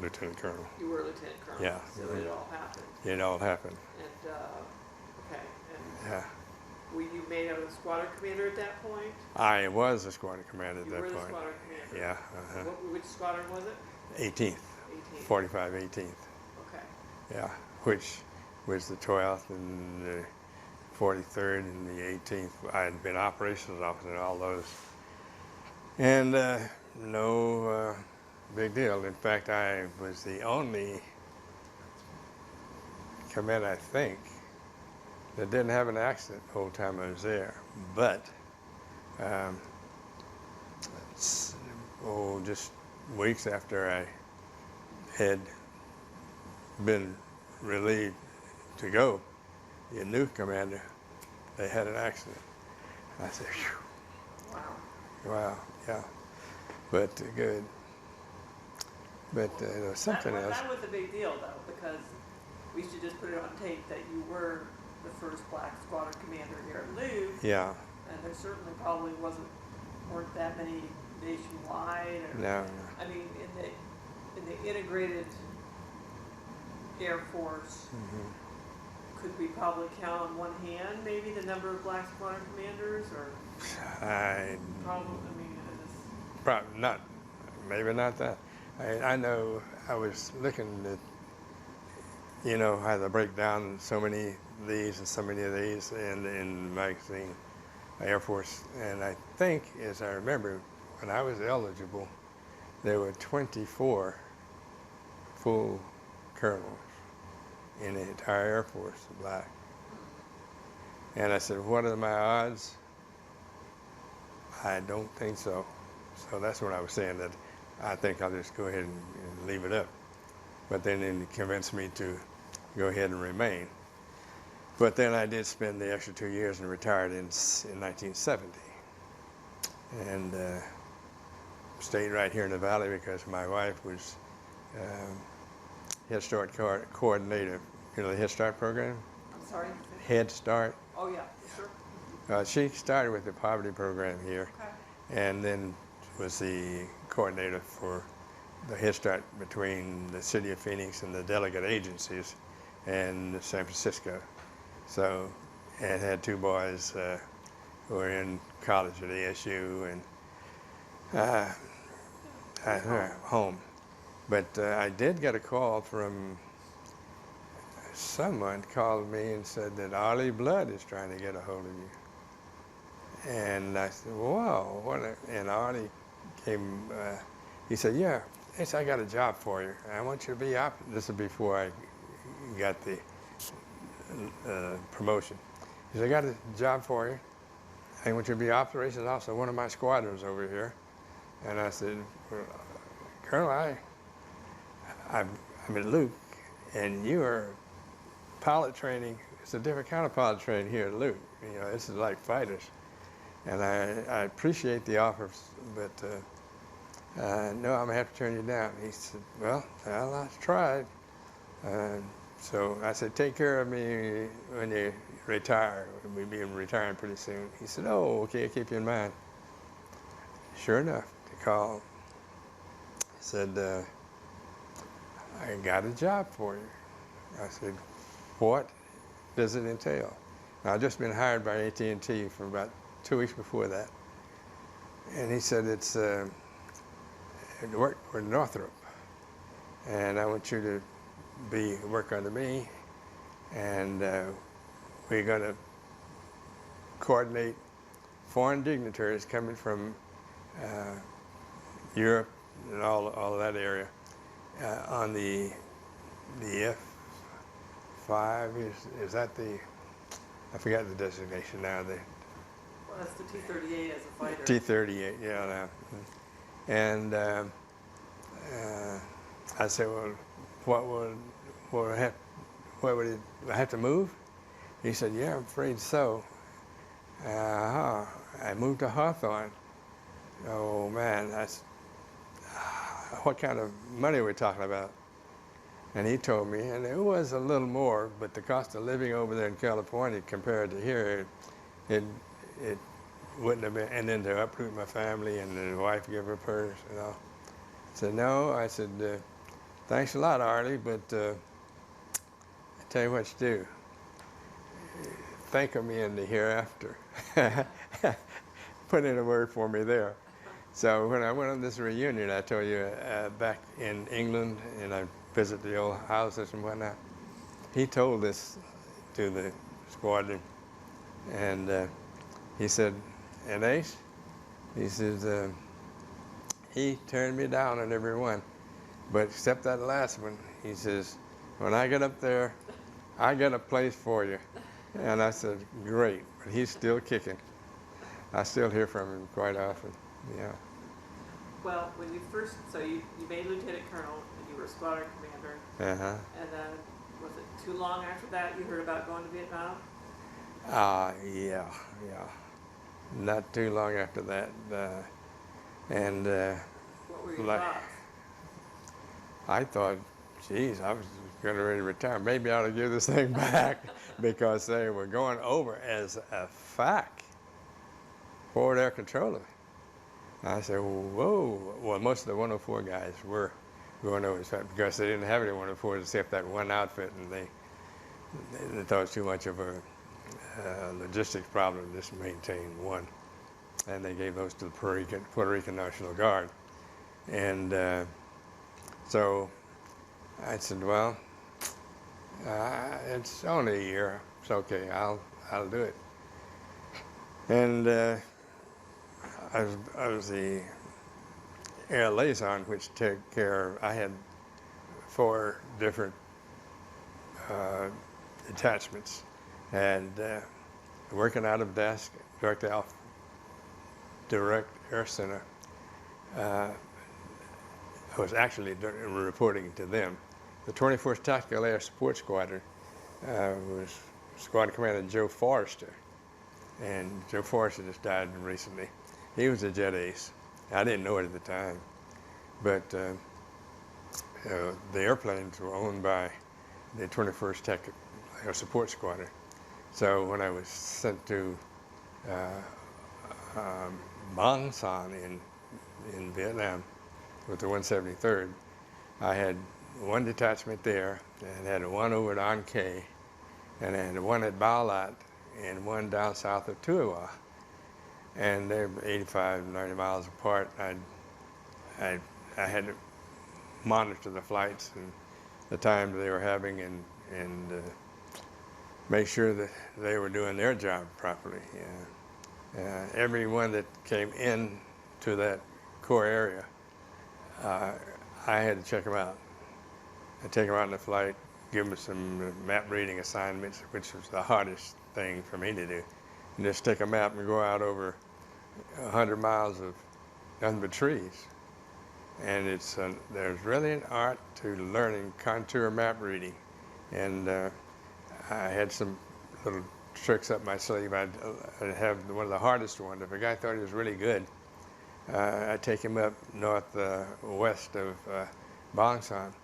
lieutenant colonel. you were a lieutenant colonel. Yeah. So it all happened. It all happened. And, okay. And Yeah. were you made a squadron commander at that point? I was a squadron commander at You that were the point. squadron commander. Yeah. Which squadron was it? 18th. 18th. 45 18th. Okay. Yeah. Which was the 12th and the 43rd and the 18th. I had been operations officer in all those. And no big deal. In fact, I was the only commander, I think, that didn't have an accident the whole time I was there. But, just weeks after I had been relieved to go, the new commander, they had an accident. I said, phew, Wow. wow, yeah. But good. But there was something else. That was a big deal, though, because we should just put it on tape that you were the first black squadron commander here at Luke, Yeah, and there certainly probably weren't that many nationwide. Or, no, I mean, in the integrated Air Force, could we probably count on one hand maybe the number of black squadron commanders, or I probably? I mean, it's, probably not, maybe not that. I know I was looking at, how they break down so many of these and so many of these in the magazine, Air Force, and I think, as I remember, when I was eligible, there were 24 full colonels in the entire Air Force, black. And I said, what are my odds? I don't think so. So that's when I was saying that I think I'll just go ahead and leave it up. But then it convinced me to go ahead and remain. But then I did spend the extra 2 years and retired in 1970. And stayed right here in the Valley because my wife was Head Start coordinator, the Head Start program. I'm sorry. Head Start. Oh yeah, sure. She started with the poverty program here, Okay. and then was the coordinator for the Head Start between the city of Phoenix and the delegate agencies in San Francisco. So, and had two boys who were in college at ASU and home. But I did get a call from someone called me and said that Arlie Blood is trying to get a hold of you. And I said, whoa, and Arlie came, he said, yeah, I got a job for you. I want you to be this is before I got the promotion. He said, I got a job for you. I want you to be operations officer of one of my squadrons over here. And I said, well, Colonel, I'm at Luke, and you are pilot training. It's a different kind of pilot training here at Luke. This is like fighters. And I appreciate the offer, but no, I'm gonna have to turn you down. He said, well, I tried. So I said, take care of me when you retire. We'll be retiring pretty soon. He said, oh, okay, I'll keep you in mind. Sure enough, he called. He said, I got a job for you. I said, what does it entail? Now, I've just been hired by AT&T for about 2 weeks before that. And he said, it's work for Northrop. And I want you to work under me, and we're going to coordinate foreign dignitaries coming from Europe and all of that area on the F-5. Is that the, I forgot the designation now. Well, that's the T-38 as a fighter. T-38, yeah. And I said, well, where would I have to move? He said, yeah, I'm afraid so. I moved to Hawthorne. Oh man, what kind of money are we talking about? And he told me, and it was a little more, but the cost of living over there in California compared to here, it wouldn't have been. And then to uproot my family and the wife give her purse and all. I said, no. I said, thanks a lot, Arlie, but I tell you what you do. Think of me in the hereafter. Put in a word for me there. So when I went on this reunion, I told you, back in England, and I visited the old houses and whatnot, he told this to the squadron, and he said, and Ace, he says, he turned me down on every one, but except that last one, he says, when I get up there, I got a place for you. And I said, great, but he's still kicking. I still hear from him quite often, yeah. Well, when you first, so you made lieutenant colonel, and you were squadron commander, Uh-huh. and then was it too long after that you heard about going to Vietnam? Yeah. Not too long after that. And What were your like, thoughts? I thought, geez, I was getting ready to retire. Maybe I ought to give this thing back because they were going over as a fact, forward air controller. I said, whoa. Well, most of the 104 guys were going over as fact because they didn't have any 104s except that one outfit, and they thought it was too much of a logistics problem to just maintain one. And they gave those to the Puerto Rican National Guard. And so I said, well, it's only a year. It's okay. I'll do it. And I was the air liaison, which took care. I had 4 different detachments, and working out of desk directly off Direct Air Center. I was actually reporting to them. The 24th Tactical Air Support Squadron was Squadron Commander Joe Forrester. And Joe Forrester just died recently. He was a jet ace. I didn't know it at the time. But the airplanes were owned by the 21st Tactical Air Support Squadron. So when I was sent to Bang San in Vietnam with the 173rd, I had 1 detachment there, and had 1 over at An Khê, and then 1 at Bao Lat, and 1 down south of Tua Ua. And they're 85, 90 miles apart. I had to monitor the flights and the time they were having, and make sure that they were doing their job properly. Everyone that came in to that core area, I had to check them out. I'd take them out on the flight, give them some map reading assignments, which was the hardest thing for me to do. And just take a map and go out over 100 miles of nothing but trees. And there's really an art to learning contour map reading. And I had some little tricks up my sleeve. I'd have one of the hardest ones. If a guy thought he was really good, I'd take him up northwest of Bang San.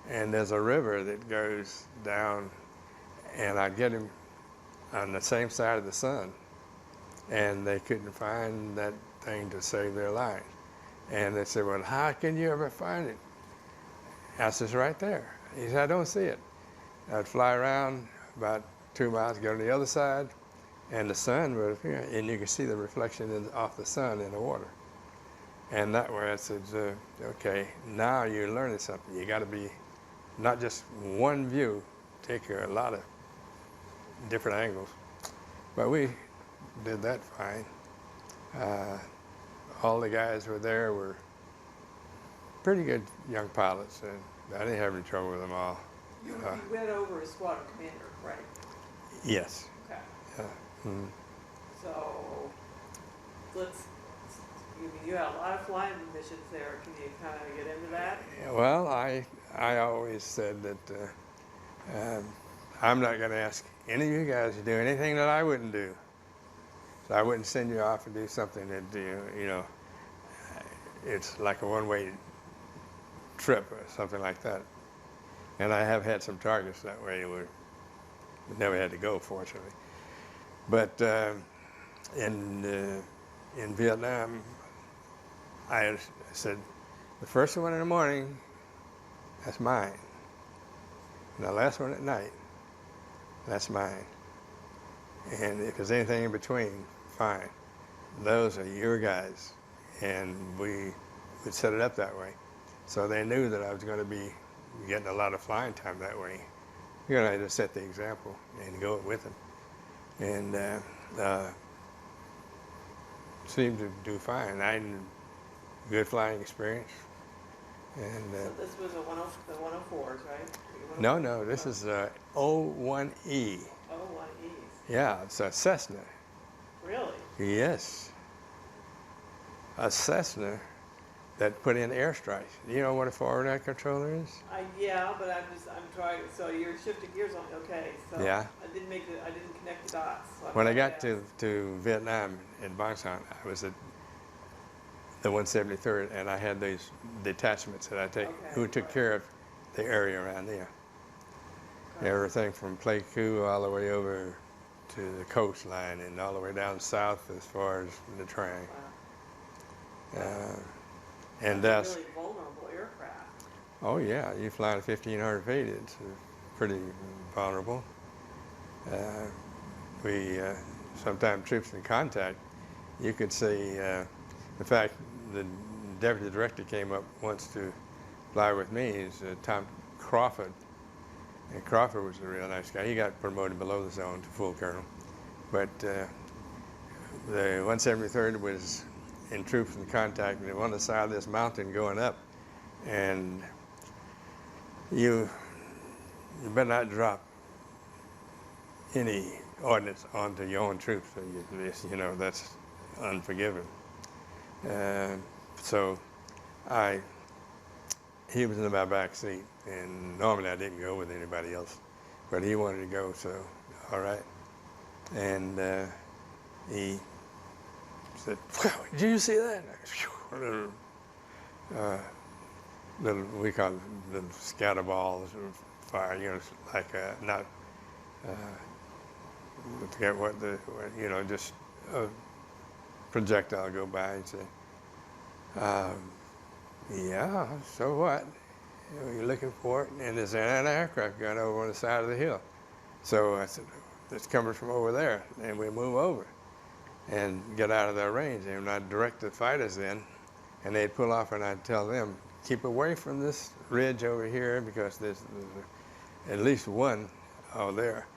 And there's a river that goes down, and I'd get him on the same side of the sun. And they couldn't find that thing to save their life. And they said, well, how can you ever find it? I said, right there. He said, I don't see it. I'd fly around about 2 miles, go to the other side, and the sun would appear, and you can see the reflection off the sun in the water. And that way I said, okay, now you're learning something. You got to be not just one view, take a lot of different angles. But we did that fine. All the guys were there were pretty good young pilots, and I didn't have any trouble with them all. You went over as squadron commander, right? Yes. Okay. Mm. So you had a lot of flying missions there. Can you kind of get into that? Well, I always said that I'm not going to ask any of you guys to do anything that I wouldn't do. So I wouldn't send you off and do something that, you know, it's like a one-way trip or something like that. And I have had some targets that way where we never had to go, fortunately. But in Vietnam, I said, the first one in the morning, that's mine. And the last one at night, that's mine. And if there's anything in between, fine. Those are your guys. And we would set it up that way. So they knew that I was going to be getting a lot of flying time that way. You know, I just set the example and go with them. And seemed to do fine. I had a good flying experience. And So this was the 104s, right? no, this is 01E. Oh, 1Es. Yeah, it's a Cessna. Really? Yes. A Cessna that put in airstrikes. You know what a forward air controller is? Yeah, but I'm trying, so you're shifting gears on me, okay, so. Yeah. I didn't connect the dots. So When I glad got asked. to Vietnam in Bang Son, I was at the 173rd, and I had these detachments that I take, Okay, who took right. care of the area around there. Okay. Everything from Pleiku all the way over to the coastline and all the way down south as far as the Trang. Wow. And That's that's, a really vulnerable aircraft. oh yeah, you fly at 1,500 feet, it's pretty vulnerable. Sometimes troops in contact, you could see, in fact, the deputy director came up once to fly with me. He's Tom Crawford. And Crawford was a real nice guy. He got promoted below the zone to full colonel. But the 173rd was in troops in contact, and they were on the side of this mountain going up. And you better not drop any ordnance onto your own troops. So you know, that's unforgiving. So he was in my back seat, and normally I didn't go with anybody else, but he wanted to go, so all right. And he said, "Did you see that?" Little, we call it little scatter balls of fire, you know, like not, I forget what you know, just a projectile go by and say, yeah, so what? You know, you're looking for it, and there's an aircraft gun over on the side of the hill. So I said, it's coming from over there, and we move over and get out of their range. And I'd direct the fighters in, and they'd pull off, and I'd tell them, keep away from this ridge over here because there's at least one over there.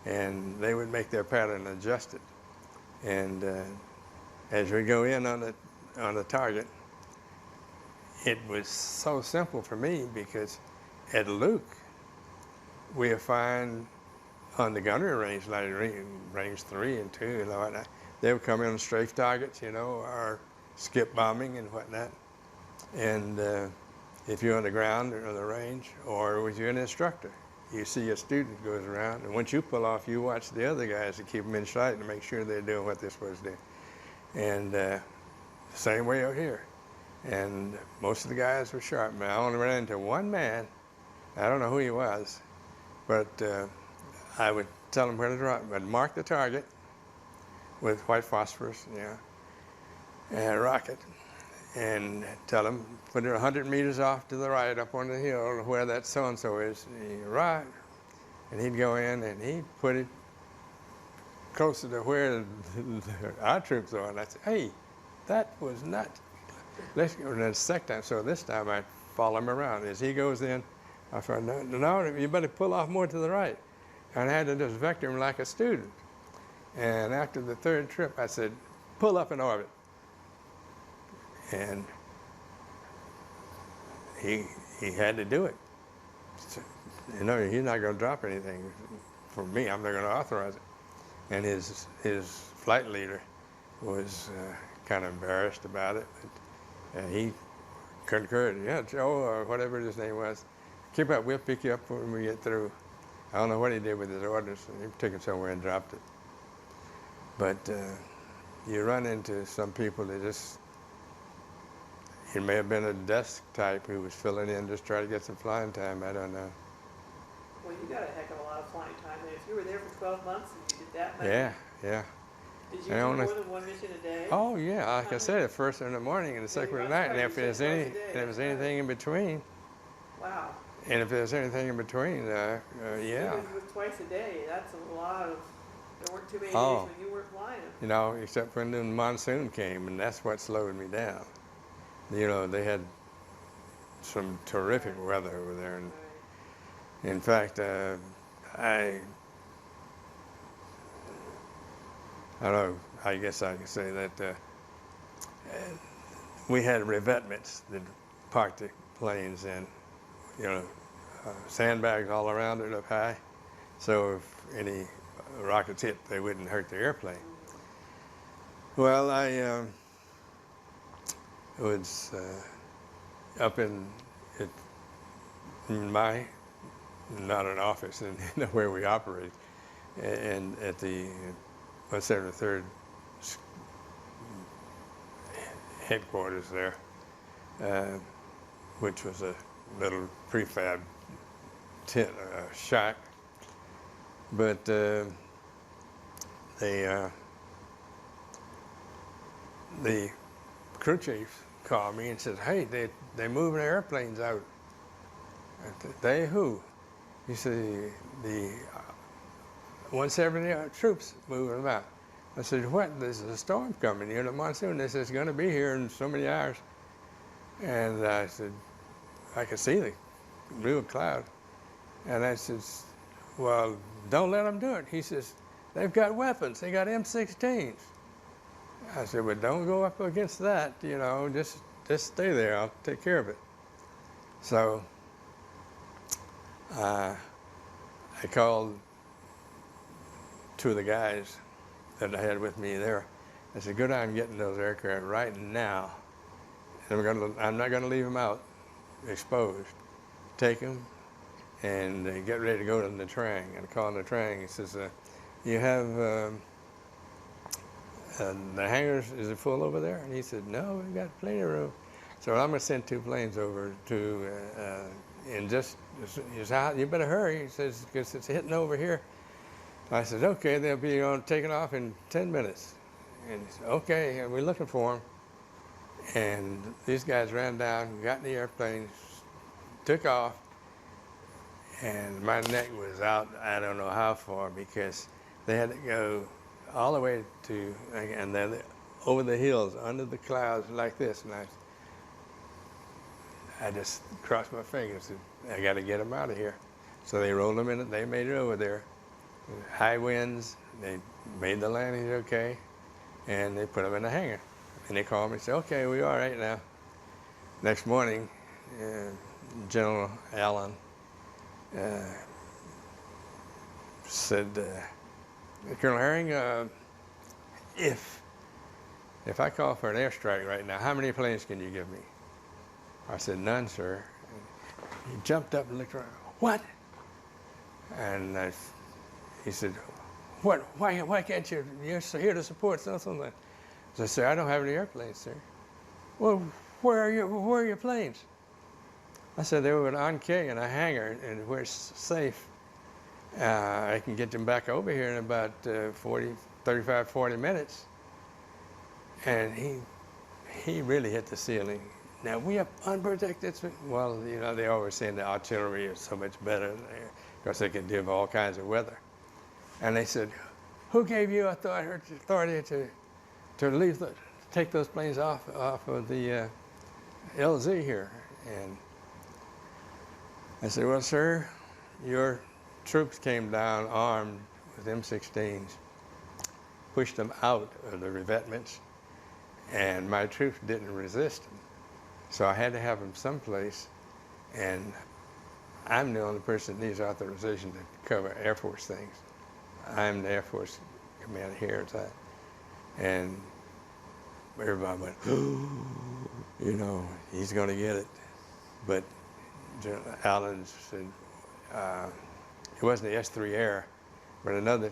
And they would make their pattern adjusted. And as we go in on the target, it was so simple for me because at Luke, we are flying on the gunnery range, like range 3 and 2 and whatnot. They would come in on strafe targets, you know, or skip bombing and whatnot. And if you're on the ground or on the range, or if you're an instructor, you see a student goes around, and once you pull off, you watch the other guys to keep them in sight and make sure they're doing what they're supposed to do. And same way out here. And most of the guys were sharp. I only ran into one man. I don't know who he was, but I would tell him where to drop. I'd mark the target with white phosphorus, yeah, and a rocket, and tell him, put it 100 meters off to the right up on the hill where that so-and-so is. Right. And he'd go in and he'd put it closer to where our troops are. And I'd say, hey, that was nuts. Let's go to the second time. So this time I follow him around. As he goes in, I thought, no, you better pull off more to the right. And I had to just vector him like a student. And after the third trip, I said, pull up in orbit. And he had to do it. So, you know, he's not going to drop anything. For me, I'm not going to authorize it. And his flight leader was kind of embarrassed about it. But, he concurred. Yeah, Joe, or whatever his name was, keep up. We'll pick you up when we get through. I don't know what he did with his orders. He took it somewhere and dropped it. But you run into some people that just, it may have been a desk type who was filling in just trying to get some flying time. I don't know. Well, you got a heck of a lot of flying time. And if you were there for 12 months and you did that many, Yeah. did you I do only- more than one mission a day? Oh yeah, like I said, the first one in the morning and the second one at night, and if there's anything in between, Wow. and if there's anything in between, yeah. Even with twice a day, that's a lot of, there weren't too many Oh. days when you weren't flying. You know, except when the monsoon came, and that's what slowed me down. You know, they had some terrific weather over there, and Right. in fact, I don't know, I guess I can say that we had revetments that parked the planes in, you know, sandbags all around it up high. So if any rockets hit, they wouldn't hurt the airplane. Well, I was up in my, not an office, and where we operate, and at the 173rd headquarters there, which was a little prefab tent, shack. But the crew chief called me and said, "Hey, they're moving airplanes out." I said, "They who?" He said, "The 170 troops moving them out." I said, "What? There's a storm coming, you know, monsoon. They said it's going to be here in so many hours." And I said, I could see the blue cloud. And I said, "Well, don't let them do it." He says, "They've got weapons. They got M16s. I said, "Well, don't go up against that, you know, just stay there. I'll take care of it." So I called two of the guys that I had with me there. I said, "Go down and get in those aircraft right now. And I'm not going to leave them out exposed. Take them and get ready to go to the Trang." And I called the Trang. He says, "You have the hangars, is it full over there?" And he said, "No, we've got plenty of room." So I'm going to send two planes over to, and just, you better hurry. He says, "because it's hitting over here." I said, "Okay, they'll be taking off in 10 minutes. And he said, "Okay," and we're looking for them. And these guys ran down, got in the airplane, took off, and my neck was out, I don't know how far, because they had to go all the way to, and then over the hills, under the clouds like this. And I just crossed my fingers and I got to get them out of here. So they rolled them in it, they made it over there. High winds, they made the landing okay, and they put them in the hangar. And they called me and said, "Okay, we're all right now." Next morning, General Allen said, "Colonel Herring, if I call for an airstrike right now, how many planes can you give me?" I said, "None, sir." And he jumped up and looked around. "What?" And he said, "What? Why can't you? You're here to support something." So I said, "I don't have any airplanes, sir." "Well, where are your planes?" I said, "They were at Ankei in a hangar, and where it's safe. I can get them back over here in about 40 minutes." And he really hit the ceiling. "Now, we have unprotected." Well, you know, they always say the artillery is so much better there because they can deal with all kinds of weather. And they said, "Who gave you authority to take those planes off of the LZ here?" And I said, "Well, sir, your troops came down armed with M16s, pushed them out of the revetments, and my troops didn't resist them. So I had to have them someplace, and I'm the only person that needs authorization to cover Air Force things. I'm the Air Force commander here." And everybody went, you know, he's going to get it. But General Allen said, it wasn't the S-3 Air, but another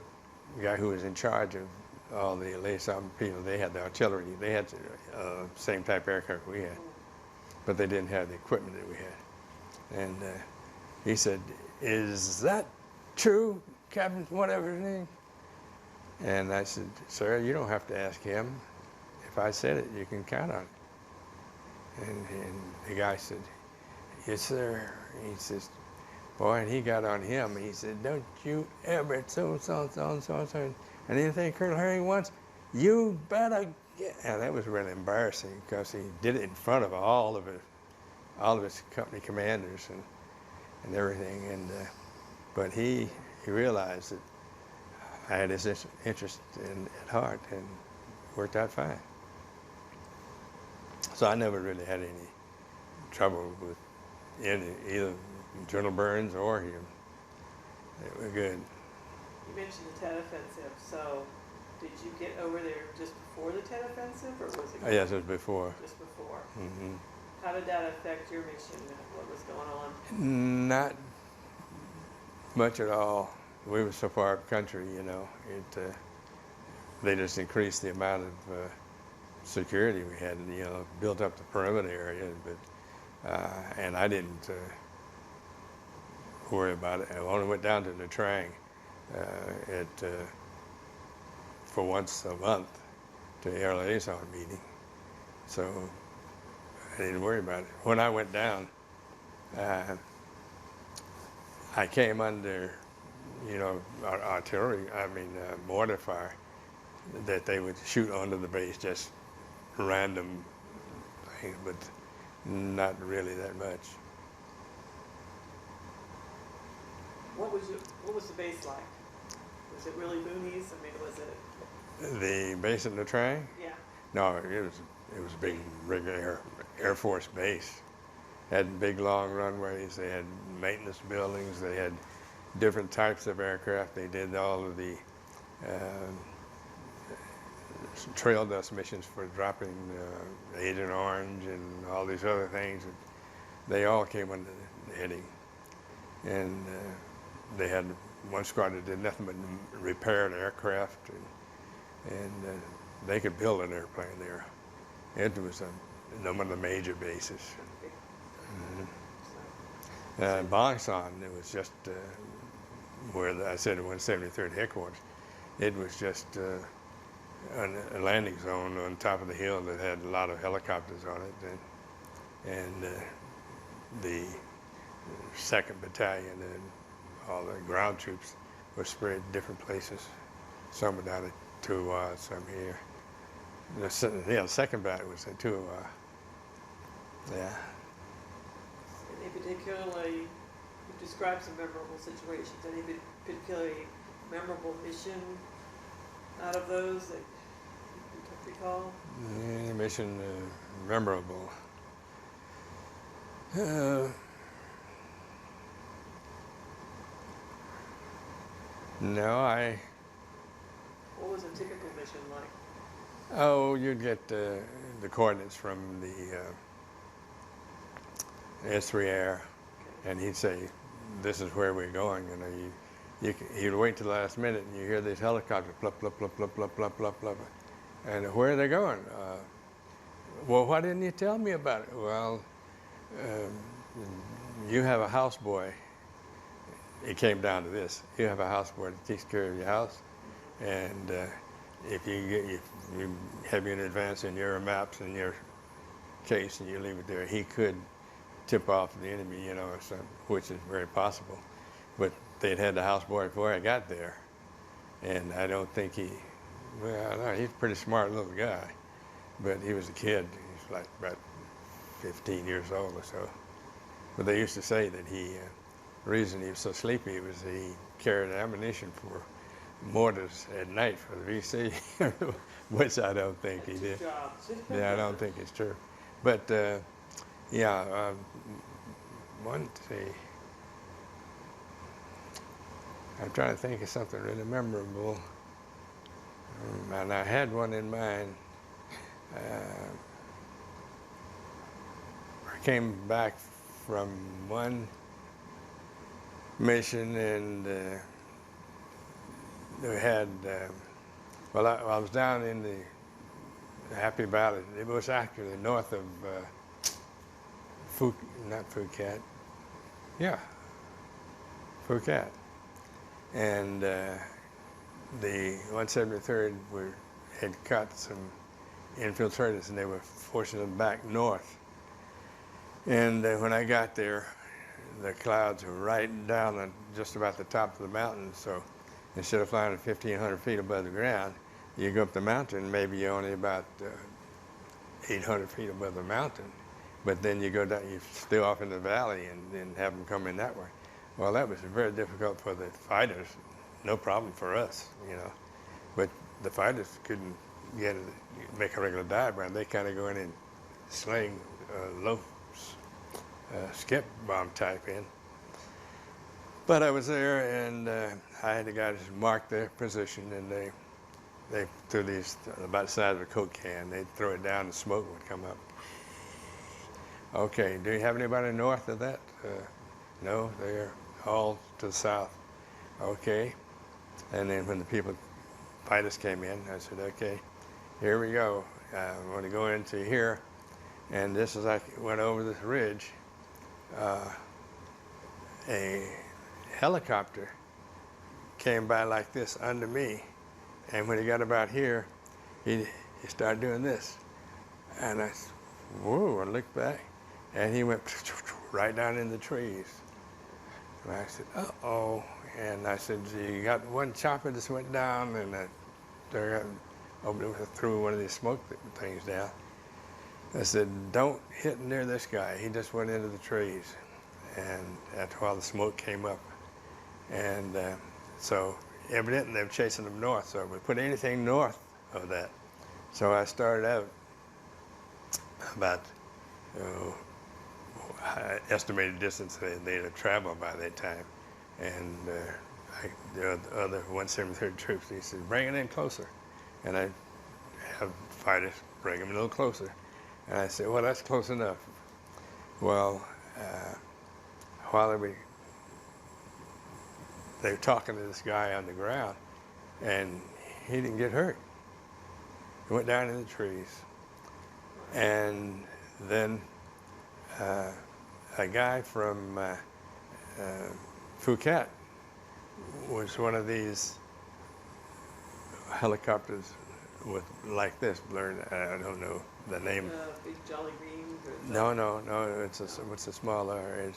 guy who was in charge of all the liaison people, they had the artillery. They had the same type of aircraft we had, but they didn't have the equipment that we had. And he said, is that true, Captain, whatever his name? And I said, sir, you don't have to ask him. If I said it, you can count on it. And the guy said, yes, sir. He says, boy, and he got on him. He said, don't you ever so. And anything Colonel Herring wants, you better get. And that was really embarrassing because he did it in front of all of his company commanders and everything. And but he realized that I had his interest at heart, and worked out fine. So I never really had any trouble with either General Burns or him. They were good. You mentioned the Tet Offensive, so did you get over there just before the Tet Offensive, or was it? Yes, it was before. Just before. Mm-hmm. How did that affect your mission? What was going on? Not much at all. We were so far up country, you know. They just increased the amount of security we had, you know, built up the perimeter area, but and I didn't worry about it. I only went down to the Trang for once a month to the Air Liaison meeting, so I didn't worry about it. When I went down, I came under, you know, artillery, mortar fire that they would shoot onto the base, just random things, but not really that much. What was the base like? Was it really boonies? I mean, was it? The base in the Trang? Yeah. No, it was a big Air Force base. Had big long runways. They had maintenance buildings. They had different types of aircraft. They did all of the trail dust missions for dropping Agent Orange and all these other things. They all came under the heading. And they had one squad that did nothing but repaired aircraft, and they could build an airplane there. It was one of the major bases. Bangsan, it was just where I said the 173rd headquarters. It was just a landing zone on top of the hill that had a lot of helicopters on it, and the 2nd Battalion and all the ground troops were spread different places. Some were down at Tuwa, some here. The 2nd Battalion was at Tuwa. Yeah. Any particularly, you described some memorable situations. Any particularly memorable mission out of those that you recall? Any mission memorable? No, What was a typical mission like? Oh, you'd get the coordinates from the S3 Air, and he'd say, "This is where we're going." And you'd wait till the last minute, and you hear these helicopters, plop, plop, plop, plop, plop, plop, plop, plop. And where are they going? Well, why didn't you tell me about it? Well, you have a houseboy. It came down to this: you have a houseboy that takes care of your house, and if you have you in advance in your maps in your case, and you leave it there, he could tip off the enemy, you know, or something, which is very possible. But they'd had the houseboy before I got there, and I don't think he's a pretty smart little guy, but he was a kid. He was like about 15 years old or so. But they used to say that the reason he was so sleepy was he carried ammunition for mortars at night for the VC, which I don't think he did. Yeah, I don't think it's true. But one thing, I'm trying to think of something really memorable, and I had one in mind. I came back from one mission, and we had, I was down in the Happy Valley. It was actually north of not Phuket. Yeah. Phuket. And the 173rd had caught some infiltrators, and they were forcing them back north. And when I got there, the clouds were right down on just about the top of the mountain. So instead of flying at 1,500 feet above the ground, you go up the mountain, maybe you're only about 800 feet above the mountain. But then you go down, you still off in the valley and have them come in that way. Well, that was very difficult for the fighters. No problem for us, you know. But the fighters couldn't make a regular dive bomb. They kind of go in and sling low skip bomb type in. But I was there, and I had the guys mark their position, and they threw these about the size of a Coke can. They'd throw it down, and smoke would come up. Okay, do you have anybody north of that? No, they're all to the south. Okay. And then when the fighters came in, I said, okay, here we go. I'm going to go into here. And just as I went over this ridge, a helicopter came by like this under me. And when he got about here, he started doing this. And I said, whoa, I looked back. And he went right down in the trees. And I said, uh-oh. And I said, you got one chopper just went down, and I threw one of these smoke things down. I said, don't hit near this guy. He just went into the trees. And after a while, the smoke came up. And so evidently they were chasing them north, so we put anything north of that. So I started out about estimated distance they'd have traveled by that time. And the other 173rd troops, he said, bring it in closer. And I have fighters bring them a little closer. And I said, well, that's close enough. Well, while they were talking to this guy on the ground, and he didn't get hurt. He went down in the trees. And then a guy from Phuket was one of these helicopters with like this, I don't know the name. Big Jolly Green? No, it's a smaller. Okay.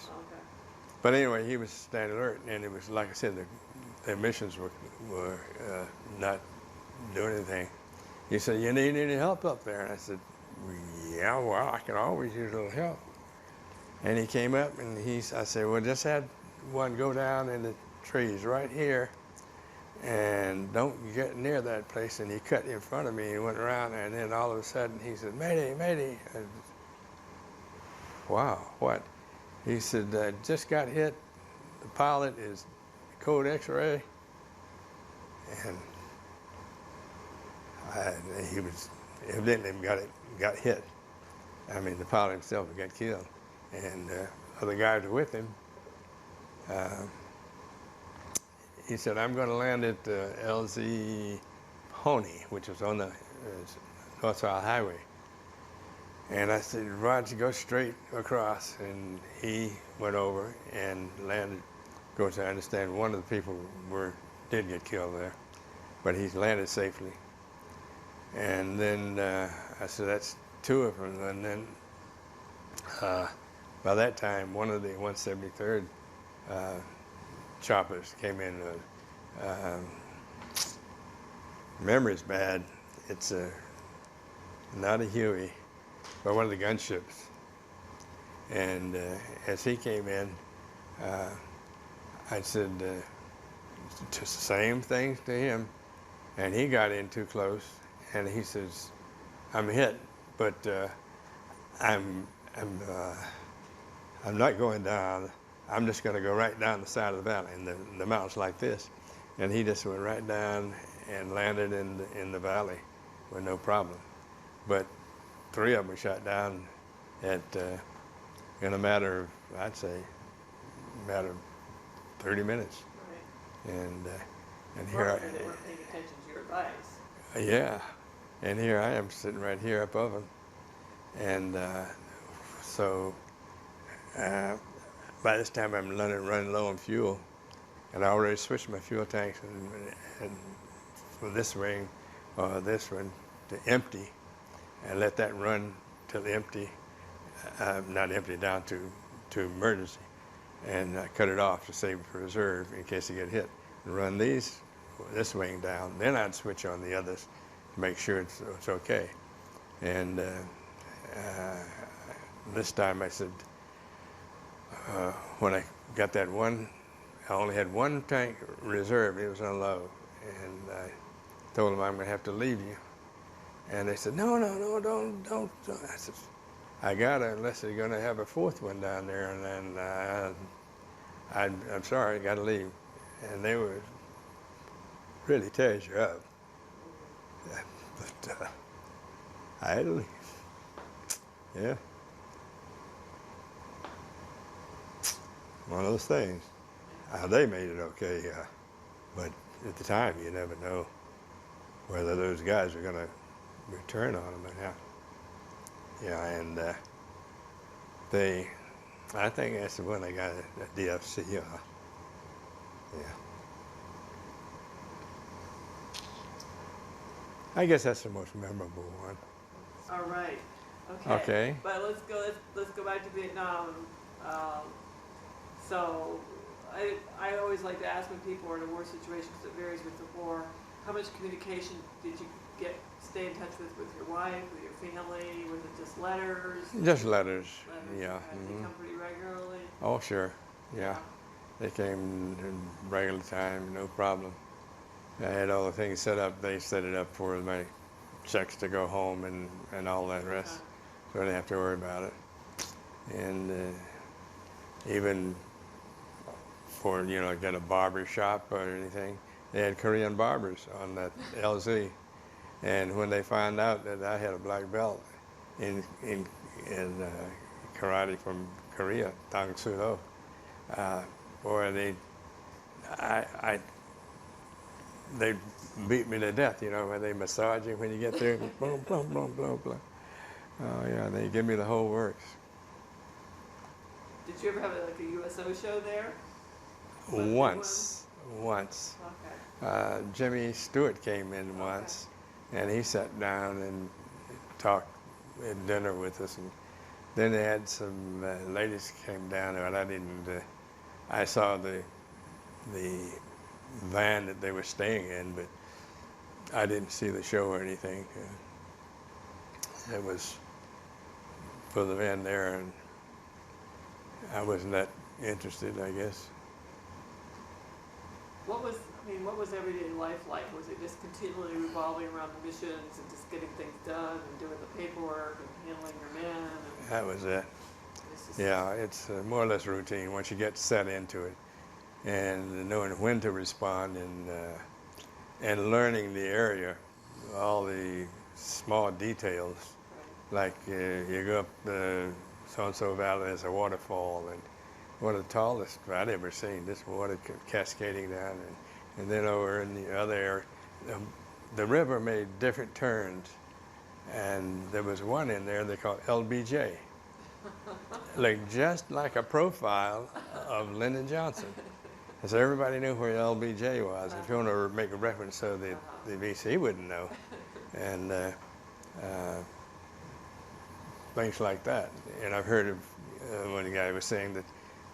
But anyway, he was standing alert, and it was, like I said, the emissions were not doing anything. He said, you need any help up there? And I said, yeah, well, I can always use a little help. And he came up, and I said, well, just had one go down in the trees right here, and don't get near that place. And he cut in front of me, and went around, and then all of a sudden he said, Mayday, Mayday. Wow, what? He said, just got hit. The pilot is code X-ray. And he was evidently got hit. I mean, the pilot himself got killed. And other guys were with him. He said, I'm going to land at LZ Pony, which was on the North-South Highway. And I said, Roger, go straight across. And he went over and landed. Of course, I understand one of the people did get killed there, but he landed safely. And then I said, that's two of them. And then by that time, one of the 173rd choppers came in. Memory's bad. It's not a Huey, but one of the gunships. And as he came in, I said just the same things to him, and he got in too close, and he says, "I'm hit, but I'm not going down. I'm just going to go right down the side of the valley, and the mountain's like this." And he just went right down and landed in the valley with no problem. But three of them were shot down in a matter of, I'd say, 30 minutes. Right. And here Well, they weren't paying attention to your advice. yeah, and here I am sitting right here above them. And so by this time I'm running low on fuel, and I already switched my fuel tanks and for this wing or this one to empty, and let that run till empty, not empty down to emergency, and cut it off to save it for reserve in case it get hit. And run this wing down, then I'd switch on the others to make sure it's okay. And this time I said, when I got that one, I only had one tank reserved, it was on low, and I told them I'm gonna have to leave you. And they said, no, don't. I said, I gotta, unless they're gonna have a fourth one down there, and then I'm sorry, I gotta leave. And they were really tears you up. But I had to leave. Yeah. One of those things. They made it okay, but at the time you never know whether those guys are going to return on them or not. Yeah, and I think that's the one they got at DFC. Yeah. I guess that's the most memorable one. All right. Okay. But let's go back to Vietnam. So I always like to ask when people are in a war situation, because it varies with the war, how much communication did you stay in touch with your wife, with your family? Was it just letters? Just letters. Yeah. Did they come pretty regularly? Oh, sure. Yeah. They came in regular time, no problem. I had all the things set up. They set it up for my checks to go home and all that rest, so I didn't have to worry about it. And even for, get a barber shop or anything, they had Korean barbers on that LZ. And when they found out that I had a black belt in karate from Korea, Tang Soo Do, boy, they beat me to death, when they massage you when you get there, blah, blah, blah, blah, blah. Oh yeah, they give me the whole works. Did you ever have like a USO show there? Once. Okay. Jimmy Stewart came in once, and he sat down and talked at dinner with us. And then they had some ladies came down there, and I didn't. I saw the van that they were staying in, but I didn't see the show or anything. It was for the van there, and I wasn't that interested, I guess. What was everyday life like? Was it just continually revolving around the missions and just getting things done and doing the paperwork and handling your men? That was it. Yeah, it's more or less routine once you get set into it, and knowing when to respond and learning the area, all the small details, like you go up the so-and-so valley, there's a waterfall, and one of the tallest I'd ever seen, this water cascading down, and then over in the other area, the river made different turns, and there was one in there they called LBJ, just like a profile of Lyndon Johnson. And so everybody knew where LBJ was. If you want to make a reference so the VC wouldn't know. And things like that. And I've heard of one guy was saying that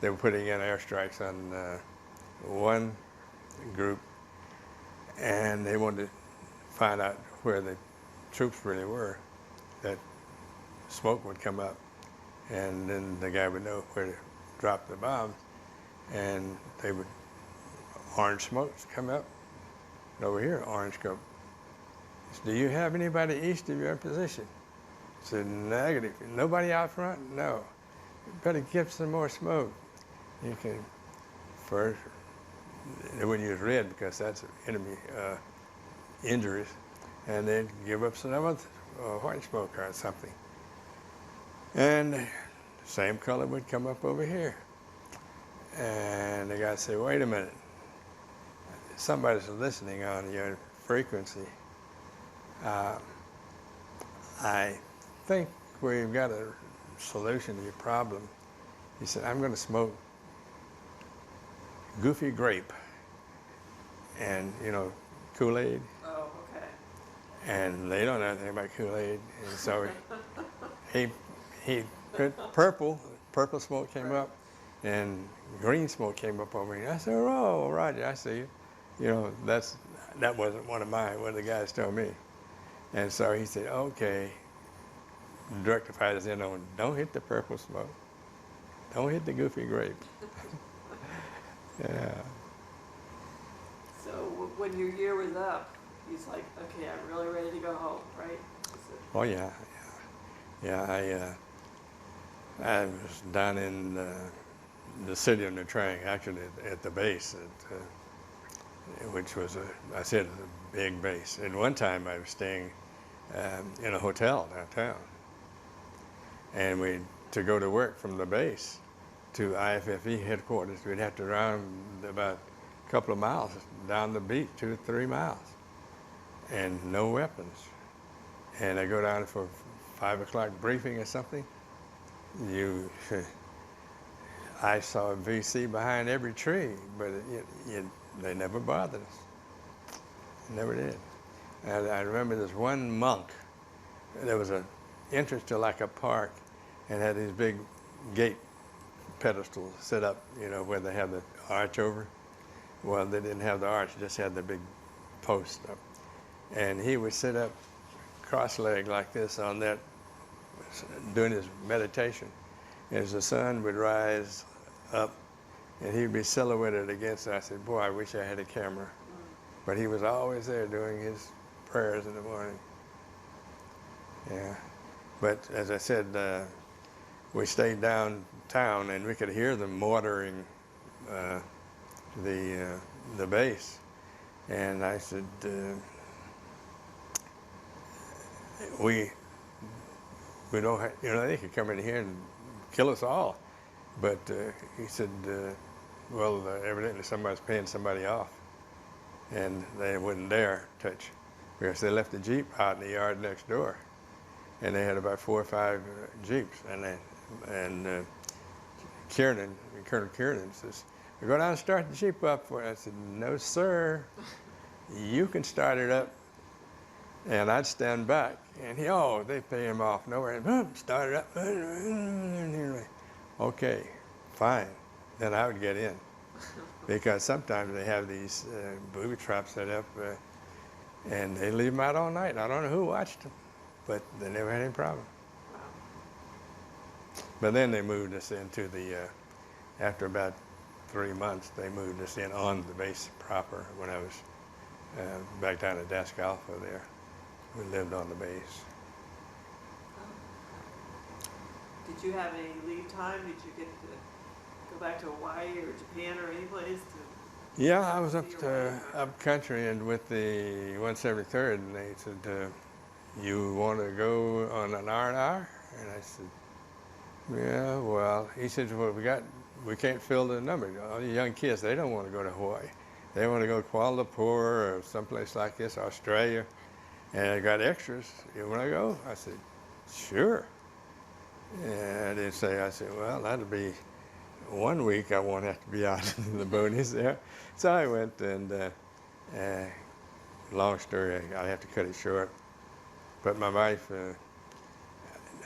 they were putting in airstrikes on one group, and they wanted to find out where the troops really were, that smoke would come up, and then the guy would know where to drop the bombs, and they would, orange smokes come up, and over here, orange come. He said, do you have anybody east of your position? I said, negative. Nobody out front? No. You better get some more smoke. You can first, they wouldn't use red because that's enemy injuries, and they'd give up some other white smoke or something. And the same color would come up over here. And the guy said, wait a minute, somebody's listening on your frequency. I think we've got a solution to your problem. He said, I'm going to smoke Goofy Grape. and Kool-Aid, Oh, okay. and they don't know anything about Kool-Aid, and so he he put purple smoke came Right. up, and green smoke came up over me. I said, "Oh, Roger, I see you." That wasn't one of the guys told me, and so he said, "Okay." The director fighters in on, don't hit the purple smoke, don't hit the goofy grape. Yeah. So when your year was up, he's like, okay, I'm really ready to go home, right? He said, Oh yeah, yeah. I was down in the city of New Trang, actually at the base, which was I said a big base. At one time, I was staying in a hotel downtown, and to go to work from the base to IFFE headquarters, we'd have to run about a couple of miles down the beach, 2 or 3 miles, and no weapons. And I go down for 5 o'clock briefing or something. I saw a VC behind every tree, but they never bothered us. Never did. And I remember this one monk. There was an entrance to like a park, and had these big gate pedestals set up, where they have the arch over. Well, they didn't have the arch, just had the big post up. And he would sit up cross-legged like this on that, doing his meditation. As the sun would rise up, and he'd be silhouetted against it. I said, boy, I wish I had a camera. But he was always there doing his prayers in the morning. Yeah. But as I said, we stayed downtown, and we could hear them mortaring the base. And I said, we don't have, they could come in here and kill us all. But he said, well, evidently somebody's paying somebody off, and they wouldn't dare touch, because they left the Jeep out in the yard next door, and they had about 4 or 5 Jeeps, and Colonel Kiernan says, go down and start the Jeep up for you. I said, no, sir, you can start it up. And I'd stand back, and they pay him off nowhere. And start it up. Okay, fine. Then I would get in, because sometimes they have these booby traps set up, and they leave them out all night. I don't know who watched them, but they never had any problem. But then they moved us into after about 3 months, they moved us in on the base proper when I was back down at Desk Alpha there. We lived on the base. did you have any leave time? Did you get to go back to Hawaii or Japan or any place to? Yeah, I was up country and with the 173rd, and they said, you want to go on an R&R? And I said, yeah, well, he said, well, we can't fill the number. All the young kids, they don't want to go to Hawaii. They want to go to Kuala Lumpur or someplace like this, Australia. And I got extras. You want to go? I said, sure. And they say, I said, well, that'll be 1 week. I won't have to be out in the boonies there. So I went, and long story, I have to cut it short. But my wife,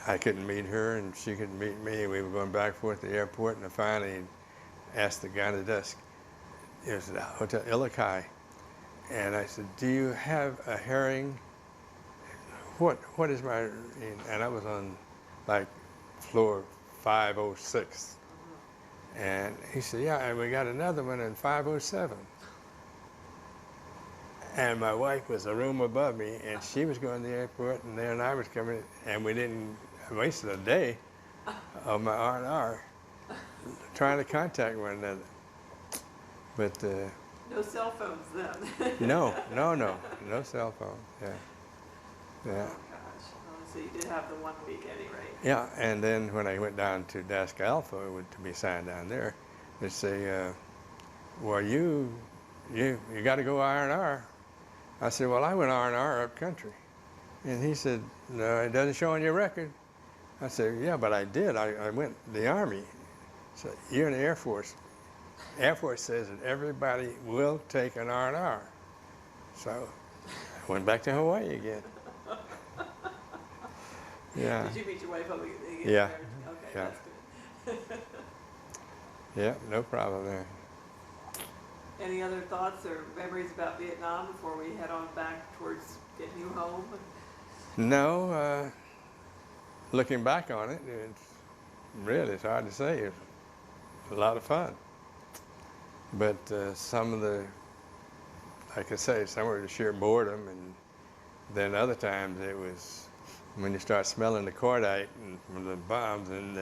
I couldn't meet her, and she couldn't meet me. We were going back and forth to the airport, and I finally asked the guy at the desk. It was the Hotel Ilokai. And I said, do you have a herring? What is my, and I was on like floor 506. And he said, yeah, and we got another one in 507. And my wife was a room above me, and she was going to the airport, and then I was coming, and I wasted a day of my R&R trying to contact one another. But No cell phones then. no cell phone. Yeah. Oh gosh. Oh, so you did have the 1 week at any rate. Yeah, and then when I went down to Desk Alpha to be signed down there, they say, well, you got to go R&R. I said, well, I went R&R up country. And he said, no, it doesn't show on your record. I said, yeah, but I did. I went the Army. So you're in the Air Force. Air Force says that everybody will take an R&R. So I went back to Hawaii again. Yeah. Did you meet your wife over again? Yeah. Okay, Yeah. that's good. Yeah, no problem there. Any other thoughts or memories about Vietnam before we head on back towards getting you home? No, looking back on it, it's hard to say. It's a lot of fun. But some of the, like I say, some were the sheer boredom, and then other times it was when you start smelling the cordite and from the bombs and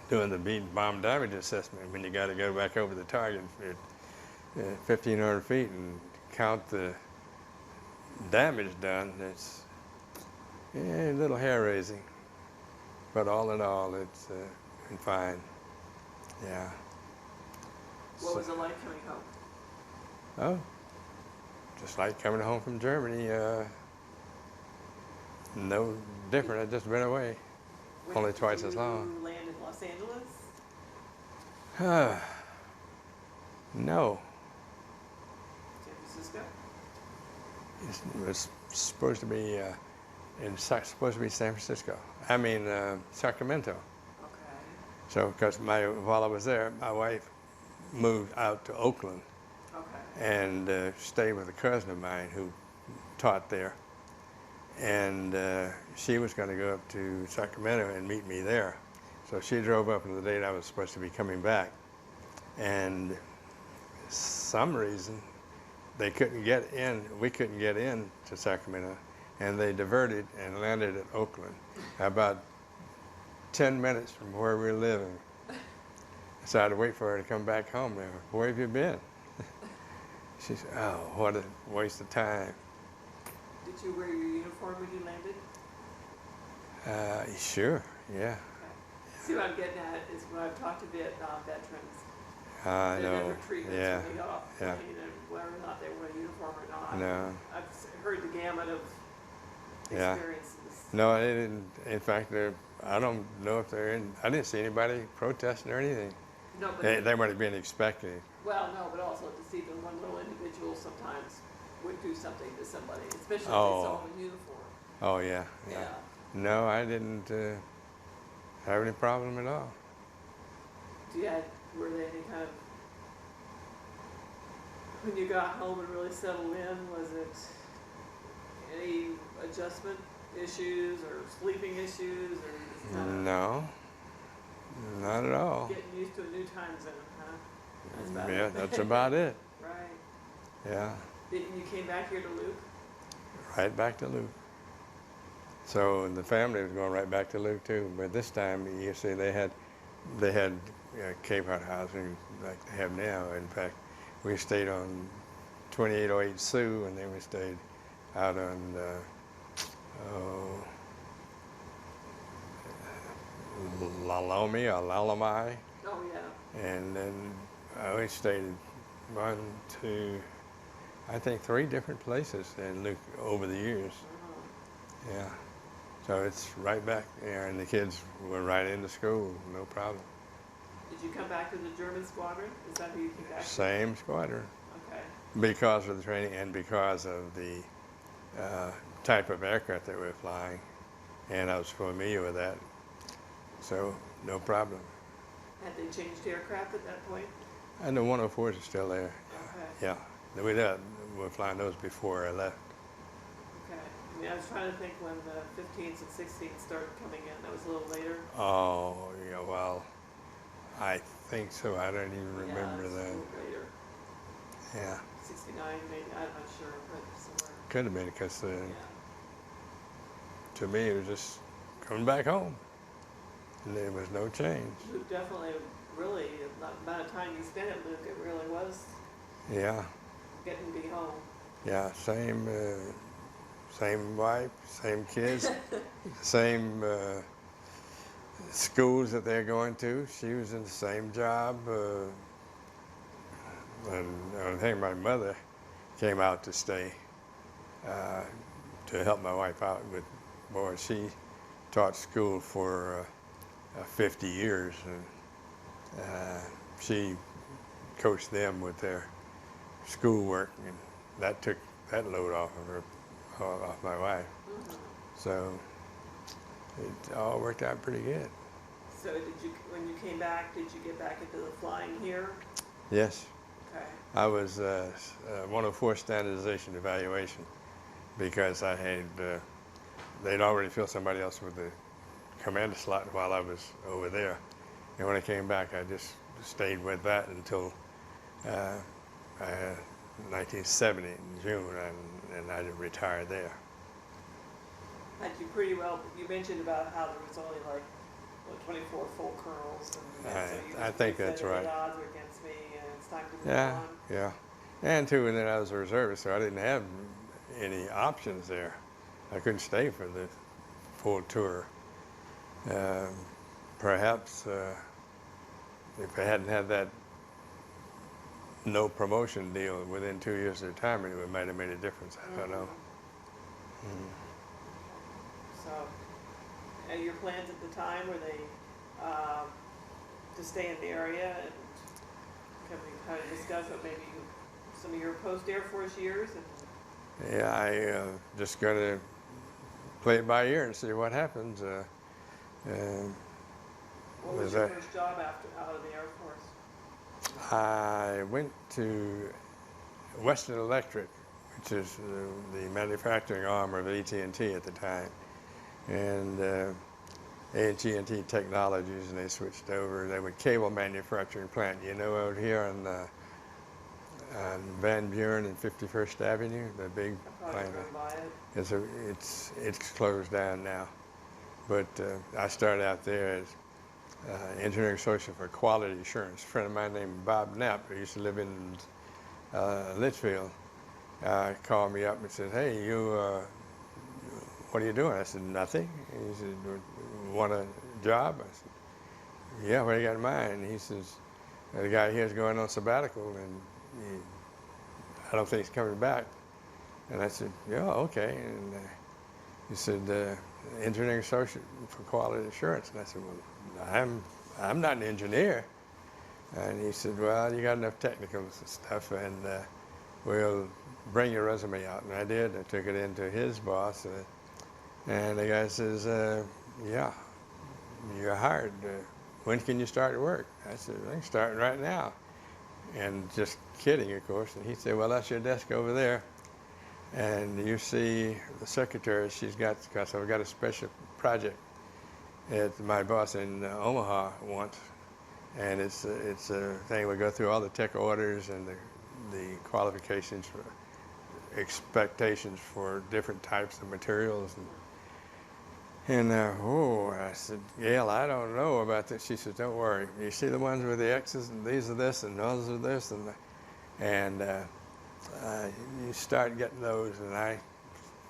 doing the bomb damage assessment, when you got to go back over the target at 1,500 feet and count the damage done, it's a little hair raising. But all in all, it's been fine. Yeah. What was it like coming home? Oh, just like coming home from Germany. No different. I've just been away. When Only did twice as long. you land in Los Angeles? No, San Francisco? it was supposed to be supposed to be San Francisco. I mean Sacramento. Okay. So because while I was there, my wife moved out to Oakland Okay. and stayed with a cousin of mine who taught there. And she was going to go up to Sacramento and meet me there. So she drove up on the date I was supposed to be coming back. And some reason they couldn't get in, we couldn't get in to Sacramento, and they diverted and landed at Oakland, about 10 minutes from where we were living. So I had to wait for her to come back home. Now, where have you been? She said, oh, what a waste of time. Did you wear your uniform when you landed? Sure, yeah. Okay. See, what I'm getting at is when I've talked to Vietnam veterans, I their know, different treatments yeah, when they got off the yeah. plane and whether or not they wore a uniform or not. No. I've heard the gamut of Yeah. experiences. No, they didn't. In fact, I don't know if they're in. I didn't see anybody protesting or anything. No, but They might have been expecting. well, no, but also to see that one little individual sometimes would do something to somebody, especially if they Oh. saw them in uniform. Oh yeah, yeah. Yeah. No, I didn't have any problem at all. Were they any kind of, when you got home and really settled in, was it any adjustment issues or sleeping issues or just kind of No, not at all. getting used to a new time zone, huh? That's about Yeah, it. that's about it. Right. Yeah, You came back here to Luke? right back to Luke. So the family was going right back to Luke too, but this time you see they had Cape Heart housing like they have now. In fact, we stayed on 2808 Sioux, and then we stayed out on Lalomie or Lalamai, Oh, yeah. and then we stayed one, two, I think 3 different places in Luke over the years. Yeah. So it's right back there, and the kids were right into school, no problem. Did you come back to the German squadron? Is that who you came back to? Same squadron, Okay. because of the training and because of the type of aircraft that we were flying, and I was familiar with that, so no problem. Had they changed aircraft at that point? And the 104s are still there. Okay. Yeah, we were flying those before I left. Okay. I mean, I was trying to think when the 15s and 16s started coming in. That was a little later. Oh, yeah, well, I think so. I don't even remember Yeah, it's a that. little later. Yeah, 69 maybe. I'm not sure, but somewhere. could have been because Yeah. to me it was just coming back home, and there was no change. Luke definitely, really, the amount of time you spent at Luke, it really was Yeah, getting to be home. yeah, same wife, same kids, same schools that they're going to. She was in the same job, and I think my mother came out to stay to help my wife out with. Boy, she taught school for 50 years, and she coached them with their schoolwork, and that took that load off of her, off my wife. Mhm. So it all worked out pretty good. So when you came back, did you get back into the flying here? Yes, Okay. I was 104 standardization evaluation because I had they'd already filled somebody else with the commander slot while I was over there, and when I came back, I just stayed with that until 1970 in June, and I retired there. Had you pretty well, you mentioned about how there was only like, what, 24 full colonels, and so you I think that's said, right. the odds are against me, and it's time to move Yeah, on. yeah. And too, and then I was a reservist, so I didn't have any options there. I couldn't stay for the full tour. Um, Perhaps if I hadn't had that no promotion deal within 2 years of retirement, it might have made a difference. I don't know. So, and your plans at the time, were they to stay in the area, and can we kind of discuss what maybe some of your post-Air Force years? And Yeah, I just got to play it by ear and see what happens. what was your first job after out of the Air Force? I went to Western Electric, which is the manufacturing arm of AT&T at the time, and AT&T Technologies, and they switched over. They were cable manufacturing plant. You know, out here on Van Buren and 51st Avenue, the big I probably plant. drove by it. It's closed down now, but I started out there as engineering associate for quality assurance. A friend of mine named Bob Knapp, who used to live in Litchfield, called me up and said, "Hey, what are you doing?" I said, "Nothing." He said, "Want a job?" I said, "Yeah, what do you got in mind?" He says, "The guy here is going on sabbatical, and I don't think he's coming back." And I said, "Yeah, okay." And he said, "Engineering associate for quality assurance." And I said, "Well, I'm not an engineer." And he said, "Well, you got enough technical stuff, and we'll bring your resume out." And I did. I took it into his boss, and the guy says, "Yeah, you're hired. When can you start work?" I said, "I can start right now." And just kidding, of course. And he said, "Well, that's your desk over there. And you see the secretary, because I've got a special project that my boss in Omaha wants. And it's a thing we go through all the tech orders and the qualifications for expectations for different types of materials." And I said, "Gail, I don't know about this." She said, "Don't worry. You see the ones with the X's, and these are this, and those are this, and you start getting those." And I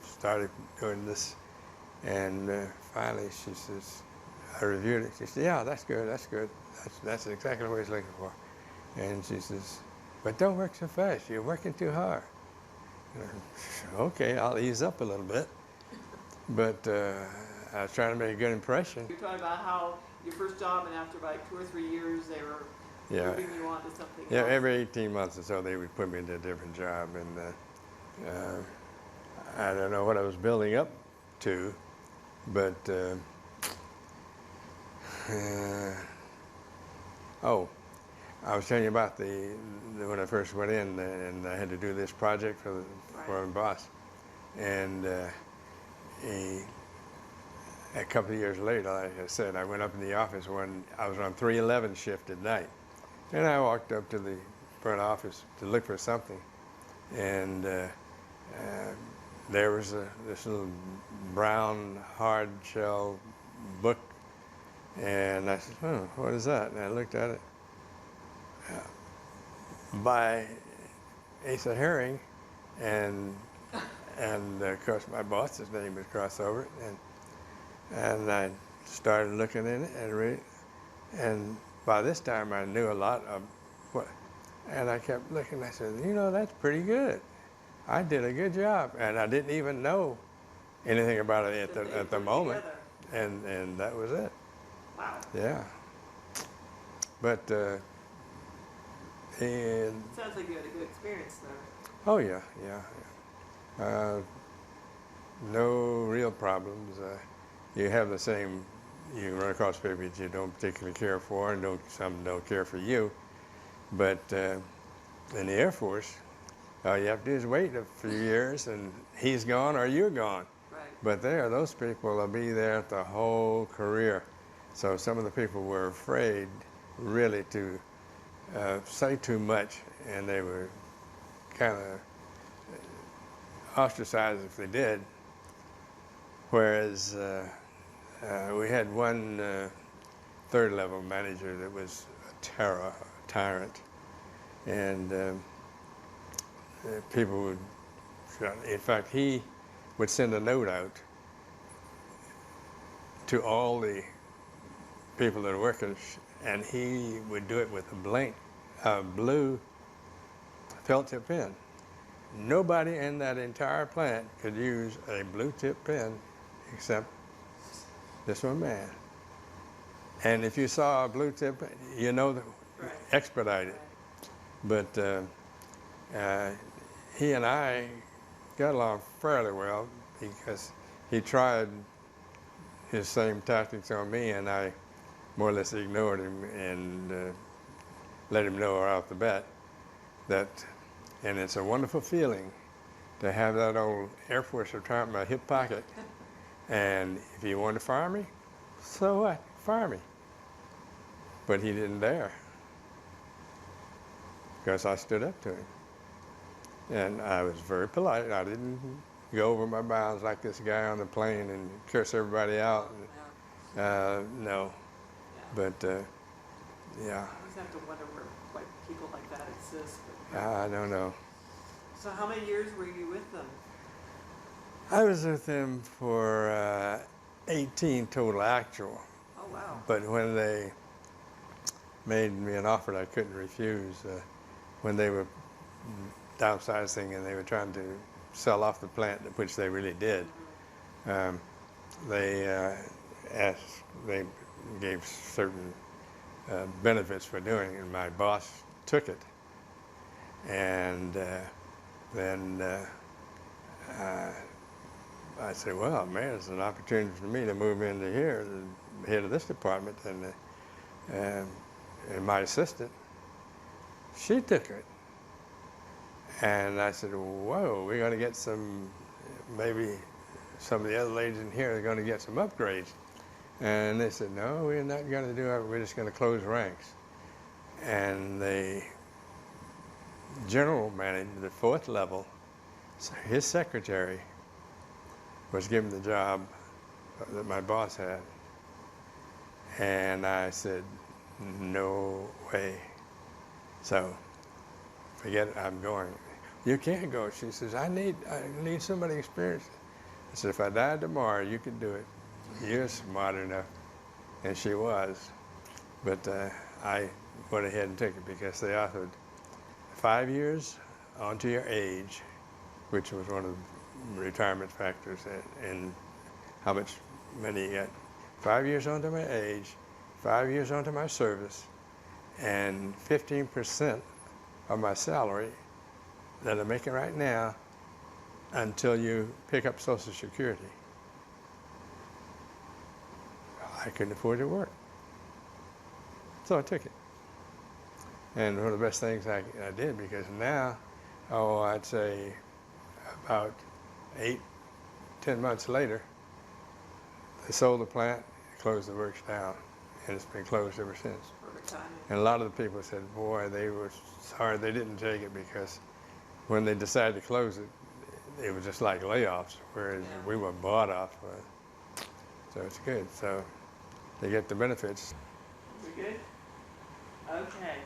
started doing this, and finally she says, I reviewed it. She said, "Yeah, that's good. That's good. That's exactly what he's looking for." And she says, "But don't work so fast. You're working too hard." Okay, I'll ease up a little bit, but I was trying to make a good impression. You're talking about how your first job, and after like 2 or 3 years, they were Yeah. moving you on to something Yeah, else. every 18 months or so, they would put me into a different job, and I don't know what I was building up to, but I was telling you about when I first went in, and I had to do this project for my boss, and a couple of years later, like I said, I went up in the office when I was on 311 shift at night, and I walked up to the front office to look for something, and there was this little brown hard shell book, and I said, "Oh, what is that?" And I looked at it. By Asa Herring, and of course my boss's name was crossed over it, and I started looking in it and reading, and by this time I knew a lot of what, and I kept looking. I said, "That's pretty good. I did a good job," and I didn't even know anything about it at the moment, and that was it. Wow. Yeah. But and Sounds like you had a good experience there. oh yeah, yeah, yeah. No real problems. You have the same. You run across people that you don't particularly care for, and some don't care for you. But in the Air Force, all you have to do is wait a few years, and he's gone or you're gone. Right. But there, those people will be there the whole career. So some of the people were afraid, really, to say too much, and they were kind of ostracized if they did. Whereas we had one third level manager that was a tyrant, and people would, in fact, he would send a note out to all the people that are working, and he would do it with a blue felt tip pen. Nobody in that entire plant could use a blue tip pen except this one man. And if you saw a blue tip, you know that Right. expedite it. Right. But he and I got along fairly well because he tried his same tactics on me, and I more or less ignored him and let him know right off the bat that, and it's a wonderful feeling to have that old Air Force retirement in my hip pocket. And if he wanted to fire me, so what? Fire me. But he didn't dare, because I stood up to him. And I was very polite. I didn't go over my bounds like this guy on the plane and curse everybody out. Yeah. No. Yeah. But yeah, I just have to wonder why people like that exist. But, I don't know. so how many years were you with them? I was with them for 18 total actual. Oh, wow. But when they made me an offer that I couldn't refuse, when they were downsizing and they were trying to sell off the plant, which they really did, they gave certain benefits for doing it, and my boss took it. And then I said, well, man, it's an opportunity for me to move into here, the head of this department, and my assistant, she took it. And I said, whoa, we're going to get maybe some of the other ladies in here are going to get some upgrades. And they said, no, we're not going to do it, we're just going to close ranks. And the general manager, the fourth level, his secretary was given the job that my boss had. And I said, no way. So, forget it, I'm going. You can't go. She says, I need somebody experienced. I said, if I died tomorrow, you could do it. You're smart enough. And she was. But I went ahead and took it because they offered 5 years onto your age, which was one of the retirement factors, and how much money you get. 5 years onto my age, 5 years onto my service, and 15% of my salary that I'm making right now until you pick up Social Security. I couldn't afford to work. So I took it. And one of the best things I did, because now, I'd say about 8-10 months later, they sold the plant, closed the works down, and it's been closed ever since. Perfect timing. And a lot of the people said, boy, they were sorry they didn't take it, because when they decided to close it, it was just like layoffs, whereas Yeah. we were bought off. So it's good. So they get the benefits. We good? Okay.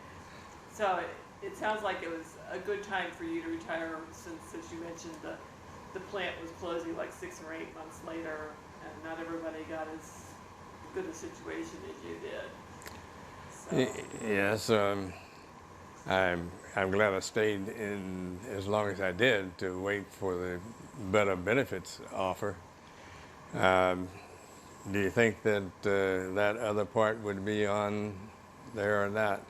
So it sounds like it was a good time for you to retire, since you mentioned the plant was closing like 6 or 8 months later, and not everybody got as good a situation as you did. So, Yes, I'm glad I stayed in as long as I did to wait for the better benefits offer. Do you think that that other part would be on there or not.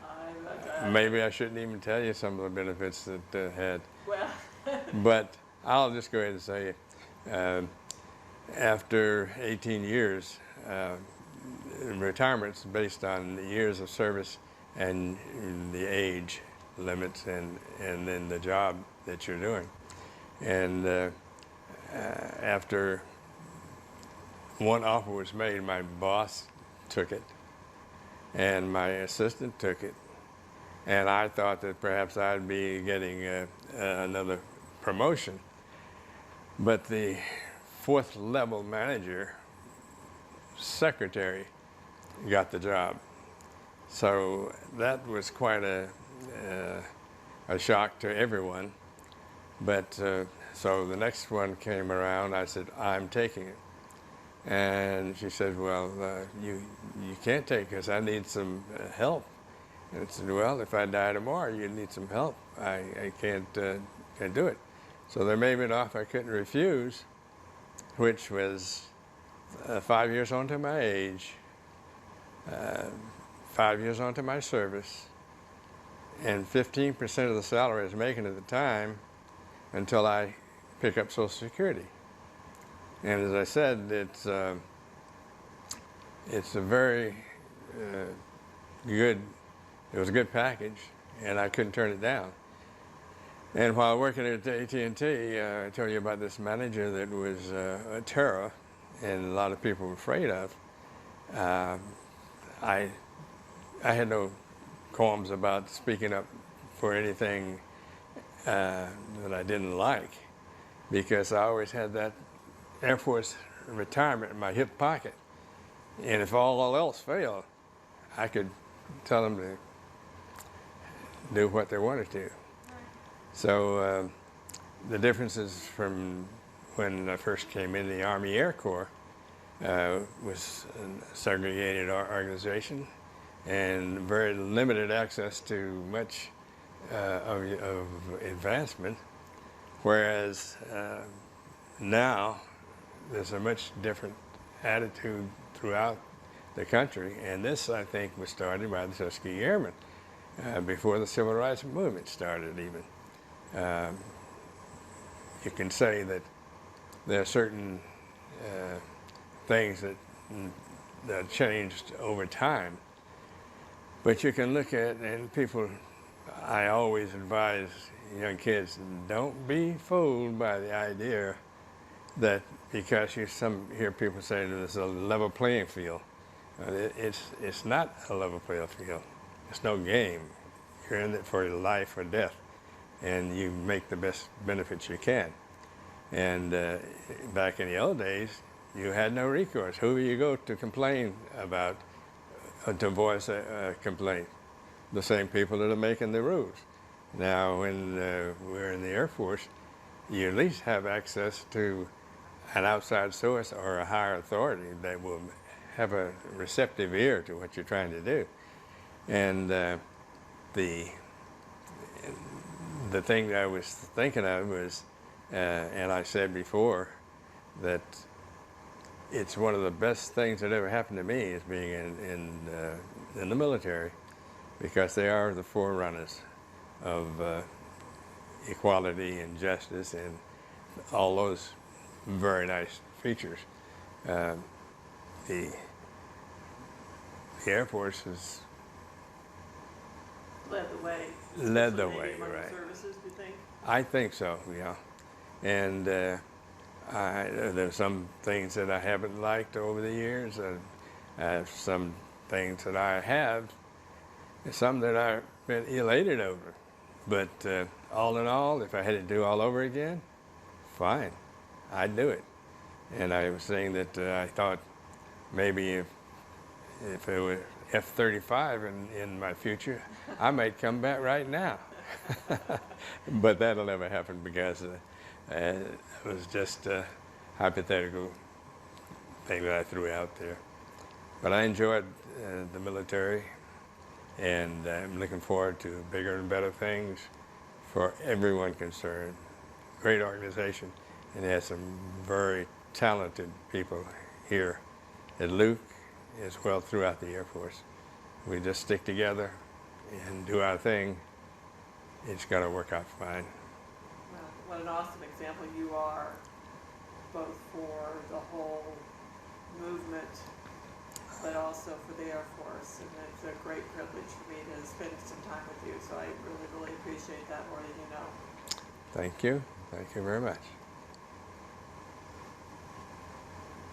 Maybe I shouldn't even tell you some of the benefits that had. Well, But I'll just go ahead and say, uh, after 18 years, retirement's based on the years of service and the age limits and then the job that you're doing. And after one offer was made, my boss took it, and my assistant took it, and I thought that perhaps I'd be getting another promotion. But the fourth level manager, secretary, got the job. So that was quite a shock to everyone. But so the next one came around, I said, I'm taking it. And she said, well, you can't take this. I need some help. And I said, well, if I die tomorrow, you need some help. I can't do it. So they made me an offer I couldn't refuse, which was 5 years onto my age, 5 years onto my service, and 15% of the salary I was making at the time until I pick up Social Security. And as I said, it's a very good, it was a good package, and I couldn't turn it down. And while working at AT&T, I told you about this manager that was a terror, and a lot of people were afraid of. I had no qualms about speaking up for anything that I didn't like, because I always had that Air Force retirement in my hip pocket. And if all else failed, I could tell them to do what they wanted to. So the differences from when I first came into the Army Air Corps was a segregated organization and very limited access to much of advancement, whereas now there's a much different attitude throughout the country, and this, I think, was started by the Tuskegee Airmen before the Civil Rights Movement started even. You can say that there are certain things that changed over time, but you can look at, and people, I always advise young kids, don't be fooled by the idea that because you hear people say that it's a level playing field. It's not a level playing field. It's no game. You're in it for life or death, and you make the best benefits you can. And back in the old days, you had no recourse. Who do you go to complain about, to voice a complaint? The same people that are making the rules. Now, when we're in the Air Force, you at least have access to an outside source or a higher authority that will have a receptive ear to what you're trying to do. And the thing that I was thinking of was, and I said before, that it's one of the best things that ever happened to me is being in the military, because they are the forerunners of equality and justice and all those very nice features. The Air Force has led the way. Led the Maybe way, among the right. services, do you think? I think so, yeah. And there's some things that I haven't liked over the years, some things that I have, and some that I've been elated over. But all in all, if I had to do all over again, fine, I'd do it. And I was saying that I thought maybe if it were F-35 in my future, I might come back right now. But that'll never happen, because it was just a hypothetical thing that I threw out there. But I enjoyed the military, and I'm looking forward to bigger and better things for everyone concerned. Great organization, and it has some very talented people here at Luke, as well throughout the Air Force. we just stick together and do our thing, it's got to work out fine. Well, what an awesome example you are, both for the whole movement, but also for the Air Force. And it's a great privilege for me to spend some time with you, so I really, really appreciate that more than you know. Thank you. Thank you very much.